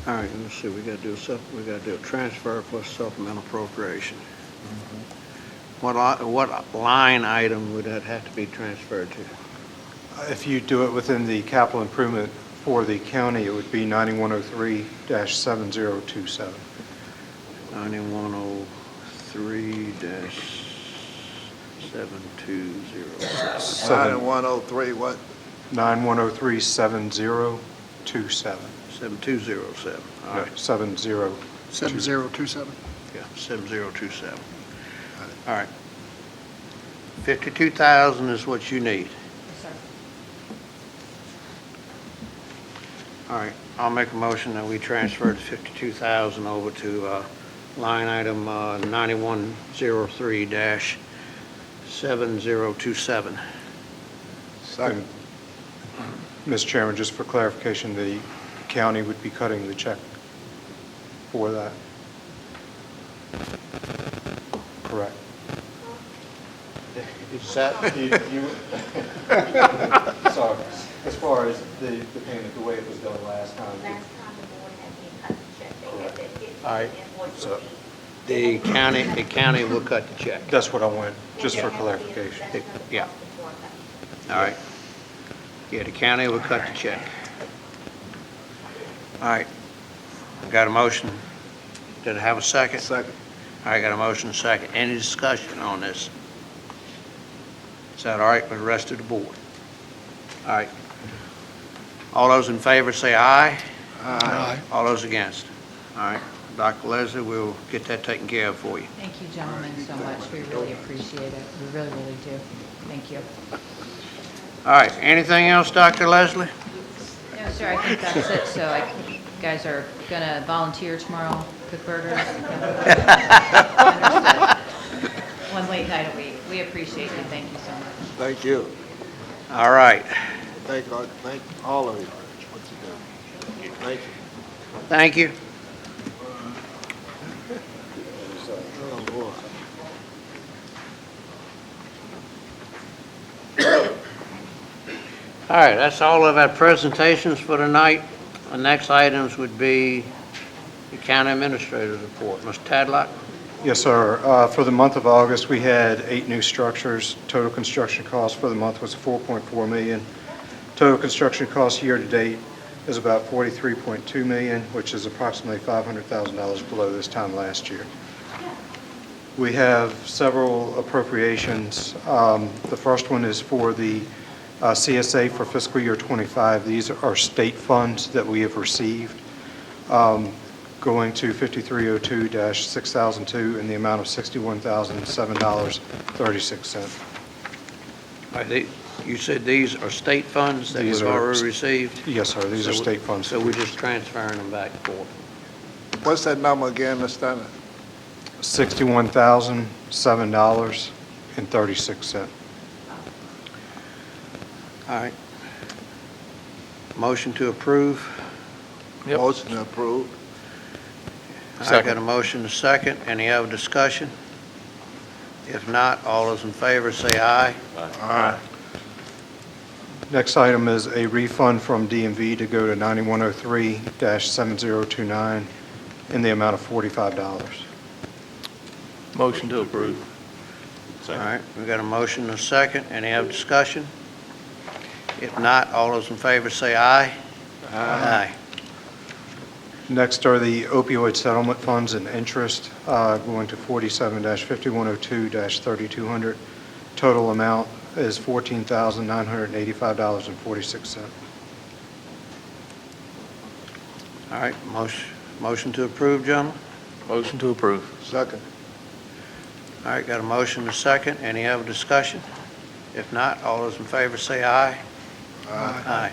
All right, let's see, we gotta do a transfer plus supplemental appropriation. What line item would that have to be transferred to? If you do it within the capital improvement for the county, it would be 9103-7027. 9103-7207. 9103 what? 9103-7027. 7207. All right. 7027. Yeah, 7027. All right. 52,000 is what you need. Yes, sir. All right, I'll make a motion that we transfer the 52,000 over to line item 9103-7027. Second. Mr. Chairman, just for clarification, the county would be cutting the check for that. Correct. Is that? Sorry. As far as the payment, the way it was done last time. Last time the board had me cut the check, they had to get All right, invoice so receipt. the county will cut the check. That's what I want, just And for they have to be- clarification. that's gonna Yeah. cost the board money. All right. Yeah, the county will cut the check. All right, got a motion. Did I have a second? Second. All right, got a motion and a second. Any discussion on this? Is that all right with the rest of the board? All right. All those in favor say aye. Aye. All those against? All right. Dr. Leslie, we'll get that taken care of for you. Thank you, gentlemen, so much. We really appreciate it. We really, really do. Thank you. All right, anything else, Dr. Leslie? No, sir, I think that's it. So you guys are going to volunteer tomorrow, cook burgers? Understood. One late night a week. We appreciate you. Thank you so much. Thank you. All right. Thank all of you. What you do. Thank you. Thank you. Oh, boy. All right, that's all of our presentations for tonight. The next items would be the county administrator's report. Mr. Tadlock? Yes, sir. For the month of August, we had 8 new structures. Total construction cost for the month was $4.4 million. Total construction cost year-to-date is about $43.2 million, which is approximately $500,000 below this time last year. We have several appropriations. The first one is for the CSA for fiscal year '25. These are state funds that we have received, going to 5302-6002 in the amount of $61,007.36. You said these are state funds that These we've are- already received? Yes, sir. These are state funds. So we're just transferring them back and forth. What's that number again, Mr. Stanley? $61,007.36. All right. Motion to approve. Yep. Motion approved. I got a motion and a second. Any other discussion? If not, all those in favor say aye. Aye. Next item is a refund from DMV to go to 9103-7029 in the amount of $45. Motion to approve. All right, we got a motion and a second. Any other discussion? If not, all those in favor say aye. Aye. Next are the opioid settlement funds and interest, going to 47-5102-3200. Total amount is $14,985.46. All right, motion to approve, gentlemen? Motion to approve. Second. All right, got a motion and a second. Any other discussion? If not, all those in favor say aye. Aye.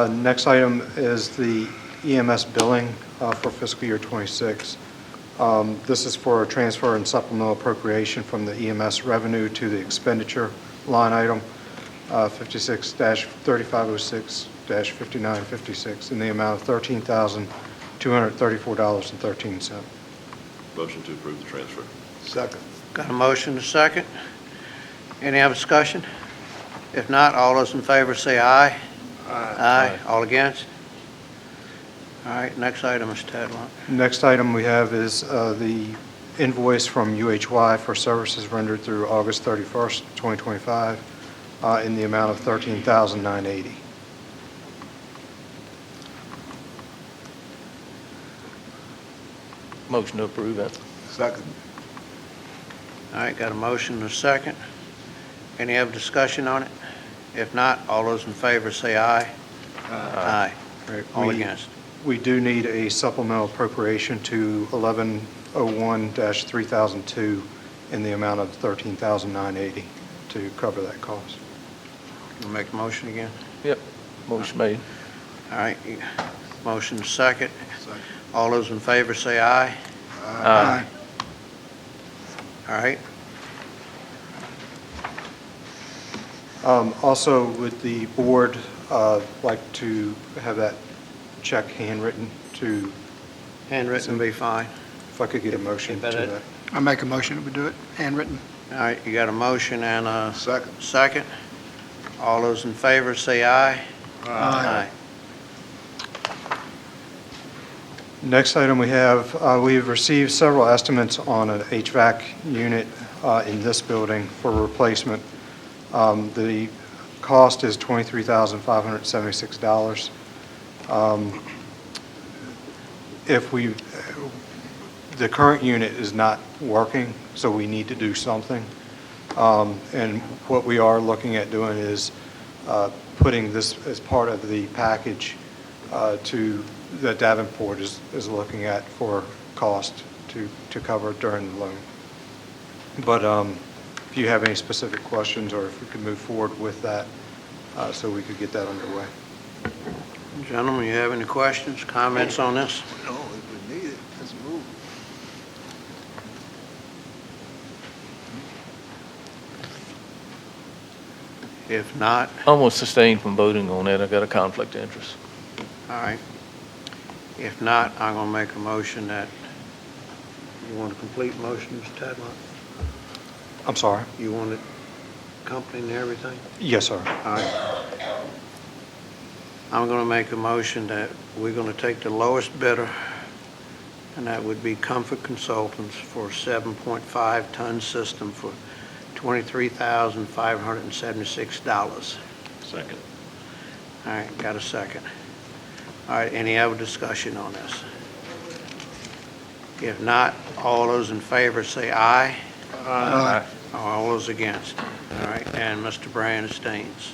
Next item is the EMS billing for fiscal year '26. This is for a transfer and supplemental appropriation from the EMS revenue to the expenditure line item, 56-3506-5956, in the amount of $13,234.13. Motion to approve the transfer. Second. Got a motion and a second. Any other discussion? If not, all those in favor say aye. Aye. All against? All right, next item, Mr. Tadlock. Next item we have is the invoice from UHY for services rendered through August 31st, 2025, in the amount of $13,980. Motion to approve that. Second. All right, got a motion and a second. Any other discussion on it? If not, all those in favor say aye. Aye. Right, All we- against? We do need a supplemental appropriation to 1101-3002 in the amount of $13,980 to cover that cost. You make a motion again? Yep, motion made. All right, motion second. All those in favor say aye. Aye. All right, Also, would the board like to have that check handwritten to, handwritten be fine. if I could get a motion to Better- that? I make a motion that we do it, handwritten. All right, you got a motion and a second. All those in favor say aye. Aye. Next item we have received several estimates on an HVAC unit in this building for replacement. The cost is $23,576. The current unit is not working, so we need to do something. And what we are looking at doing is putting this as part of the package that Davenport is looking at for cost to cover during the loan. But if you have any specific questions, or if we could move forward with that, so we could get that underway. Gentlemen, you have any questions, comments on this? No, if we need it, let's move. If not, Almost sustained from voting on that. I got a conflict of interest. all right. If not, I'm going to make a motion that, you want a complete motion, Mr. Tadlock? I'm sorry? You want it accompanying everything? Yes, sir. All right. I'm going to make a motion that we're going to take the lowest bidder, and that would be Comfort Consultants for a 7.5-ton system for $23,576. Second. All right, got a second. All right, any other discussion on this? If not, all those in favor say aye. Aye. All those against. All right, and Mr. Brand abstains.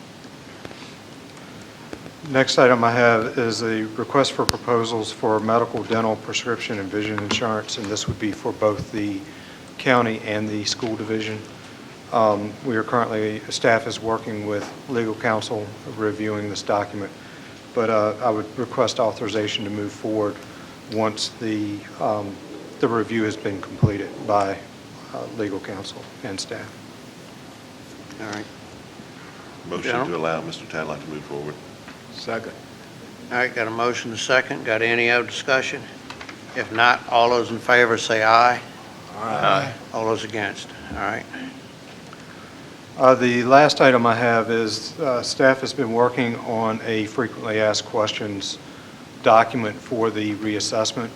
Next item I have is a request for proposals for medical, dental, prescription, and vision insurance, and this would be for both the county and the school division. We are currently, staff is working with legal counsel reviewing this document, but I would request authorization to move forward once the review has been completed by legal counsel and staff. All right. Motion Gentlemen? to allow Mr. Tadlock to move forward. Second. All right, got a motion and a second. Got any other discussion? If not, all those in favor say aye. Aye. All those against. All right. The last item I have is staff has been working on a frequently asked questions document for the reassessment,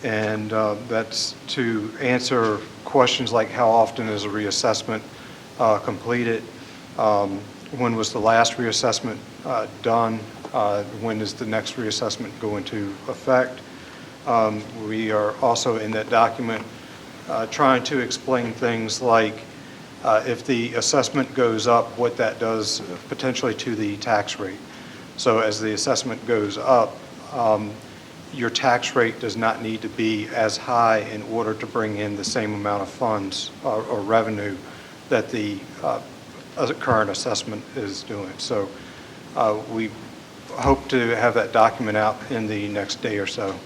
and that's to answer questions like how often is a reassessment completed, when was the last reassessment done, when is the next reassessment go into effect. We are also in that document trying to explain things like if the assessment goes up, what that does potentially to the tax rate. So as the assessment goes up, your tax rate does not need to be as high in order to bring in the same amount of funds or revenue that the current assessment is doing. So we hope to have that document out in the next day or so,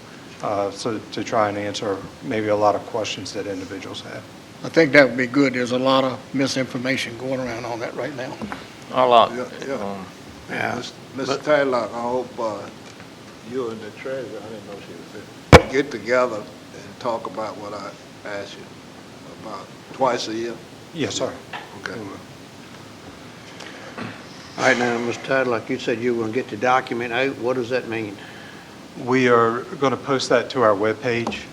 so to try and answer maybe a lot of questions that individuals have. I think that would be good. There's a lot of misinformation going around on that right now. A lot. Yeah. Mr. Tadlock, I hope you and the treasurer, I didn't know she was there, get together and talk about what I asked you about twice a year. Yes, sir. Okay. All right, now, Mr. Tadlock, you said you were going to get the document out. What does that mean? We are going to post that to our webpage.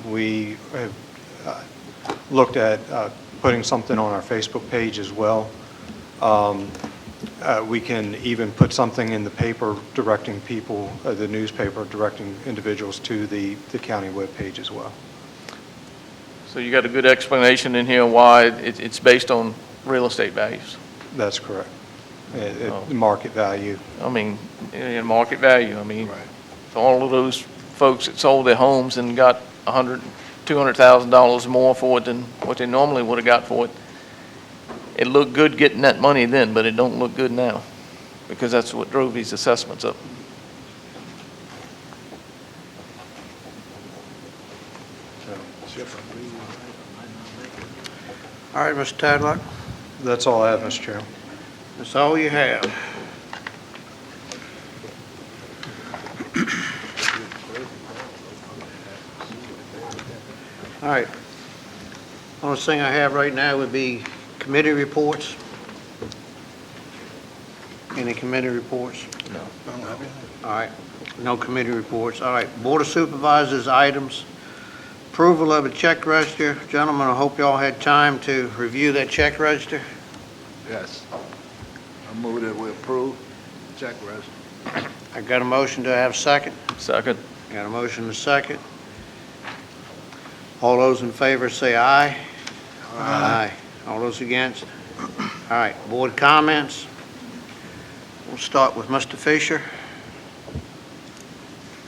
We have looked at putting something on our Facebook page as well. We can even put something in the paper directing people, the newspaper directing individuals to the county webpage as well. So you got a good explanation in here why it's based on real estate values. That's correct. Market value. I mean, in market value, I mean, for all of those folks that sold their homes and got $100,000, $200,000 more for it than what they normally would have got for it, it looked good getting that money then, but it don't look good now, because that's what drove these assessments up. All right, Mr. Tadlock, That's all I have, Mr. Chairman. that's all you have. All right. Only thing I have right now would be committee reports. Any committee reports? No. All right, no committee reports. All right, Board of Supervisors items. Approval of a check register. Gentlemen, I hope y'all had time to review that check register. Yes. I move that we approve check register. I got a motion to have a second. Second. Got a motion to second. All those in favor say aye. Aye. All those against? All right, board comments. We'll start with Mr. Fisher.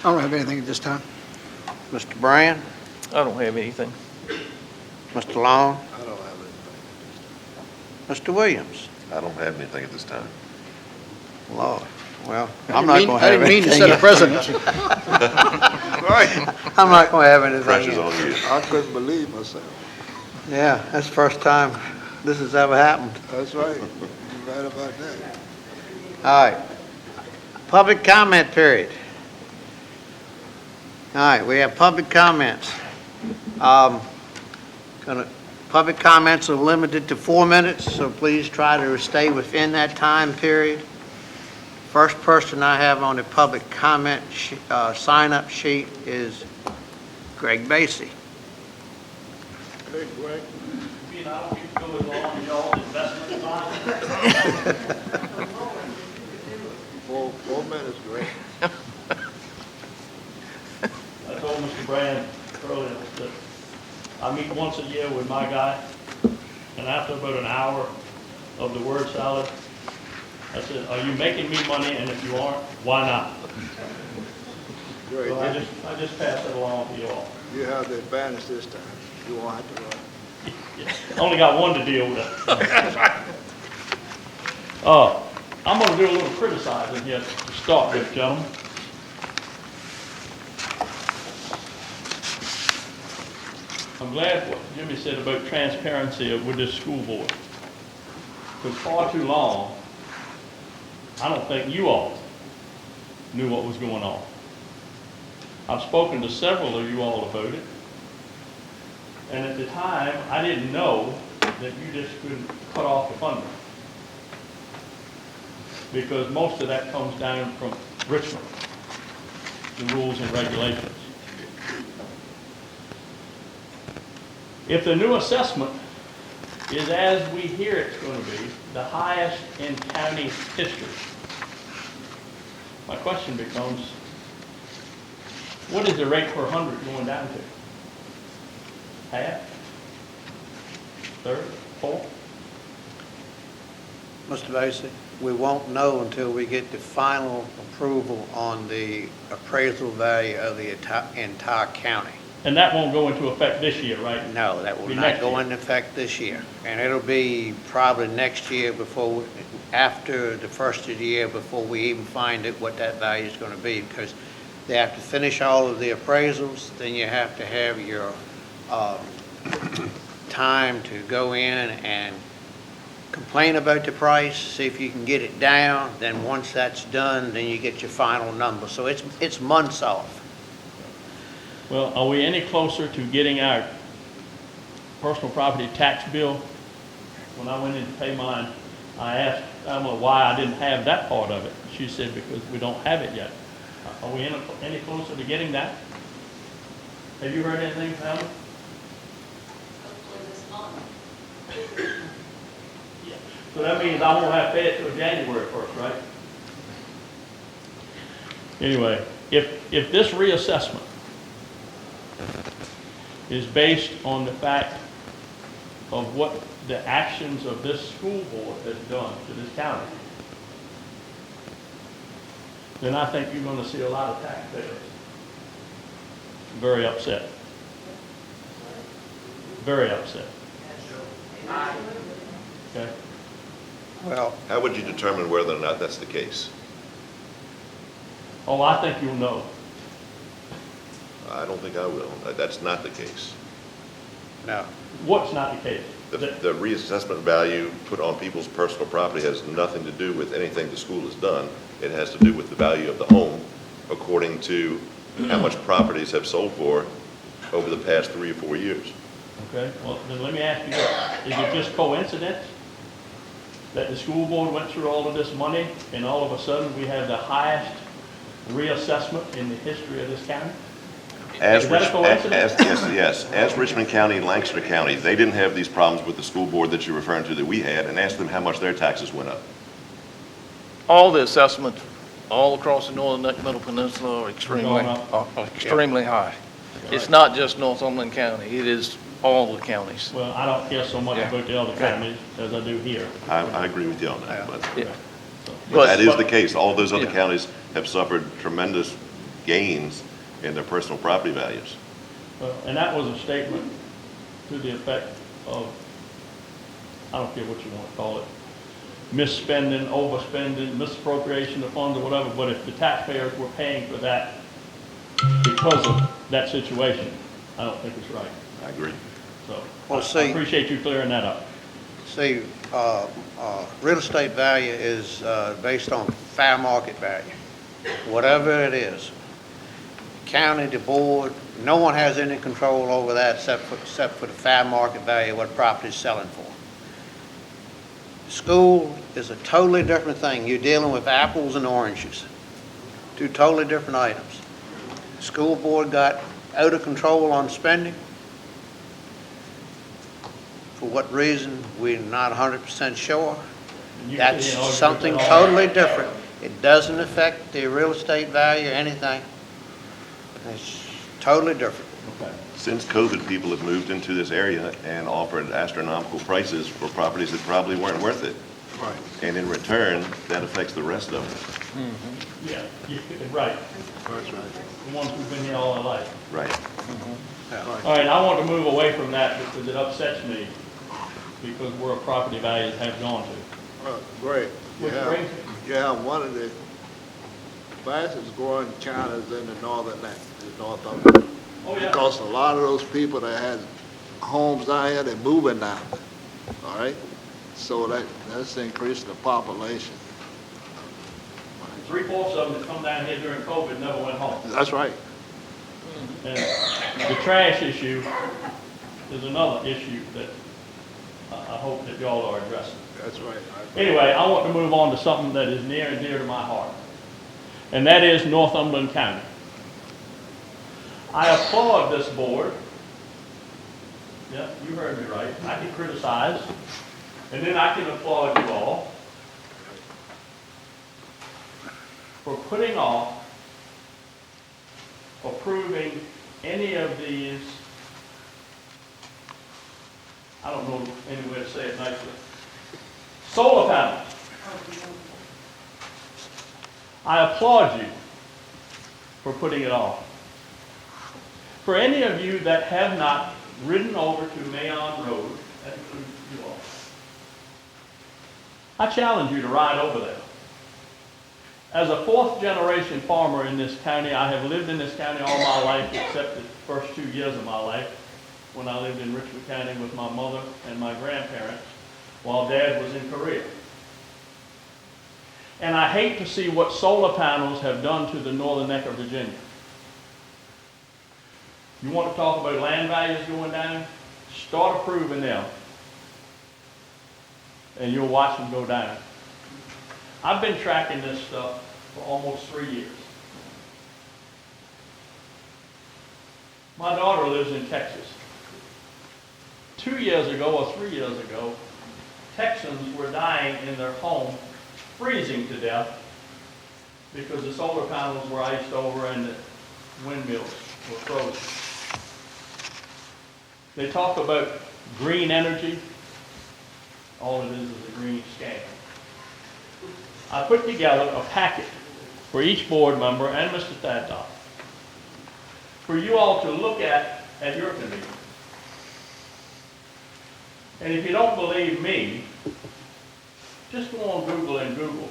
I don't have anything at this time. Mr. Brand. I don't have anything. Mr. Long. I don't have anything. Mr. Williams. I don't have anything at this time. Lord, well, I'm not going to have I didn't mean to anything. set a precedent. I'm not going to have anything. Pressure's on you. I couldn't believe myself. Yeah, that's the first time this has ever happened. That's right. You're right about that. All right. Public comment period. All right, we have public comments. Public comments are limited to 4 minutes, so please try to stay within that time period. First person I have on the public comment sign-up sheet is Greg Basie. Hey, Greg. You know, I don't get to go as long as y'all's investment fund. 4 minutes, Greg. I told Mr. Brand earlier that I meet once a year with my guy, and after about an hour of the word salad, I said, are you making me money? And if you aren't, why not? Great. So I just pass it along to you all. You have the advantage this time. You won't have to run. Only got one to deal with. I'm going to do a little criticizing here to start with, gentlemen. I'm glad what Jimmy said about transparency with this school board. Because far too long, I don't think you all knew what was going on. I've spoken to several of you all about it. And at the time, I didn't know that you just couldn't cut off the funding. Because most of that comes down from Richmond, the rules and regulations. If the new assessment is as we hear it's going to be, the highest in county history, my question becomes, what is the rate per 100 going down to? Half? Third? Fourth? Mr. Basie, we won't know until we get the final approval on the appraisal value of the entire county. And that won't go into effect this year, right? No, that will Be not next go year. into effect this year. And it'll be probably next year after the first of the year, before we even find out what that value is going to be, because they have to finish all of the appraisals, then you have to have your time to go in and complain about the price, see if you can get it down, then once that's done, then you get your final number. So it's months off. Well, are we any closer to getting our personal property tax bill? When I went in to pay mine, I asked Emma why I didn't have that part of it. She said because we don't have it yet. Are we any closer to getting that? Have you heard anything, Emma? Hopefully this month. Yeah. So that means I won't have to pay it till January 1st, right? Anyway, if this reassessment is based on the fact of what the actions of this school board has done to this county, then I think you're going to see a lot of taxpayers very upset. Very upset. Okay? Well, How would you determine whether or not that's the case? Oh, I think you'll know. I don't think I will. That's not the case. no. What's not the case? The reassessment value put on people's personal property has nothing to do with anything the school has done. It has to do with the value of the home according to how much properties have sold for over the past 3 or 4 years. Okay, well, then let me ask you this. Is it just coincidence that the school board went through all of this money and all of a sudden we have the highest reassessment in the history of this county? As Is that a coincidence? yes. As Richmond County and Lancaster County, they didn't have these problems with the school board that you're referring to that we had, and ask them how much their taxes went up. All the assessments all across the northern Middle Peninsula are Going extremely high. It's not just Northumberland County, it is all the counties. Well, I don't care so much about the other counties as I do here. I agree with you on that, but But- that is the case. All those other counties have suffered tremendous gains in their personal property values. And that was a statement to the effect of, I don't care what you want to call it, misspending, overspending, misappropriation of funds or whatever, but if the taxpayers were paying for that because of that situation, I don't think it's right. I agree. So, Well, I see- appreciate you clearing that up. See, real estate value is based on fair market value, whatever it is. County, the board, no one has any control over that except for the fair market value of what property is selling for. School is a totally different thing. You're dealing with apples and oranges, two totally different items. School board got out of control on spending. For what reason, we're not 100% sure. And you That's can, you know, something it's all- totally different. It doesn't affect the real estate value or anything. It's totally different. Okay. Since COVID, people have moved into this area and offered astronomical prices for properties that probably weren't worth it. Right. And in return, that affects the rest of them. Yeah, right. That's right. The ones who've been here all their life. Right. All right, I want to move away from that because it upsets me because where property values have gone to. Great. Which brings me- Yeah, one of the fastest growing counties in the northern end is Northumberland. Oh, yeah. Because a lot of those people that had homes down here, they're moving now, all right? So that's increasing the population. 3/4 of them that come down here during COVID never went home. That's right. And the trash issue is another issue that I hope that y'all are addressing. That's right. Anyway, I want to move on to something that is near and dear to my heart, and that is Northumberland County. I applaud this board. Yeah, you heard me right. I can criticize, and then I can applaud you all for putting off approving any of these, I don't know any way to say it nicely, solar panels. I applaud you for putting it off. For any of you that have not ridden over to Mayon Road, that includes you all, I challenge you to ride over there. As a fourth-generation farmer in this county, I have lived in this county all my life except the first 2 years of my life when I lived in Richmond County with my mother and my grandparents while Dad was in Korea. And I hate to see what solar panels have done to the northern neck of Virginia. You want to talk about land values going down? Start approving them, and you'll watch them go down. I've been tracking this stuff for almost 3 years. My daughter lives in Texas. 2 years ago or 3 years ago, Texans were dying in their home, freezing to death because the solar panels were iced over and the windmills were frozen. They talk about green energy. All it is a green scam. I put together a packet for each board member and Mr. Taddock for you all to look at your convenience. And if you don't believe me, just go on Google and Google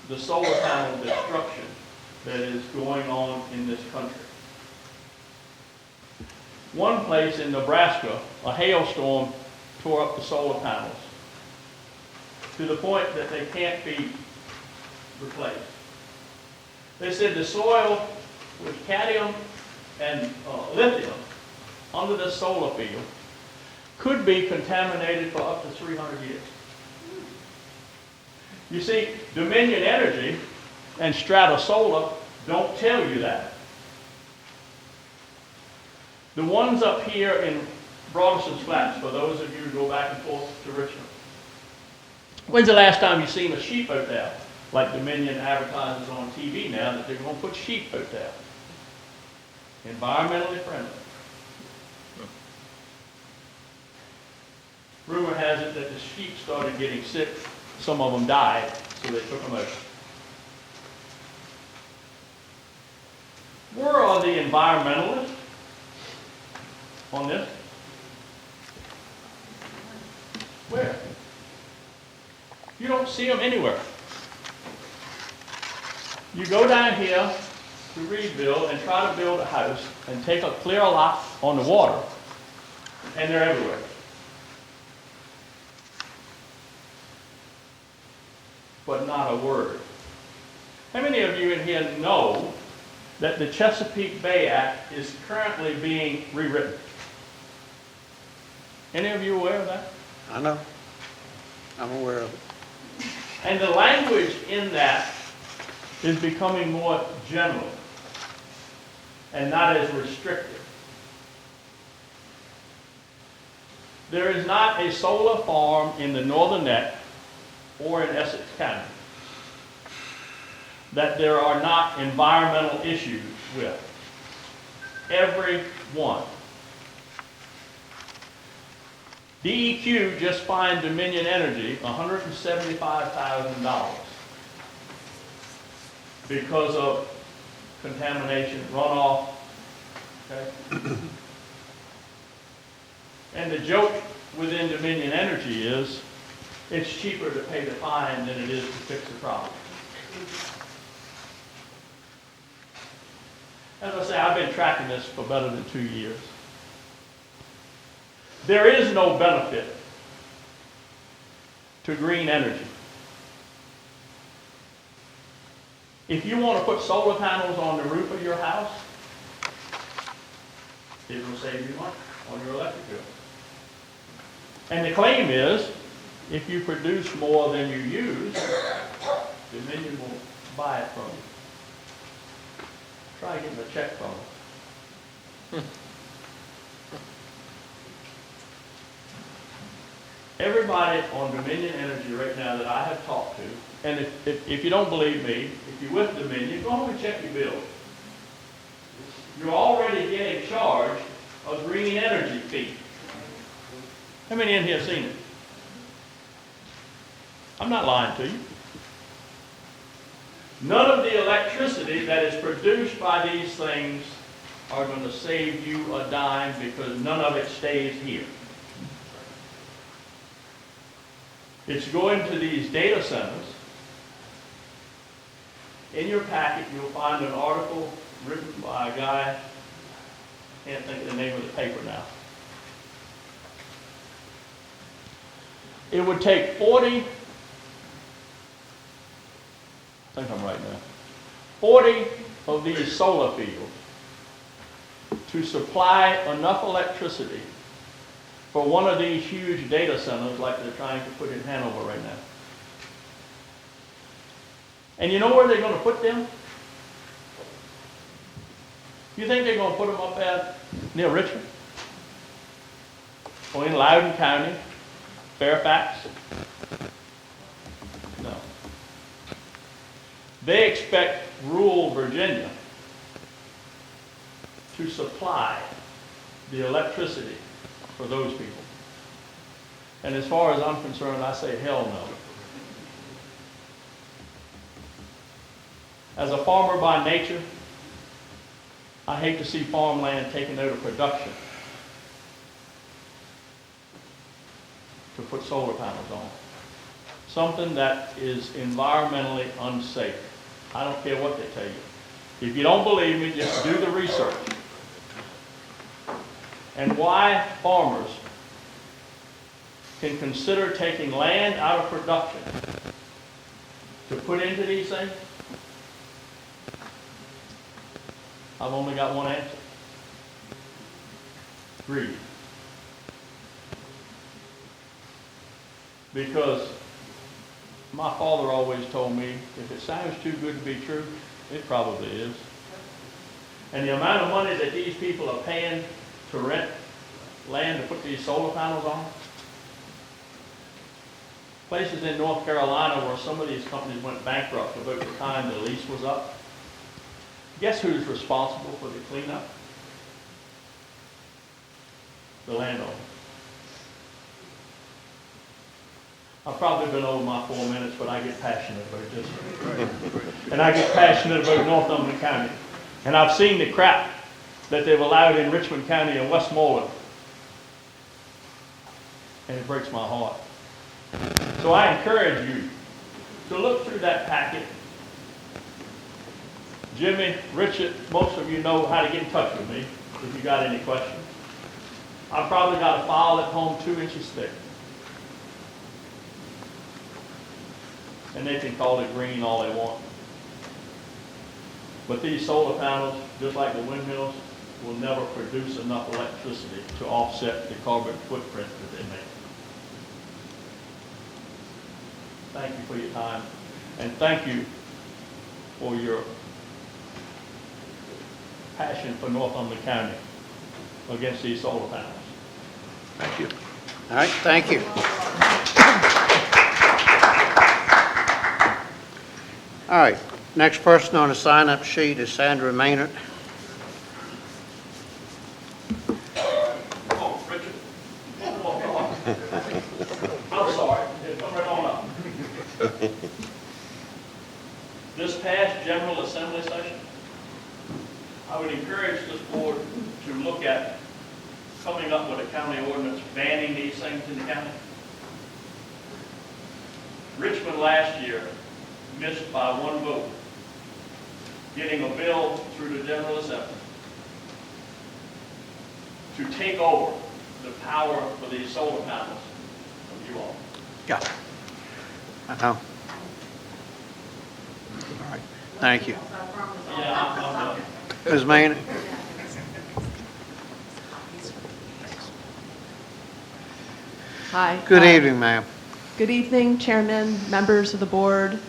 the solar panel destruction that is going on in this country. One place in Nebraska, a hailstorm tore up the solar panels to the point that they can't be replaced. They said the soil with cadmium and lithium under the solar field could be contaminated for up to 300 years. You see, Dominion Energy and Strata Solar don't tell you that. The ones up here in Broderson's Flats, for those of you who go back and forth to Richmond, when's the last time you've seen a sheep out there? Like Dominion advertises on TV now that they're going to put sheep out there. Environmentally friendly. Rumor has it that the sheep started getting sick. Some of them died, so they took them out. Where are the environmentalists on this? Where? You don't see them anywhere. You go down here to Reedville and try to build a house and take a clear lot on the water, and they're everywhere. But not a word. How many of you in here know that the Chesapeake Bay Act is currently being rewritten? Any of you aware of that? I know. I'm aware of it. And the language in that is becoming more general and not as restrictive. There is not a solar farm in the Northern Neck or in Essex County that there are not environmental issues with. Every one. DEQ just fined Dominion Energy $175,000 because of contamination, runoff. Okay? And the joke within Dominion Energy is it's cheaper to pay the fine than it is to fix the problem. As I say, I've been tracking this for better than 2 years. There is no benefit to green energy. If you want to put solar panels on the roof of your house, it will save you money on your electric bill. And the claim is, if you produce more than you use, Dominion will buy it from you. Try getting a check from them. Everybody on Dominion Energy right now that I have talked to, and if you don't believe me, if you're with Dominion, go home and check your bill. You're already getting charged a green energy fee. How many in here have seen it? I'm not lying to you. None of the electricity that is produced by these things are going to save you a dime because none of it stays here. It's going to these data centers. In your packet, you'll find an article written by a guy, I can't think of the name of the paper now. It would take 40, I think I'm right now, 40 of these solar fields to supply enough electricity for one of these huge data centers like they're trying to put in Hanover right now. And you know where they're going to put them? You think they're going to put them up there near Richmond? Or in Loudoun County? Fairfax? No. They expect rural Virginia to supply the electricity for those people. And as far as I'm concerned, I say hell no. As a farmer by nature, I hate to see farmland taken out of production to put solar panels on. Something that is environmentally unsafe. I don't care what they tell you. If you don't believe me, just do the research. And why farmers can consider taking land out of production to put into these things, I've only got one answer. Greed. Because my father always told me, if it sounds too good to be true, it probably is. And the amount of money that these people are paying to rent land to put these solar panels on, places in North Carolina where some of these companies went bankrupt about the time the lease was up, guess who's responsible for the cleanup? The landowner. I've probably been over my 4 minutes, but I get passionate about this. And I get passionate about Northumberland County. And I've seen the crap that they've allowed in Richmond County and Westmoreland. And it breaks my heart. So I encourage you to look through that packet. Jimmy, Richard, most of you know how to get in touch with me if you got any questions. I've probably got a file at home 2 inches thick. And they can call it green all they want. But these solar panels, just like the windmills, will never produce enough electricity to offset the carbon footprint that they make. Thank you for your time, and thank you for your passion for Northumberland County against these solar panels. Thank you. All right, thank you. All right, next person on the sign-up sheet is Sandra Maynard. Oh, Richard. I'm sorry. Come right on up. This past General Assembly session, I would encourage this board to look at coming up with a county ordinance banning these things in the county. Richmond last year missed by 1 vote, getting a bill through the General Assembly to take over the power for these solar panels from you all. Yeah. I know. All right, thank you. Yeah, I'm done. Ms. Maynard? Hi. Good evening, ma'am. Good evening, Chairman, members of the board,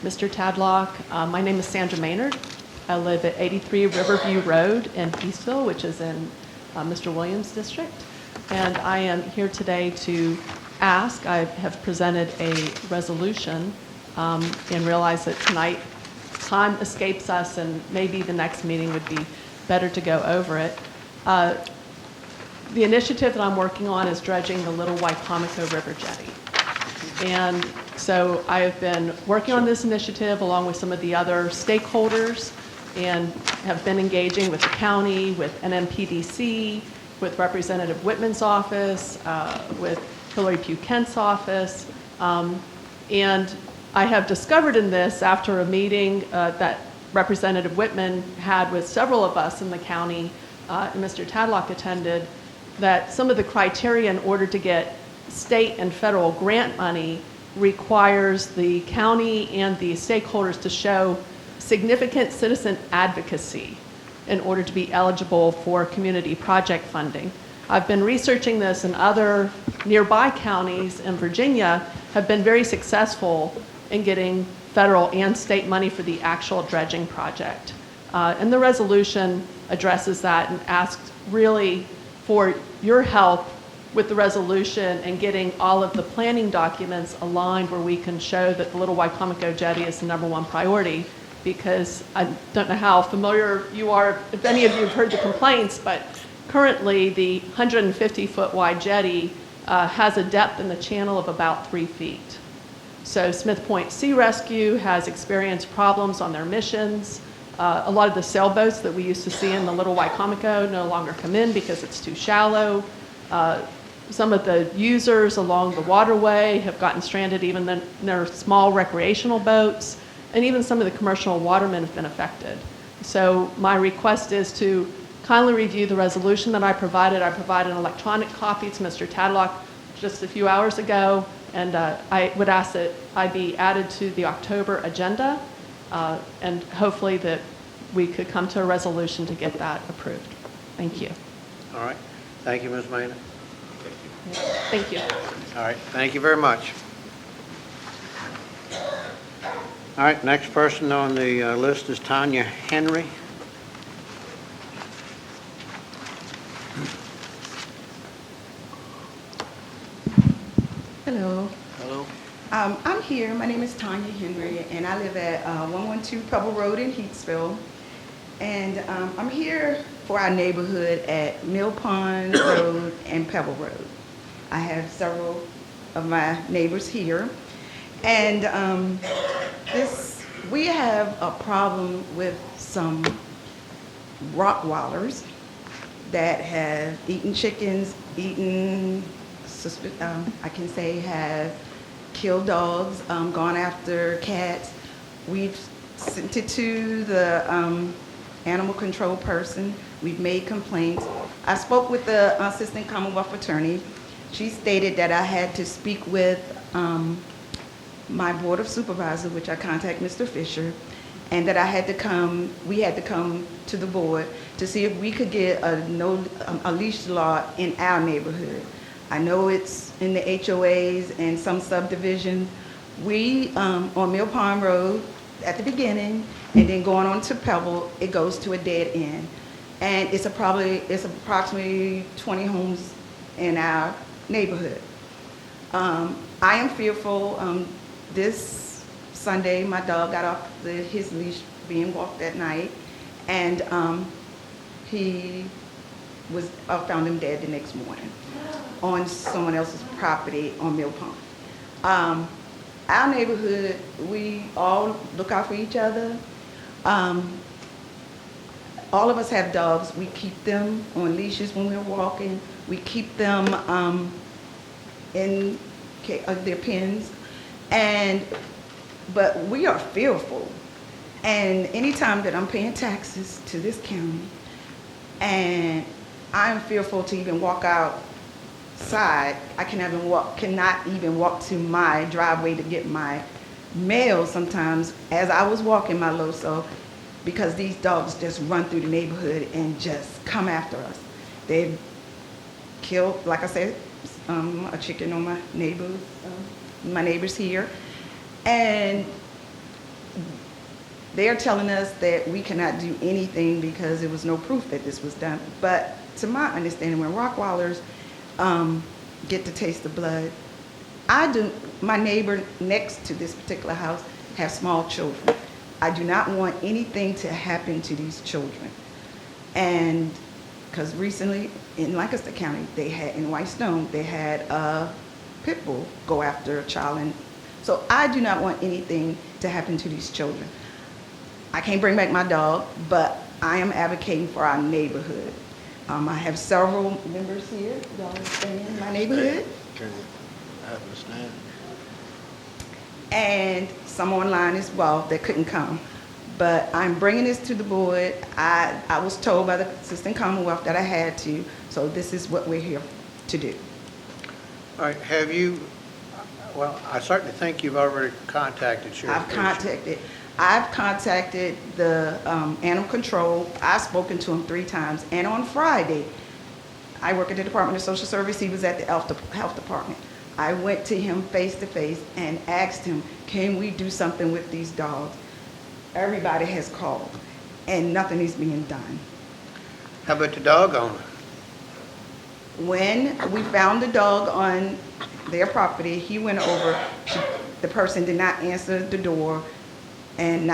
Mr. Tadlock. My name is Sandra Maynard. I live at 83 Riverview Road in Peaceville, which is in Mr. Williams' district. And I am here today to ask, I have presented a resolution and realize that tonight time escapes us and maybe the next meeting would be better to go over it. The initiative that I'm working on is dredging the Little Wycomico River Jetty. And So I have been working on this initiative along with some of the other stakeholders and have been engaging with the county, with NMPDC, with Representative Whitman's office, with Hillary Pugh Kent's office. And I have discovered in this after a meeting that Representative Whitman had with several of us in the county, and Mr. Tadlock attended, that some of the criteria in order to get state and federal grant money requires the county and the stakeholders to show significant citizen advocacy in order to be eligible for community project funding. I've been researching this, and other nearby counties in Virginia have been very successful in getting federal and state money for the actual dredging project. And the resolution addresses that and asks really for your help with the resolution and getting all of the planning documents aligned where we can show that the Little Wicomico Jetty is the #1 priority, because I don't know how familiar you are, if any of you have heard the complaints, but currently the 150-foot wide jetty has a depth in the channel of about 3 feet. So Smith Point Sea Rescue has experienced problems on their missions. A lot of the sailboats that we used to see in the Little Wicomico no longer come in because it's too shallow. Some of the users along the waterway have gotten stranded even in their small recreational boats, and even some of the commercial watermen have been affected. So my request is to kindly review the resolution that I provided. I provided an electronic copy to Mr. Tadlock just a few hours ago, and I would ask that I be added to the October agenda, and hopefully that we could come to a resolution to get that approved. Thank you. All right. Thank you, Ms. Maynard. Thank you. All right, thank you very much. All right, next person on the list is Tanya Henry. Hello. Hello. I'm here. My name is Tanya Henry, and I live at 112 Pebble Road in Heathsville. And I'm here for our neighborhood at Mill Pond Road and Pebble Road. I have several of my neighbors here. And we have a problem with some Rottweilers that have eaten chickens, I can say have killed dogs, gone after cats. We've sent it to the animal control person. We've made complaints. I spoke with the assistant Commonwealth attorney. She stated that I had to speak with my board of supervisors, which I contact Mr. Fisher, and that we had to come to the board to see if we could get a leash law in our neighborhood. I know it's in the HOAs and some subdivisions. We, on Mill Pond Road at the beginning, and then going on to Pebble, it goes to a dead end. And it's approximately 20 homes in our neighborhood. I am fearful. This Sunday, my dog got off his leash being walked at night, and he was found him dead the next morning on someone else's property on Mill Pond. Our neighborhood, we all look out for each other. All of us have dogs. We keep them on leashes when we're walking. We keep them in their pens. But we are fearful. And anytime that I'm paying taxes to this county, and I'm fearful to even walk outside, I cannot even walk to my driveway to get my mail sometimes as I was walking my LoSo, because these dogs just run through the neighborhood and just come after us. They've killed, like I said, a chicken on my neighbors here. And they're telling us that we cannot do anything because there was no proof that this was done. But to my understanding, when Rottweilers get to taste the blood, my neighbor next to this particular house has small children. I do not want anything to happen to these children. And because recently in Lancaster County, in Whitestone, they had a pit bull go after a child. And So I do not want anything to happen to these children. I can't bring back my dog, but I am advocating for our neighborhood. I have several members here, y'all stay in my neighborhood, and some online as well that couldn't come. But I'm bringing this to the board. I was told by the Assistant Commonwealth that I had to, so this is what we're here to do. All right, have you, well, I certainly think you've already contacted Sheriff Fisher. I've contacted the animal control. I've spoken to him 3 times. And on Friday, I work at the Department of Social Service. He was at the health department. I went to him face to face and asked him, can we do something with these dogs? Everybody has called, and nothing is being done. How about the dog owner? When we found the dog on their property, he went over, the person did not answer the door, and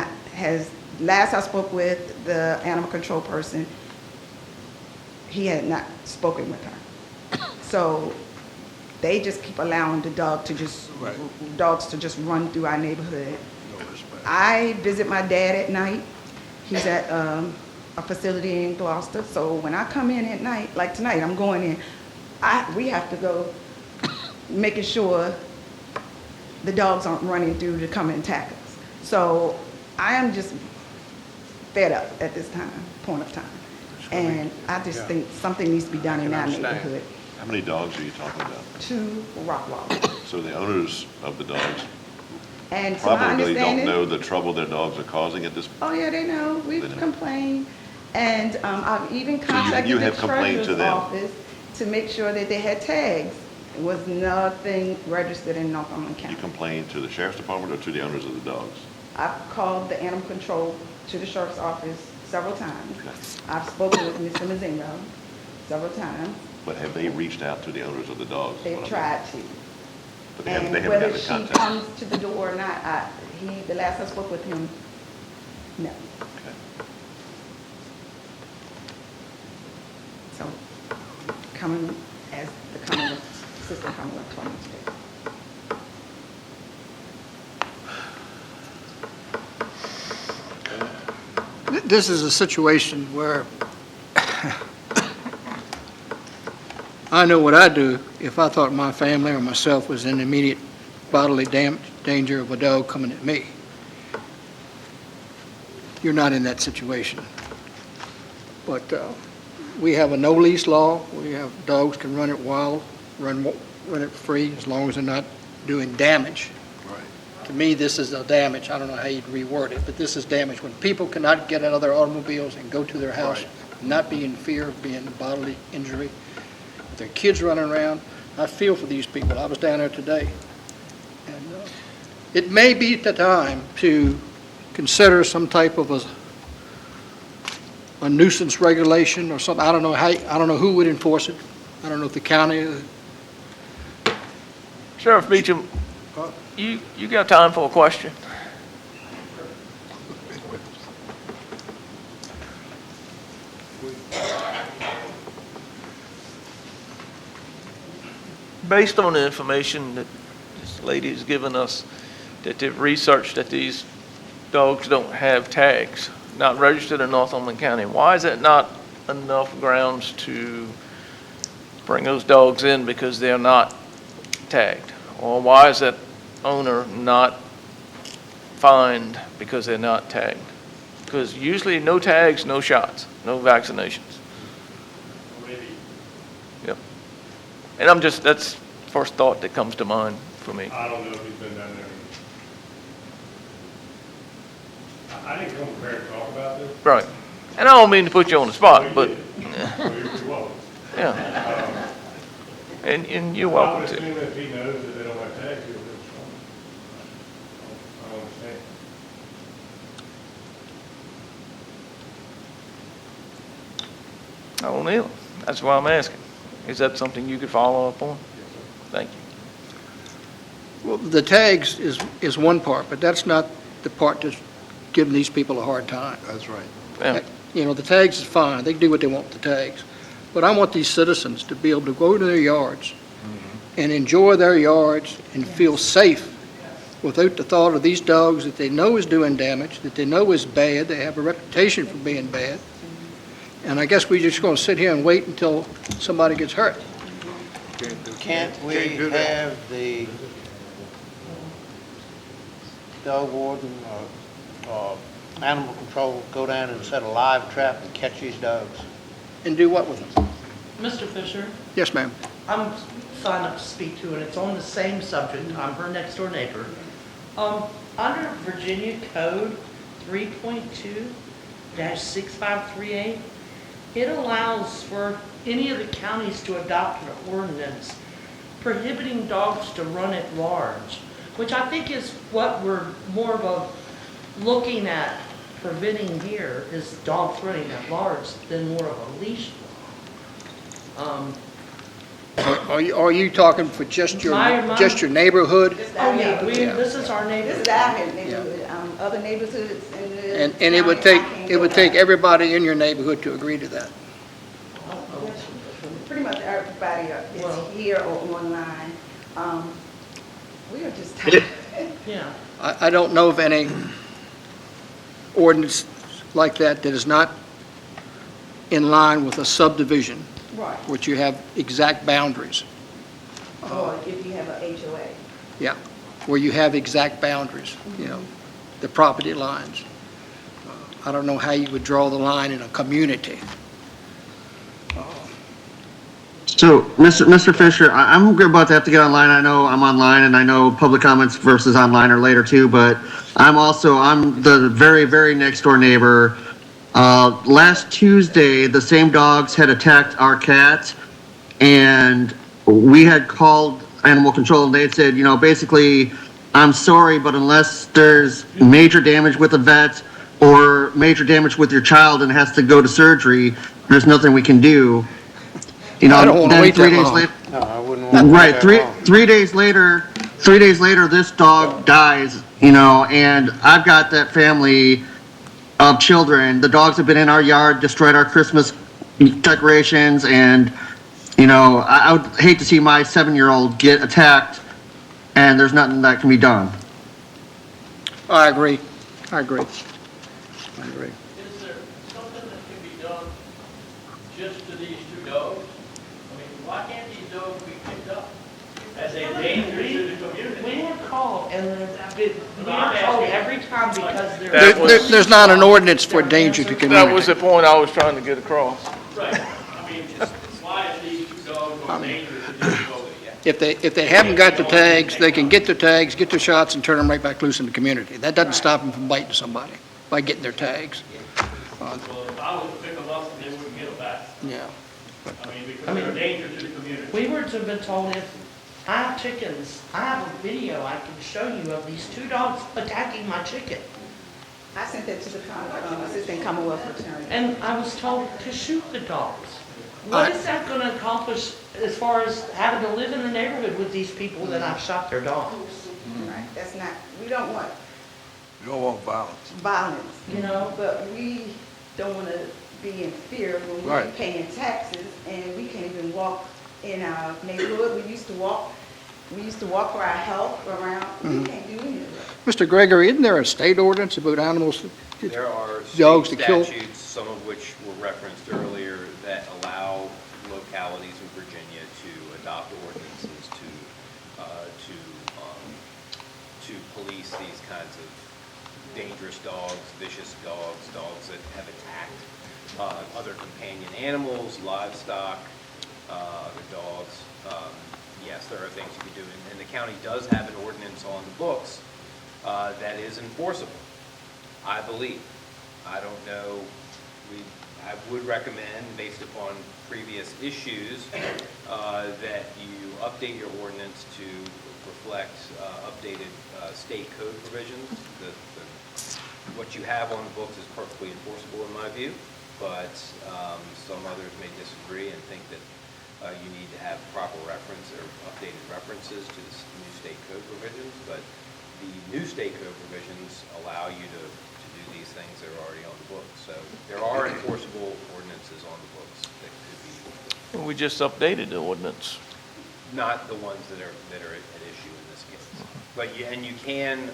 last I spoke with the animal control person, he had not spoken with her. So they just keep allowing the dogs to just run through our neighborhood. I visit my dad at night. He's at a facility in Gloucester. So when I come in at night, like tonight, I'm going in, we have to go making sure the dogs aren't running through to come and attack us. So I am just fed up at this point of time. And I just think something needs to be done in our neighborhood. How many dogs are you talking about? 2 Rottweilers. So the owners of the dogs And to my probably don't understanding, know the trouble their dogs are causing at this point. oh yeah, they know. We've complained. And I've even you contacted the have complained to treasurer's them? office to make sure that they had tags. It was nothing registered in Northumberland County. You complained to the sheriff's department or to the owners of the dogs? I've called the animal control to the sheriff's office several times. I've spoken with Mr. Mazingo several times. But have they reached out to the owners of the dogs? They've tried to. But they And haven't whether gotten in she contact? comes to the door or not, the last I spoke with him, no. Okay. So, coming as the Commonwealth, Assistant Commonwealth told me to do. This is a situation where I know what I'd do if I thought my family or myself was in immediate bodily danger of a dog coming at me. You're not in that situation. But we have a no-leash law. We have dogs can run it wild, run it free, as long as they're not doing damage. To me, this is a damage. I don't know how you'd reword it, but this is damage. When people cannot get out of their automobiles and go to their house, not be in fear of being bodily injury, with their kids running around, I feel for these people. I was down there today. And it may be the time to consider some type of a nuisance regulation or something. I don't know who would enforce it. I don't know if the county. Sheriff Beecham, you got time for a question? Based on the information that this lady has given us, that they've researched that these dogs don't have tags, not registered in Northumberland County, why is that not enough grounds to bring those dogs in because they're not tagged? Or why is that owner not fined because they're not tagged? Because usually no tags, no shots, no vaccinations. Yep. And that's first thought that comes to mind for me. I don't know if he's been down there. I didn't come prepared to talk about this. Right. And I don't mean to put you on the spot, but. Well, you're welcome. Yeah. And you're I welcome would to. assume if he knows that they don't have tags, he'll do it. I don't understand. I don't know. That's why I'm asking. Is that something you could follow up on? Thank you. Well, the tags is one part, but that's not the part that's giving these people a hard time. That's right. Yeah. You know, the tags is fine. They can do what they want with the tags. But I want these citizens to be able to go to their yards and enjoy their yards and feel safe without the thought of these dogs that they know is doing damage, that they know is bad, they have a reputation for being bad. And I guess we're just going to sit here and wait until somebody gets hurt. Can't we have the dog warden or animal control go down and set a live trap and catch these dogs? And do what with them? Mr. Fisher, Yes, ma'am. I'm signed up to speak to, and it's on the same subject. I'm her next door neighbor. Under Virginia Code 3.2-6538, it allows for any of the counties to adopt an ordinance prohibiting dogs to run at large, which I think is what we're more of a looking at preventing here, is dogs running at large than more of a leash law. Are you talking for just your neighborhood? Oh, yeah, this is our neighborhood. This is our neighborhood. Other neighborhoods in the And it would take everybody in your neighborhood to agree to that. Pretty much everybody is here or online. We are just tired. Yeah. I don't know of any ordinance like that is not in line with a subdivision, Right. which you have exact boundaries. Or if you have an HOA. Yeah, where you have exact boundaries, the property lines. I don't know how you would draw the line in a community. So, Mr. Fisher, I'm about to have to get online. I know I'm online, and I know public comments versus online are later too, but I'm the very, very next door neighbor. Last Tuesday, the same dogs had attacked our cat, and we had called animal control, and they had said, basically, I'm sorry, but unless there's major damage with a vet or major damage with your child and has to go to surgery, there's nothing we can do. I don't want to wait that long. No, I wouldn't want to Right, wait that long. 3 days later, this dog dies, and I've got that family of children. The dogs have been in our yard, destroyed our Christmas decorations, and, I would hate to see my 7-year-old get attacked, and there's nothing that can be done. I agree. I agree. Is there something that can be done just to these two dogs? I mean, why can't these dogs be picked up as a danger to the community? We were called, and we were told every time because There's not an ordinance for danger to community. That was the point I was trying to get across. Right, I mean, why is these two dogs a danger to the community? If they haven't got the tags, they can get their tags, get their shots, and turn them right back loose in the community. That doesn't stop them from biting somebody by getting their tags. Well, if I was to pick them up, they wouldn't get them back. Yeah. I mean, because they're a danger to the community. we were to have been told if I have chickens, I have a video I can show you of these two dogs attacking my chicken. I sent that to the Assistant Commonwealth Attorney. And I was told to shoot the dogs. What is that going to accomplish as far as having to live in the neighborhood with these people that I've shot their dogs? Right, that's not, we don't want You don't want violence. but we don't want to be in fear when we're Right. paying taxes and we can't even walk in our neighborhood. We used to walk for our health around. We can't do any of that. Mr. Gregory, isn't there a state ordinance about animals, There are dogs to state kill? statutes, some of which were referenced earlier, that allow localities in Virginia to adopt ordinances to police these kinds of dangerous dogs, vicious dogs, dogs that have attacked other companion animals, livestock, other dogs. Yes, there are things you can do, and the county does have an ordinance on the books that is enforceable, I believe. I don't know, I would recommend, based upon previous issues, that you update your ordinance to reflect updated state code provisions. What you have on the books is perfectly enforceable in my view, but some others may disagree and think that you need to have proper reference or updated references to the new state code provisions, but the new state code provisions allow you to do these things that are already on the books. So there are enforceable ordinances on the books that could be. Well, we just updated the ordinance. Not the ones that are at issue in this case. But you, and you can,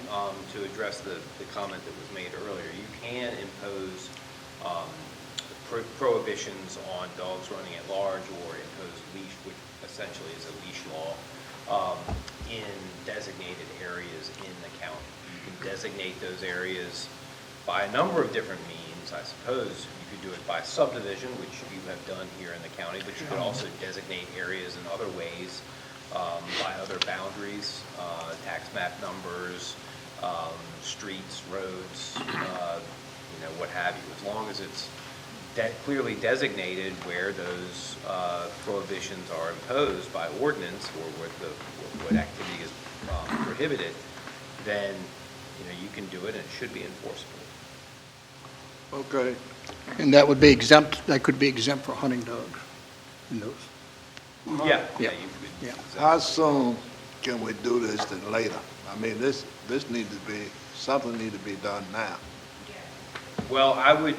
to address the comment that was made earlier, you can impose prohibitions on dogs running at large or impose leash, which essentially is a leash law, in designated areas in the county. You can designate those areas by a number of different means. I suppose you could do it by subdivision, which you have done here in the county, but you could also designate areas in other ways, by other boundaries, tax map numbers, streets, roads, what have you, as long as it's clearly designated where those prohibitions are imposed by ordinance or what activity is prohibited, then you can do it and it should be enforceable. Okay. And that would be exempt, that could be exempt for hunting dogs in those? Yeah. Yeah. You could. Yeah. How soon can we do this than later? I mean, this needs to be, something needs to be done now. Well, I would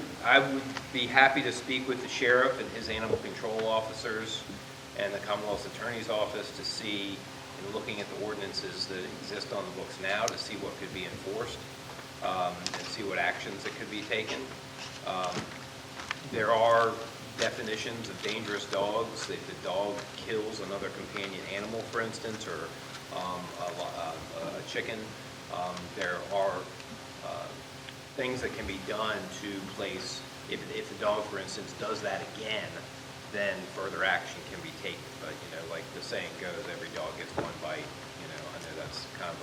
be happy to speak with the sheriff and his animal control officers and the Commonwealth's Attorney's Office to see, in looking at the ordinances that exist on the books now, to see what could be enforced, and see what actions that could be taken. There are definitions of dangerous dogs. If the dog kills another companion animal, for instance, or a chicken, there are things that can be done to place, if the dog, for instance, does that again, then further action can be taken. But, like the saying goes, every dog gets one bite. I know that's kind of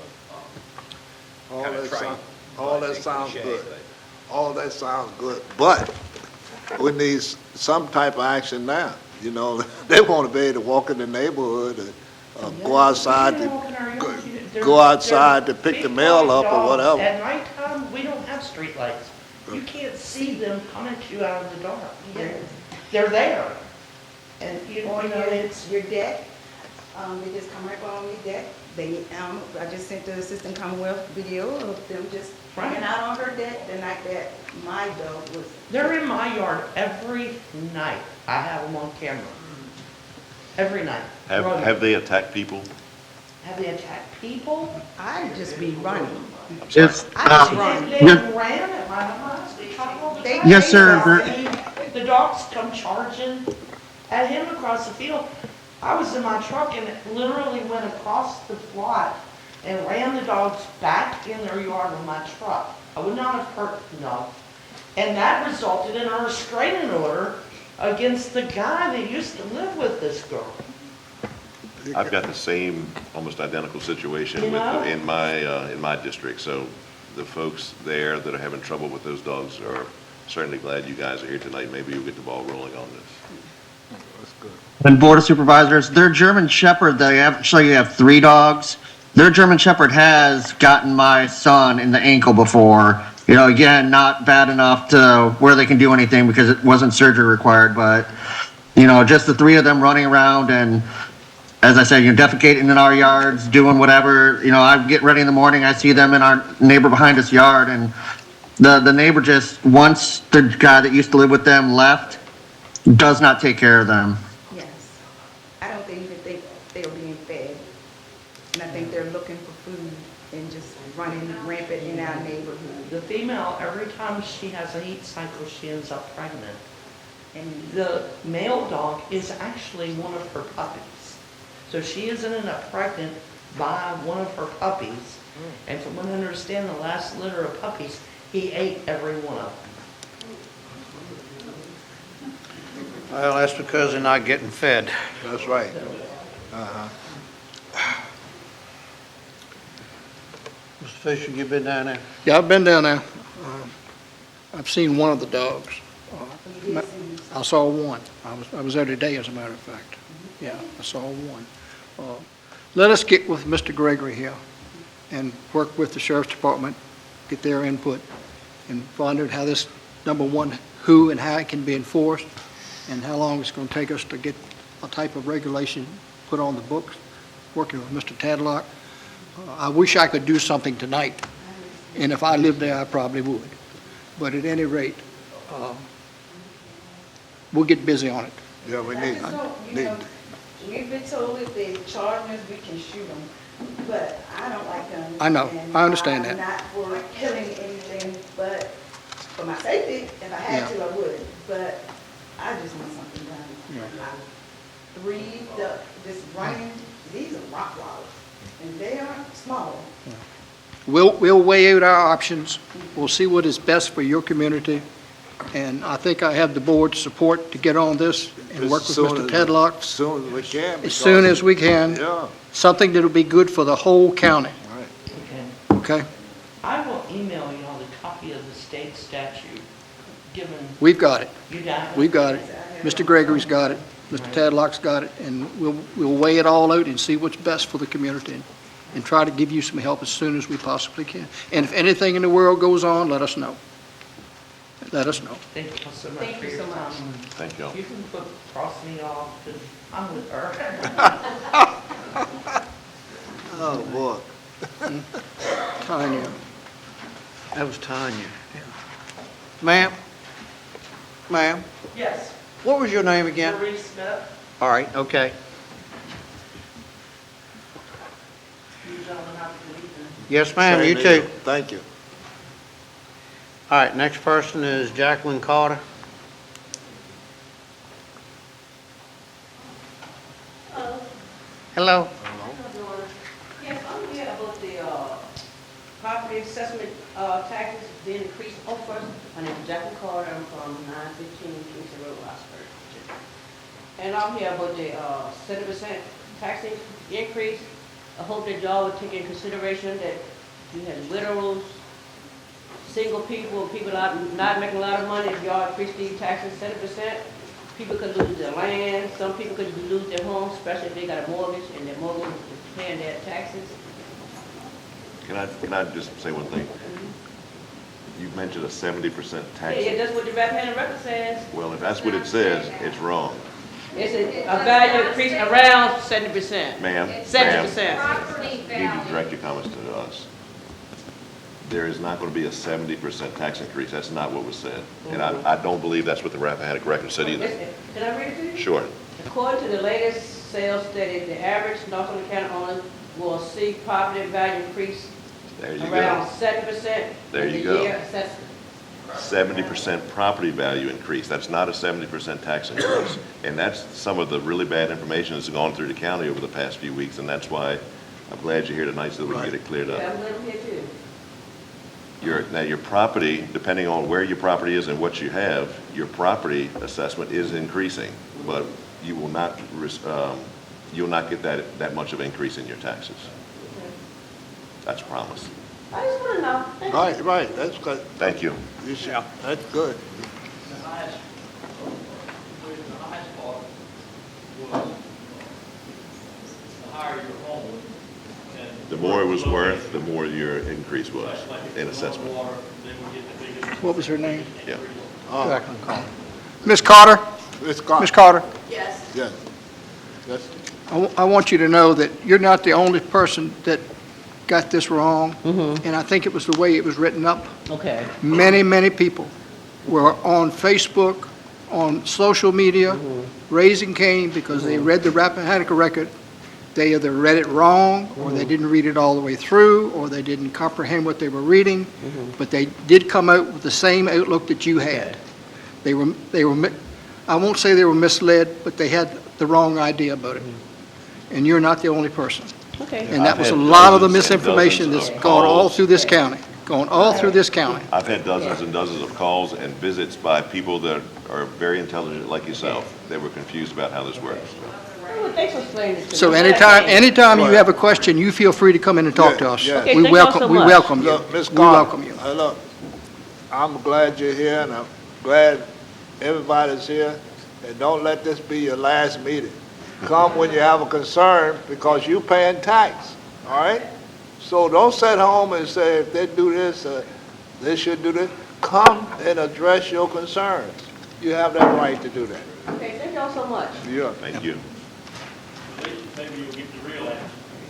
All that sounds good. All that sounds good, but we need some type of action now. They want to be able to walk in the neighborhood and go outside to pick the mail up or whatever. At nighttime, we don't have street lights. You can't see them coming at you out of the dark. They're there. And it's your deck, they just come right on your deck. I just sent the Assistant Commonwealth video of them just hanging out on her deck the night that my dog was. They're in my yard every night. I have them on camera. Every night. Have they attacked people? Have they attacked people? I'd just be running. It's, They ran at my house. They talk all the time. Yes, sir. The dogs come charging at him across the field. I was in my truck and it literally went across the lot and ran the dogs back in their yard with my truck. I would not have hurt the dog. And that resulted in a restraining order against the guy that used to live with this girl. I've got the same, almost identical situation in my district. So the folks there that are having trouble with those dogs are certainly glad you guys are here tonight. Maybe you'll get the ball rolling on this. That's good. And Board of Supervisors, their German Shepherd, they actually have 3 dogs. Their German Shepherd has gotten my son in the ankle before. Again, not bad enough to where they can do anything because it wasn't surgery required, but, just the 3 of them running around and, as I said, defecating in our yards, doing whatever. I get ready in the morning, I see them in our neighbor behind us yard, and the neighbor just, once the guy that used to live with them left, does not take care of them. Yes. I don't even think they're being fed. And I think they're looking for food and just running rampant in our neighborhood. The female, every time she has a heat cycle, she ends up pregnant. And the male dog is actually one of her puppies. So she isn't pregnant by one of her puppies. And from what I understand, the last litter of puppies, he ate every one of them. Well, that's because they're not getting fed. That's right. Uh-huh. Mr. Fisher, you been down there? Yeah, I've been down there. I've seen one of the dogs. I saw one. I was there today, as a matter of fact. Yeah, I saw one. Let us get with Mr. Gregory here and work with the Sheriff's Department, get their input, and find out how this, number one, who and how it can be enforced, and how long it's going to take us to get a type of regulation put on the books, working with Mr. Tadlock. I wish I could do something tonight, and if I lived there, I probably would. But at any rate, we'll get busy on it. Yeah, we need. We've been told if they charge us, we can shoot them. but I don't like guns. I know. and I understand I'm that. not for killing anything, but for my safety, if I had Yeah. to, I would. But I just want something done. This running, these are rock wallers, and they aren't small. We'll weigh out our options. We'll see what is best for your community. And I think I have the board's support to get on this and work with Mr. Tedlock As soon as we can. as soon as we can. Yeah. Something that'll be good for the whole county, Okay. okay? I will email y'all the copy of the state statute, given, We've got it. you got it? We've got it. Mr. Gregory's got it. Mr. Tadlock's got it. And we'll weigh it all out and see what's best for the community and try to give you some help as soon as we possibly can. And if anything in the world goes on, let us know. Let us know. Thank you so much Thank for you your so much. time. Thank you. You can cross me off, 'cause I'm with her. Oh, boy. Tanya. That was Tanya. Ma'am? Ma'am? Yes. What was your name again? Marie Smith, All right, okay. you gentlemen have a good evening. Yes, ma'am, you Same to too. Thank you. All right, next person is Jacqueline Carter. Hello. Yes, I'm here about the property assessment taxes being increased. Oh, first, my name is Jacqueline Carter. I'm from 915 Kingston Road, Roxbury. And I'm here about the 7% tax increase. I hope that y'all would take in consideration that you had widows, single people, people not making a lot of money. If y'all increase these taxes 7%, people could lose their land. Some people could lose their homes, especially if they got a mortgage and their mortgage is paying their taxes. Can I just say one thing? You mentioned a 70% tax. Yeah, that's what the Rappahannock record says. Well, if that's what it says, it's wrong. It's a value increase around 70%. Ma'am. 70%. You need to direct your comments to us. There is not going to be a 70% tax increase. That's not what was said. And I don't believe that's what the Rappahannock record said either. Listen, can I read it to you? Sure. According to the latest sales study, the average Northumberland County owner will see property value increase There you around go. 7%. There in you the go. year assessment. 70% property value increase. That's not a 70% tax increase. And that's some of the really bad information that's gone through the county over the past few weeks, and that's why I'm glad you're here tonight so that we can get it cleared up. Yeah, I'm living here too. Now, your property, depending on where your property is and what you have, your property assessment is increasing, but you will not, you'll not get that much of an increase in your taxes. That's a promise. I just want to know. Thank you. Right, that's good. Thank you. That's good. The highest part was the higher your home. And The more it was worth, the more your increase was in assessment. water, they would get the biggest. What was her name? Yeah. Jacqueline Carter. Ms. Carter? Ms. Carter. Ms. Carter, Yes. Yes. Yes. I want you to know that you're not the only person that got this wrong, and I think it was the way it was written up. Okay. Many, many people were on Facebook, on social media, raising Cain because they read the Rappahannock record. They either read it wrong, or they didn't read it all the way through, or they didn't comprehend what they were reading, but they did come out with the same outlook that you had. They were, I won't say they were misled, but they had the wrong idea about it. And you're not the only person. Okay. And that I've was a had lot of the dozens and misinformation dozens that's of gone all calls. through this county, going all through this county. I've had dozens and dozens of calls and visits by people that are very intelligent like yourself. They were confused about how this works. Well, thanks for explaining it to me. So I'm glad you anytime you have a question, you feel free to come in and talk to us. Yeah, yeah. Okay, We thank y'all so welcome, we much. welcome you. Look, Ms. We Carter, welcome you. Look, I'm glad you're here, and I'm glad everybody's here, and don't let this be your last meeting. Come when you have a concern, because you're paying tax, all right? So don't sit home and say, if they do this, they should do this. Come and address your concerns. You have that right to do that. Okay, thank y'all so much. Yeah. Thank you. Maybe you'll get the real answer.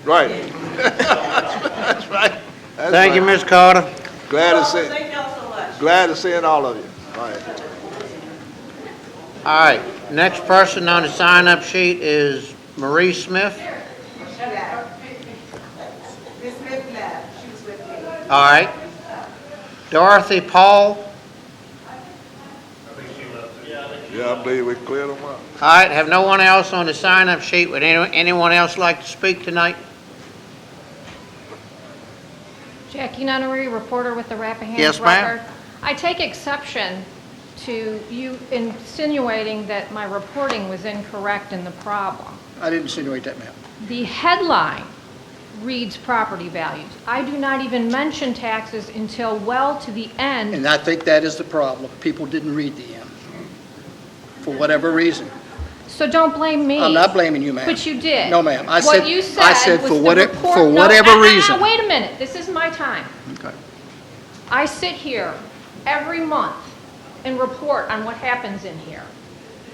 Right. That's right. That's Thank you, right. Ms. Carter. Glad to see, Thank y'all so much. glad to seeing all of you. All right. All right, next person on the sign-up sheet is Marie Smith. All right. Dorothy Paul. Yeah, I believe we cleared them up. All right, have no one else on the sign-up sheet. Would anyone else like to speak tonight? Jackie Nunnery, reporter with the Rappahannock Yes, ma'am. Record. I take exception to you insinuating that my reporting was incorrect in the problem. I didn't insinuate that, ma'am. The headline reads property values. I do not even mention taxes until well to the end. And I think that is the problem. People didn't read the end, for whatever reason. So don't blame me. I'm not blaming you, ma'am. But you did. No, ma'am. I What said- you I said said was for the whatever- report- for No, whatever reason. Wait a minute. This is my time. Okay. I sit here every month and report on what happens in here,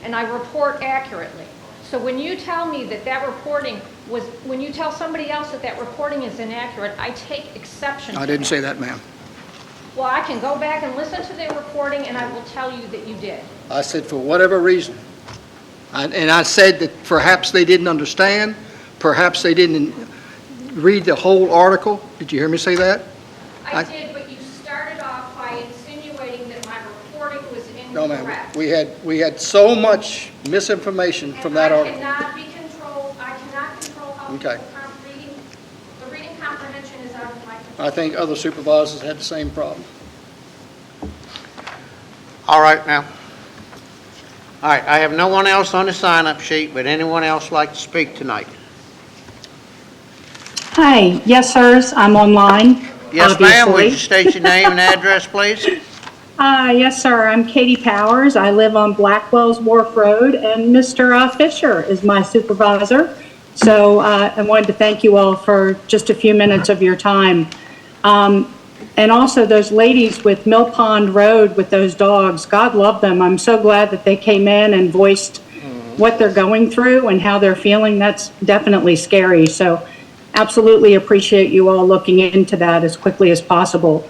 and I report accurately. So when you tell me that that reporting was, when you tell somebody else that that reporting is inaccurate, I take exception to I didn't that. say that, ma'am. Well, I can go back and listen to the recording, and I will tell you that you did. I said for whatever reason. And I said that perhaps they didn't understand, perhaps they didn't read the whole article. Did you hear me say that? I did, but you started off by insinuating that my reporting was No, incorrect. ma'am. We had so much misinformation from that I article. cannot be controlled, I cannot control how Okay. people reading, the reading comprehension is out of my control. I think other supervisors had the same problem. All right, now. All right, I have no one else on the sign-up sheet. Would anyone else like to speak tonight? Hi, yes, sirs, I'm online. Yes, ma'am. Would you obviously. state your name and address, please? Yes, sir, I'm Katie Powers. I live on Blackwell's Wharf Road, and Mr. Fisher is my supervisor. So I wanted to thank you all for just a few minutes of your time. And also those ladies with Mill Pond Road with those dogs, God love them. I'm so glad that they came in and voiced what they're going through and how they're feeling. That's definitely scary. So absolutely appreciate you all looking into that as quickly as possible.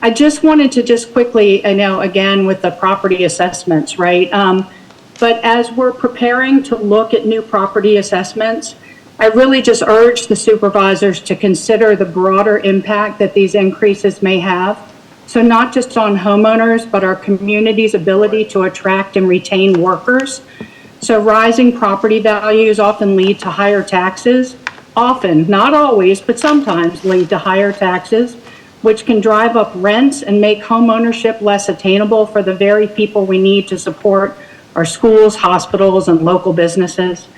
I just wanted to just quickly, I know, again, with the property assessments, right? But as we're preparing to look at new property assessments, I really just urge the supervisors to consider the broader impact that these increases may have. So not just on homeowners, but our community's ability to attract and retain workers. So rising property values often lead to higher taxes, often, not always, but sometimes lead to higher taxes, which can drive up rents and make homeownership less attainable for the very people we need to support our schools, hospitals, and local businesses.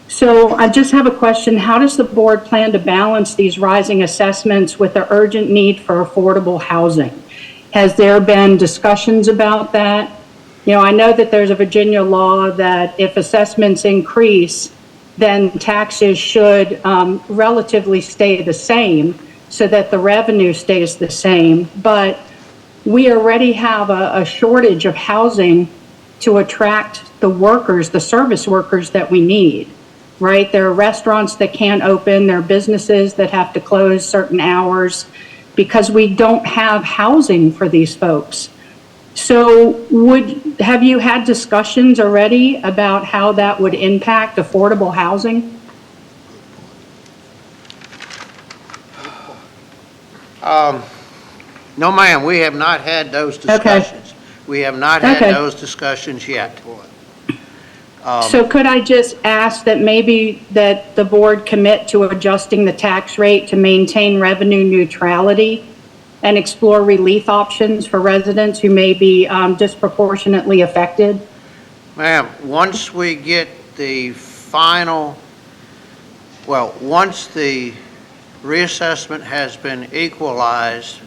So I just have a question. How does the board plan to balance these rising assessments with the urgent need for affordable housing? Has there been discussions about that? You know, I know that there's a Virginia law that if assessments increase, then taxes should relatively stay the same so that the revenue stays the same. But we already have a shortage of housing to attract the workers, the service workers that we need. Right? There are restaurants that can't open, there are businesses that have to close certain hours because we don't have housing for these folks. So have you had discussions already about how that would impact affordable housing? No, ma'am, we have not had those discussions. We have not had those discussions yet. So could I just ask that maybe that the board commit to adjusting the tax rate to maintain revenue neutrality and explore relief options for residents who may be disproportionately affected? Ma'am, once we get the final, well, once the reassessment has been equalized,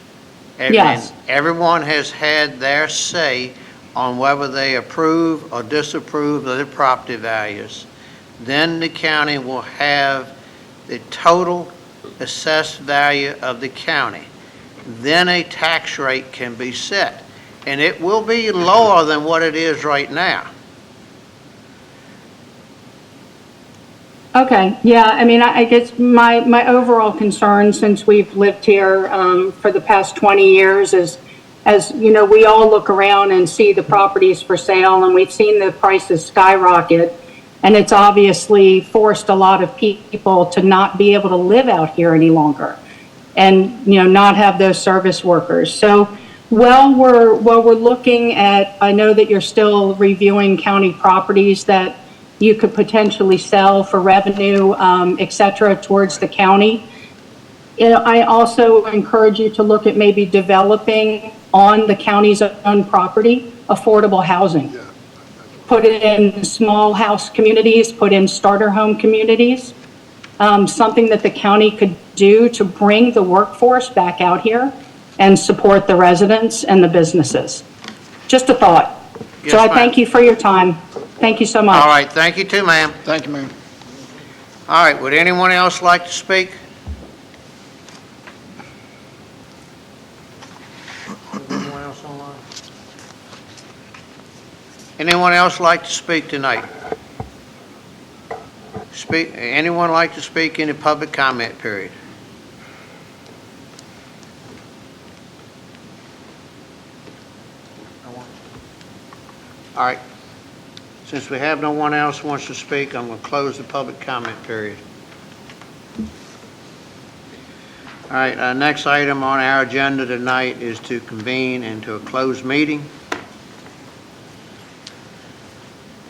Yes. and everyone has had their say on whether they approve or disapprove of the property values, then the county will have the total assessed value of the county. Then a tax rate can be set, and it will be lower than what it is right now. Okay, yeah, I mean, I guess my overall concern since we've lived here for the past 20 years is, as you know, we all look around and see the properties for sale, and we've seen the prices skyrocket, and it's obviously forced a lot of people to not be able to live out here any longer. and, not have those service workers. So while we're looking at, I know that you're still reviewing county properties that you could potentially sell for revenue, et cetera, towards the county. I also encourage you to look at maybe developing on the county's own property, affordable housing. Put it in small house communities, put in starter home communities, something that the county could do to bring the workforce back out here and support the residents and the businesses. Just a thought. Yes, So I ma'am. thank you for your time. Thank you so much. All right, thank you too, ma'am. Thank you, ma'am. All right, would anyone else like to speak? Anyone else online? Anyone else like to speak tonight? Anyone like to speak in the public comment period? All right. Since we have no one else who wants to speak, I'm going to close the public comment period. All right, our next item on our agenda tonight is to convene into a closed meeting.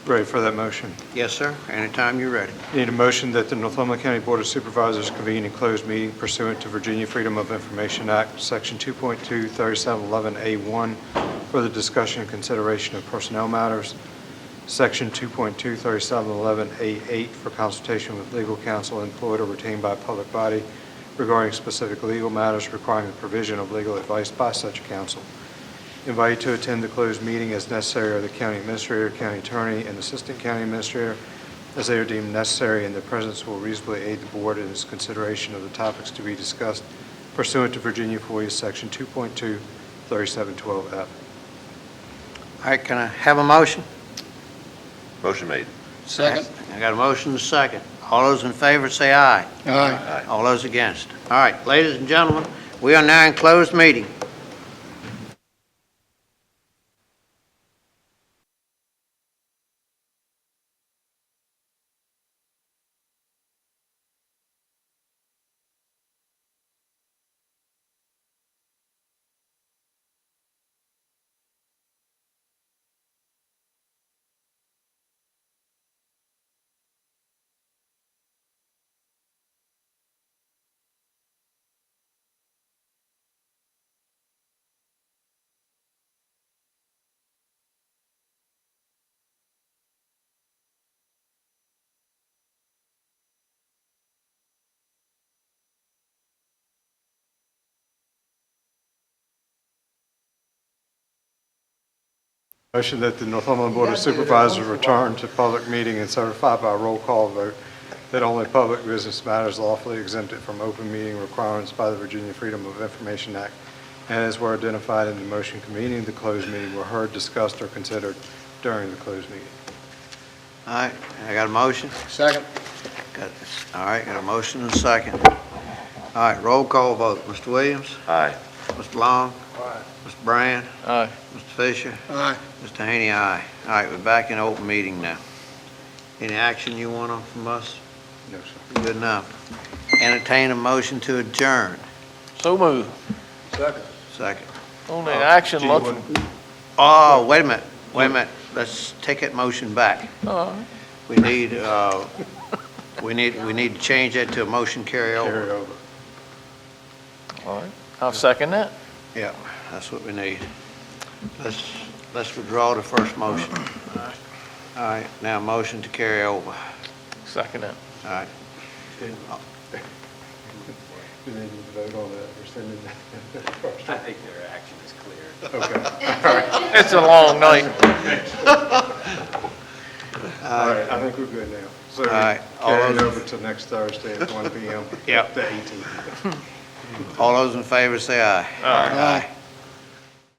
Ready for that motion? Yes, sir. Anytime you're ready. Need a motion that the Northumberland County Board of Supervisors convene in closed meeting pursuant to Virginia Freedom of Information Act, Section 2.2, 3711A1, for the discussion and consideration of personnel matters, Section 2.2, 3711A8, for consultation with legal counsel employed or retained by a public body regarding specific legal matters requiring the provision of legal advice by such counsel. Invited to attend the closed meeting as necessary are the county administrator, county attorney, and assistant county administrator, as they are deemed necessary, and their presence will reasonably aid the board in its consideration of the topics to be discussed pursuant to Virginia FOIA Section 2.2, 3712F. All right, can I have a motion? Motion made. Second. I got a motion and a second. All those in favor say aye. Aye. All those against. All right, ladies and gentlemen, we are now in closed meeting. Motion that the Northumberland Board of Supervisors return to public meeting and certify by roll call vote that only public business matters lawfully exempted from open meeting requirements by the Virginia Freedom of Information Act and as were identified in the motion convening the closed meeting were heard, discussed, or considered during the closed meeting. All right, I got a motion? Second. All right, got a motion and a second. All right, roll call vote. Mr. Williams? Aye. Mr. Long? Aye. Mr. Brand? Aye. Mr. Fisher? Aye. Mr. Haney, aye. All right, we're back in open meeting now. Any action you want from us? No, sir. Good enough. Entertain a motion to adjourn. So moved. Second. Second. Only action, Do you look. want- Oh, wait a minute. Let's take that motion back. All right. We need to change that to a motion carryover. Carry over. All right. I'll second that. Yeah, that's what we need. Let's withdraw the first motion. All right, now motion to carry over. Second that. All right. Do they need to vote on that or send it first? I think their action is clear. Okay. It's a long night. All right, I think we're good now. So All right. carry it over to next Thursday at 1 p.m. Yep. The 18th. All those in favor say aye. Aye. Aye.